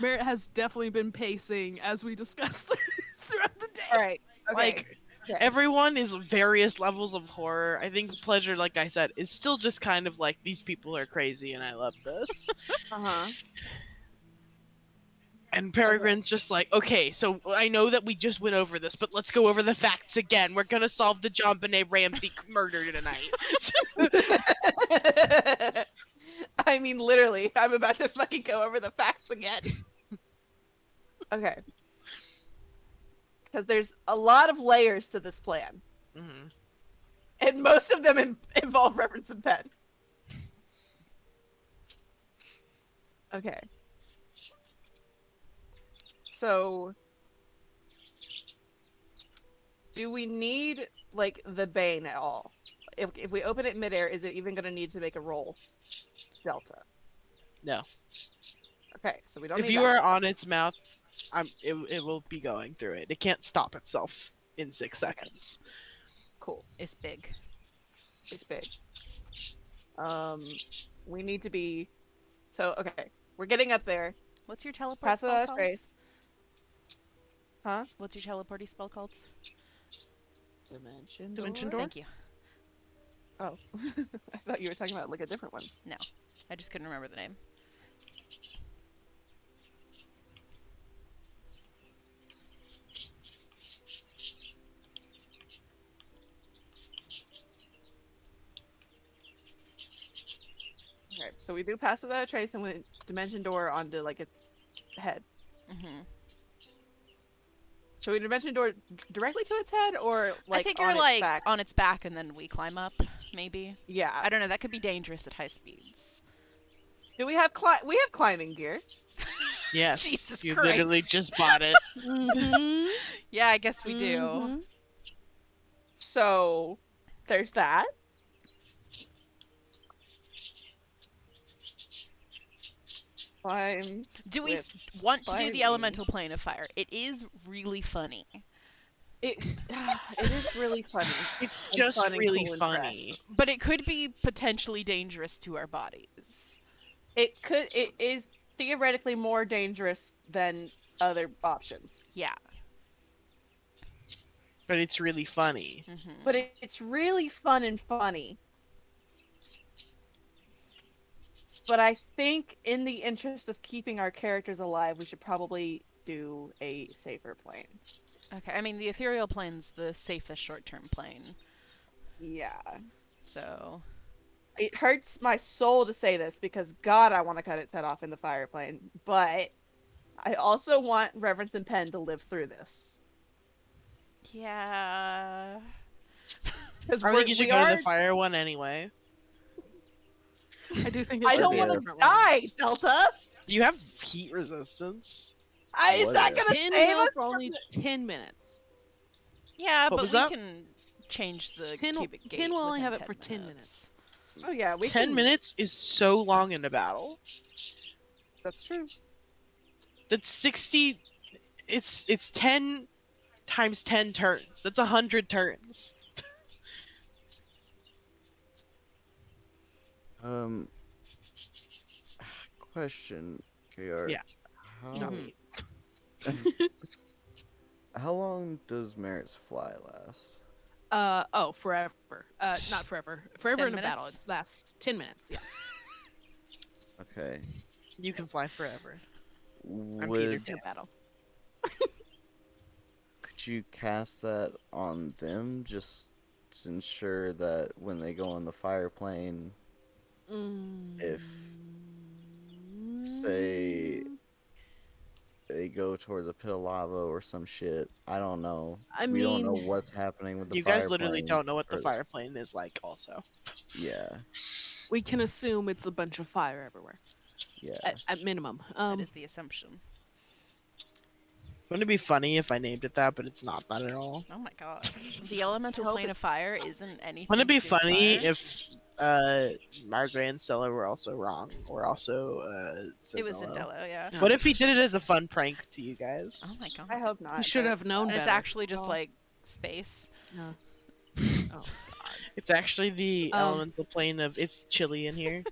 Merritt has definitely been pacing as we discussed this throughout the day. Alright. Okay. Like, Okay. everyone is various levels of horror. I think Pleasure, like I said, is still just kind of like, these people are crazy and I love this. Uh-huh. And Peregrine's just like, okay, so I know that we just went over this, but let's go over the facts again. We're gonna solve the John Benet Ramsey murder tonight. I mean, literally, I'm about to fucking go over the facts again. Okay. Because there's a lot of layers to this plan, Mhm. and most of them involve reference and pen. Okay. So, do we need like the Bane at all? If we open it midair, is it even going to need to make a roll? Delta. No. Okay, so we don't. If need you that. are on its mouth, it will be going through it. It can't stop itself in 6 seconds. Cool, It's big. it's big. We need to be. So okay, we're getting up there. What's your teleport Pass spell without a called? trace. Huh? What's your teleporty spell called? Dimension door? Thank you. Oh, I thought you were talking about like a different one. I just couldn't remember the name. Okay, so we do pass without a trace and we dimension door onto like its head. Mm-hmm. Should we dimension door directly to its head or like I think on you're its like back? on its back and then we climb up, maybe. Yeah. I don't know. That could be dangerous at high speeds. Do we have we have climbing gear? Yes, Jesus you Christ. literally just bought it. Mm-hmm. Yeah, I guess we do. Mhm. So there's that. Climb. Do we With want to do fire the beam. elemental plane of fire? It is really funny. It it is really funny. It's And just fun and really cool and funny. But it could be potentially dangerous to our bodies. It is theoretically more dangerous than other options. Yeah. But it's really funny. Mm-hmm. But it's really fun and funny. But I think in the interest of keeping our characters alive, we should probably do a safer plane. Okay, I mean, the ethereal plane's the safest short-term plane. Yeah. So, It hurts my soul to say this because God, I want to cut its head off in the fire plane. But I also want Reverence and Penn to live through this. yeah. Because I think you should go to the fire one anyway. I do think I it don't should be a want to different one. die, Delta. You have heat resistance. Is What that if- gonna Pin save heal us? for only 10 minutes. Yeah, What but was we that? can change the Tin- cubic gate. Tin will only within have it 10 for 10 minutes. Oh yeah, we 10 can. minutes is so long in a battle. That's true. That's 60. It's 10 times 10 turns. That's 100 turns. Um, question, KR. Yeah. How, Not Mhm. me. how long does Merritt's fly last? Forever. Not forever. Forever 10 in a battle. It minutes? lasts 10 minutes. Yeah. Okay. You can fly forever. I'm Would Peter In a battle. could you cast that on them just to ensure that when they go on the fire plane, if say they go towards a pit of lava or some shit, I don't know. I We don't know mean, what's happening with the You fire guys literally plane. don't know what the or- fire plane is like, also. Yeah, we can assume it's a bunch of fire everywhere. yeah. At minimum. That is the assumption. Wouldn't it be funny if I named it that, but it's not that at all? Oh my god. The elemental Hope plane it- of fire isn't anything. Wouldn't it be to do with funny fire. if Margaret and Stella were also wrong? Or also It was Zindello? Zindello, yeah. Yeah. What if he did it as a fun prank to you Oh guys? my god. I hope not. You should but- have known And better. it's actually just Oh. like space. No. Oh. It's actually the Um, elemental plane of it's chilly in here.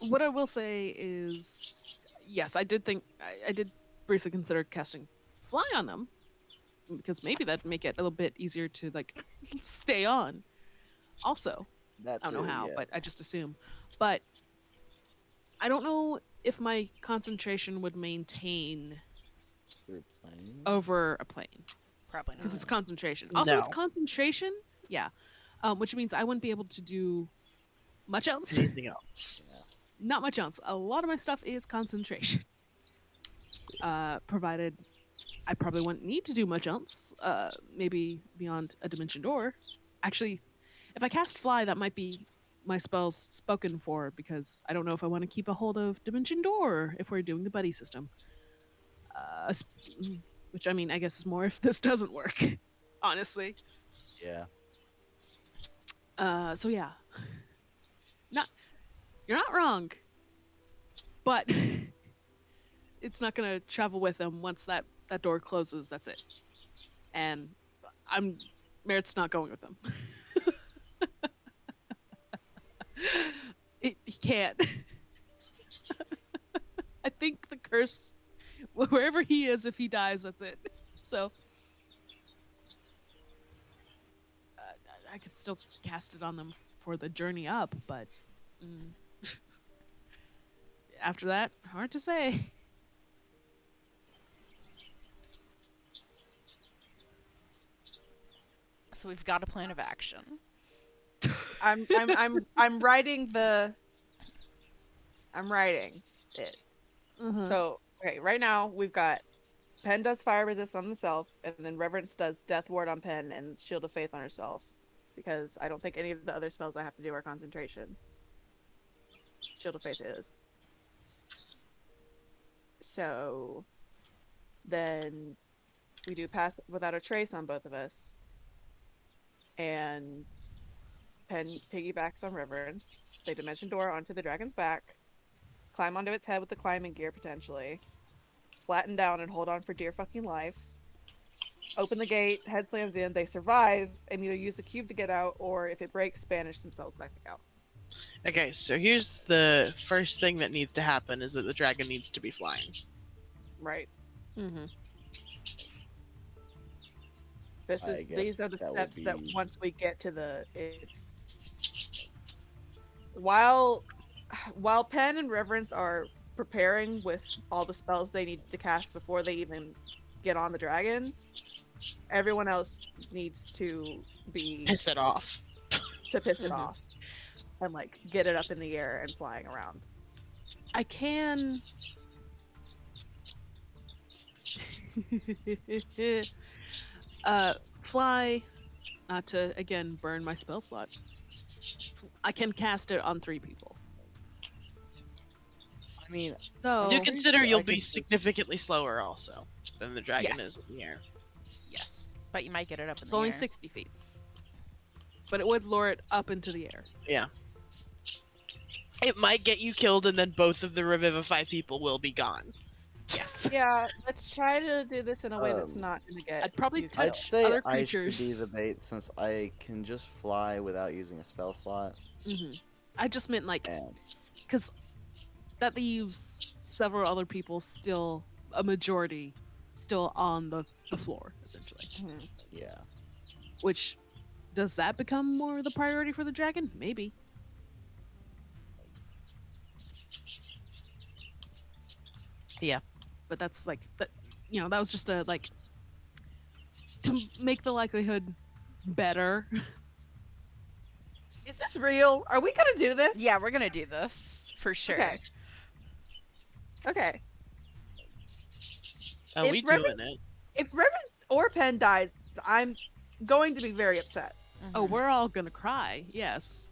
What I will say is, yes, I did think I did briefly consider casting fly on them because maybe that'd make it a little bit easier to like stay on. Also, That I don't know too, how, yeah. but I just assume. But I don't know if my concentration would maintain Through plane? over a plane Probably not. because it's concentration. Also, it's No. concentration, yeah, which means I wouldn't be able to do much else. Anything else? Not much else. A lot of my stuff is concentration. Provided I probably wouldn't need to do much else. Maybe beyond a dimension door. Actually, if I cast fly, that might be my spells spoken for because I don't know if I want to keep a hold of dimension door if we're doing the buddy system. Which I mean, I guess is more if this doesn't work. Honestly. Yeah. So yeah. You're not wrong. But it's not gonna travel with them once that door closes, that's it. And Merritt's not going with them. He can't. I think the curse wherever he is, if he dies, that's it. So I could still cast it on them for the journey up, but after that, hard to say. So we've got a plan of action. I'm writing it. Uh-huh. So okay, right now we've got Pen does fire resist on himself, and then Reverence does Death Ward on Pen and Shield of Faith on herself. Because I don't think any of the other spells I have to do are concentration. Shield of Faith is. So then we do Pass Without a Trace on both of us. And Pen piggybacks on Reverence. They Dimension Door onto the dragon's back. Climb onto its head with the climbing gear, potentially. Flatten down and hold on for dear fucking life. Open the gate, head slams in, they survive, and either use the cube to get out, or if it breaks, banish themselves back out. Okay, so here's the first thing that needs to happen is that the dragon needs to be flying. Right. Mm-hmm. I guess These are the that would steps that be- once we get to it's while Pen and Reverence are preparing with all the spells they need to cast before they even get on the dragon, everyone else needs to be Piss it off. to piss it Mhm. off and like get it up in the air and flying around. I can. Fly, not to again burn my spell slot. I can cast it on 3 people. I mean, So Do consider I you'll can be just- significantly slower also than the dragon Yes. is in the air. yes, But you might get it up in It's the only air. 60 feet. But it would lure it up into the air. Yeah. It might get you killed, and then both of the revivified people will be gone. Yes. Yeah, let's try to do this in a way that's Um, not gonna get. I'd probably you I'd touch say other I should be creatures. the bait since I can just fly without using a spell slot. I just meant like, And because that leaves several other people still, a majority, still on the floor, essentially. Mhm. yeah, Which, does that become more the priority for the dragon? Maybe. Yeah. But that's like, that, that was just a, like, to make the likelihood better. Is this real? Are we gonna do this? Yeah, we're gonna do this for sure. Okay. Okay. Oh, If we Reverend- doing it. If Reverend Orpen dies, I'm going to be very upset. Oh, Mhm. we're all gonna cry, yes.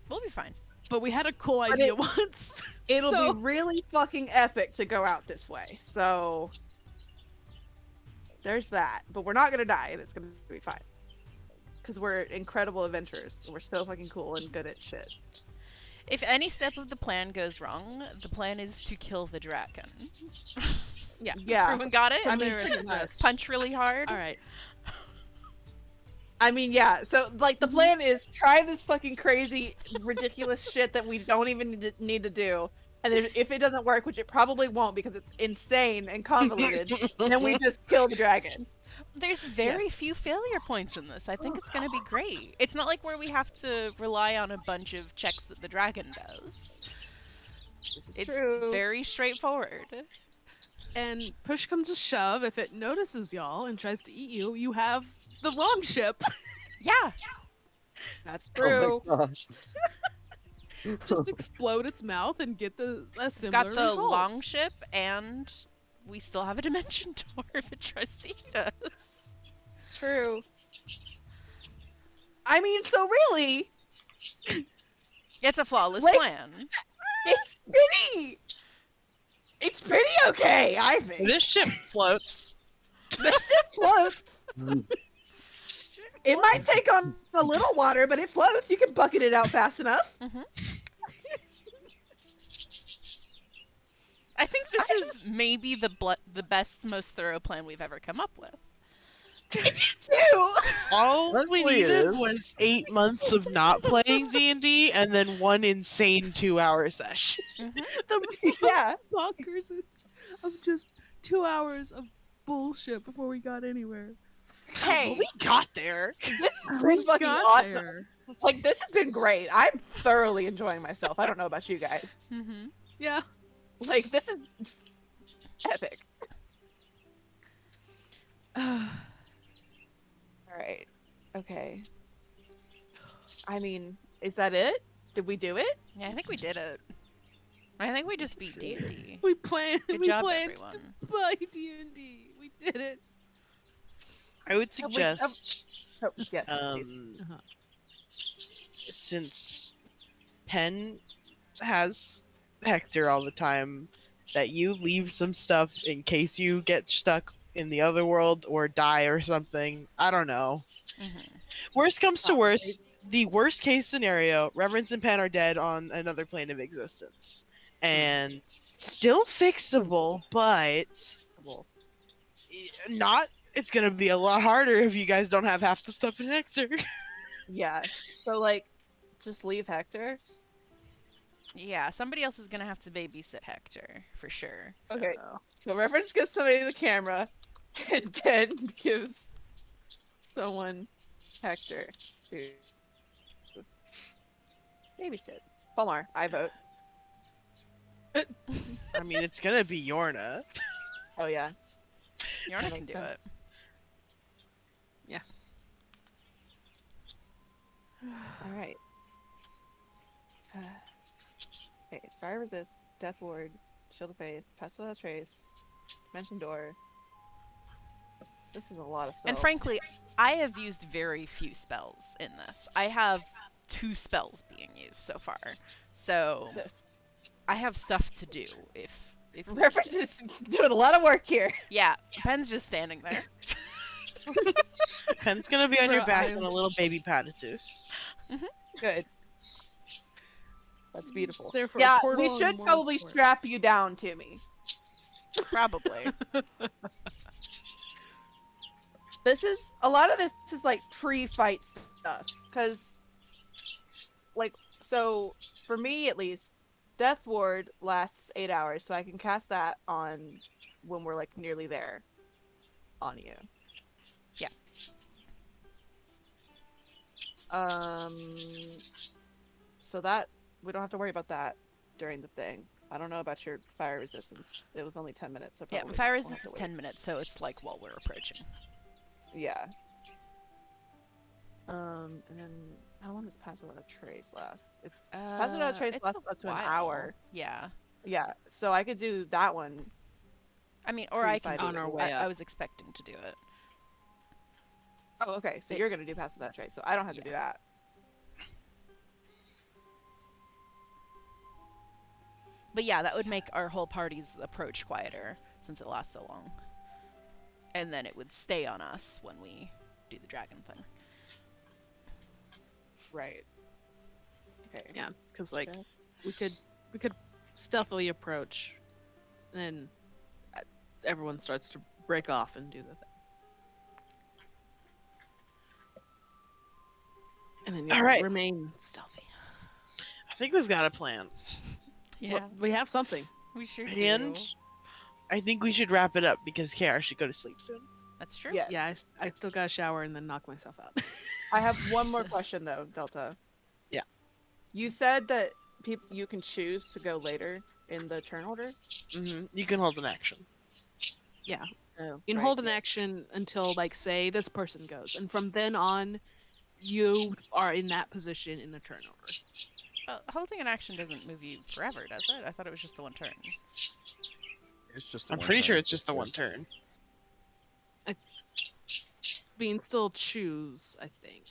We'll be fine. But we had a cool But idea it- once. It'll So- be really fucking epic to go out this way. So there's that. But we're not gonna die, and it's gonna be fine. Because we're incredible adventurers. We're so fucking cool and good at shit. If any step of the plan goes wrong, the plan is to kill the dragon. Yeah. Yeah. Everyone got it? I mean, There pretty it much. is. Punch really hard. All right. I mean, yeah. So, like, the plan is try this fucking crazy, ridiculous shit that we don't even need to do. And if it doesn't work, which it probably won't because it's insane and convoluted, then we just kill the dragon. There's very Yes. few failure points in this. I think it's going to be great. It's not like where we have to rely on a bunch of checks that the dragon does. This is It's true. very straightforward. And push comes to shove, if it notices y'all and tries to eat you, you have the longship. Yeah. That's oh true. my gosh, Just explode its mouth and get a We've similar got the result. long ship, and we still have a dimension door if it tries to eat us. True. I mean, so really, It's a flawless Like- plan. it's pretty okay, I think. This ship floats. The ship floats. It might take on a little water, but it floats. You can bucket it out fast enough. I think this is maybe the best, most thorough plan we've ever come up with. Too. All we Honestly, it needed is. was 8 months of not playing D&D and then one insane 2-hour session. The Yeah. bonkers of just 2 hours of bullshit before we got anywhere. Hey, We got there. this has been fucking Got awesome. there. Like, this has been great. I'm thoroughly enjoying myself. I don't know about you guys. Mm-hmm. Yeah. Like, this is epic. All right. Okay. I mean, is that it? Did we do it? Yeah, I think we did it. I think we just beat D&D. We planned. Good we job, planned everyone. to play D&D. We did it. I would Have we- suggest, Oh, yes. please. Uh-huh. since Penn has Hector all the time, that you leave some stuff in case you get stuck in the other world or die or something. I don't know. Mhm. Worst comes to worst, the worst case scenario, Reverence and Penn are dead on another plane of existence. And still fixable, but not. It's gonna be a lot harder if you guys don't have half the stuff in Hector. Yeah. So, like, just leave Hector. Yeah, somebody else is gonna have to babysit Hector for sure. Okay. So, Reference gives somebody the camera, and Ben gives someone Hector to babysit. Falmar, I vote. I mean, it's gonna be Yorna. Oh, yeah. Yorna can Makes do it. sense. All right. Okay, fire resist, death ward, shield of faith, pass without trace, dimension door. This is a lot of spells. And frankly, I have used very few spells in this. I have 2 spells being used so far. So I have stuff to do if Reference is doing a lot of work here. yeah, Ben's just standing there. Pen's gonna be on your So back I'm- on a little baby Patatus. Good. That's beautiful. There for a Yeah, portal we and should more probably support. strap you down, Timmy. Probably. This is a lot of this is like pre-fight stuff, because like so for me at least, Death Ward lasts 8 hours, so I can cast that on when we're like nearly there on you. Yeah. So that we don't have to worry about that during the thing. I don't know about your fire resistance. It was only 10 minutes, so Yeah, probably fire not. We'll have resist to is wait. 10 minutes, so it's like while we're approaching. Yeah. And then how long does Pass Without a Trace last? It's Pass Without a Trace It's lasts a up to an while. hour. Yeah. Yeah, so I could do that one. I mean, or I can Pre-fight do on our it. way I up. was expecting to do it. Oh, okay. So It- you're gonna do Pass Without a Trace, so I don't have to do that. But yeah, that would make our whole party's approach quieter since it lasts so long. And then it would stay on us when we do the dragon thing. Right. Okay. Yeah, because like Okay. we could stealthily approach, and then everyone starts to break off and do the thing. And then All right. remain stealthy. I think we've got a plan. Well, we have something. we sure And do. I think we should wrap it up because KR should go to sleep soon. That's true. Yes. Yeah, I still gotta shower and then knock myself out. I have one more Jesus. question though, Delta. Yeah. You said that you can choose to go later in the turn order. You can hold an action. Yeah, Oh, you can right, hold an yeah. action until like say this person goes, and from then on, you are in that position in the turn order. Holding an action doesn't move you forever, does it? I thought it was just the one turn. It's just. I'm pretty sure it's just the one turn. We can still choose, I think.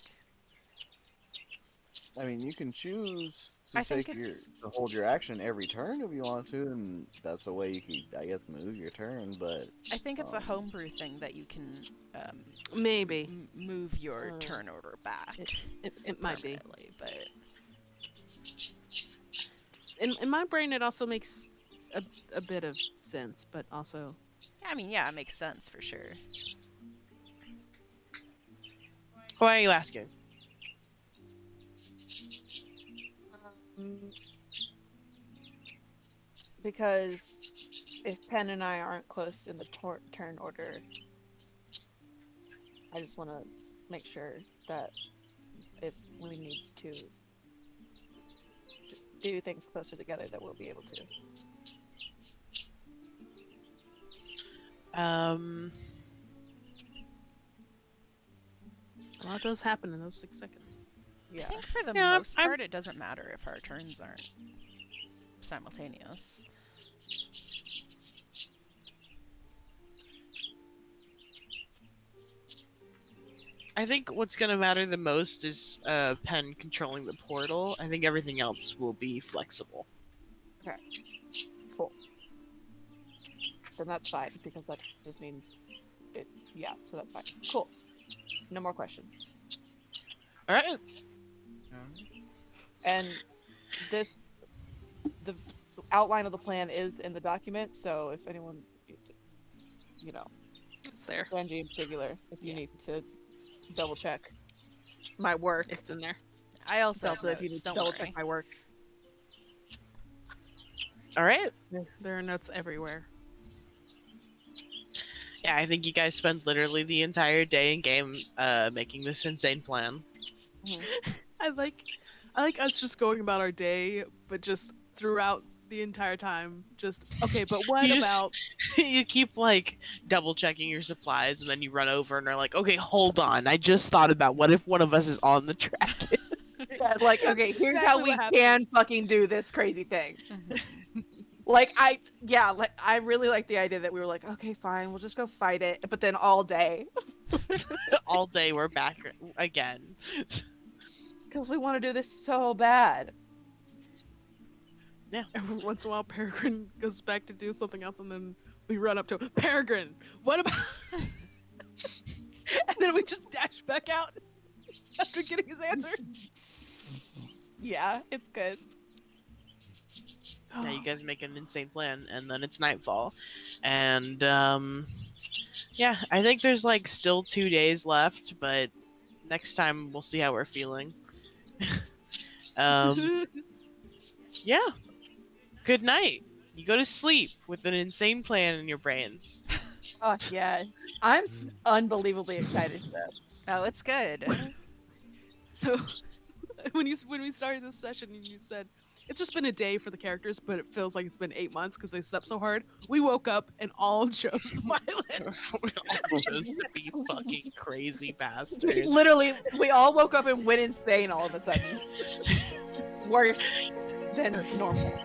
I mean, you can choose to I think take your it's- to hold your action every turn if you want to, and that's a way you can, I guess, move your turn. But I think it's a Um, homebrew thing that you can Maybe move your Uh, turn order back. it might be. permanently, but In my brain, it also makes a bit of sense, but also I mean, yeah, it makes sense for sure. Why are you asking? Because if Pen and I aren't close in the turn order, I just want to make sure that if we need to do things closer together, that we'll be able to. a lot does happen in those 6 seconds. Yeah. I think for the Yeah, most I'm- part, it doesn't matter if our turns aren't simultaneous. I think what's gonna matter the most is Pen controlling the portal. I think everything else will be flexible. Cool. Then that's fine, because that just means it's, yeah, so that's fine. Cool. No more questions. All right. And this, the outline of the plan is in the document, so if anyone, you know, It's there. Benji in particular, if you Yeah. need to double check my work, It's in there. I also have Delta, if you notes, need to don't double worry. check my work. All right. There are notes everywhere. Yeah, I think you guys spent literally the entire day in game making this insane plan. I like us just going about our day, but just throughout the entire time, just okay. But what You just- about? You keep like double checking your supplies, and then you run over and are like, "Okay, hold on. I just thought about what if one of us is on the track." Yeah, like, okay, here's how exactly we what can fucking do this crazy thing. Mhm. Like, I really like the idea that we were like, okay, fine, we'll just go fight it, but then all day, All day we're back again. because we want to do this so bad. Every once in a while, Peregrine goes back to do something else, and then we run up to him. Peregrine, what about? then we just dash back out after getting his answer. Yeah, it's good. Yeah, you guys make an insane plan, and then it's nightfall, and yeah, I think there's like still 2 days left, but next time we'll see how we're feeling. Yeah. Good night. You go to sleep with an insane plan in your brains. Oh yeah, I'm unbelievably excited for this. Oh, it's good. So when we started this session and you said it's just been a day for the characters, but it feels like it's been 8 months because they slept so hard. We woke up and all chose violence. We all chose to be fucking crazy bastards. Literally, we all woke up and went insane all of a sudden. Worse than normal.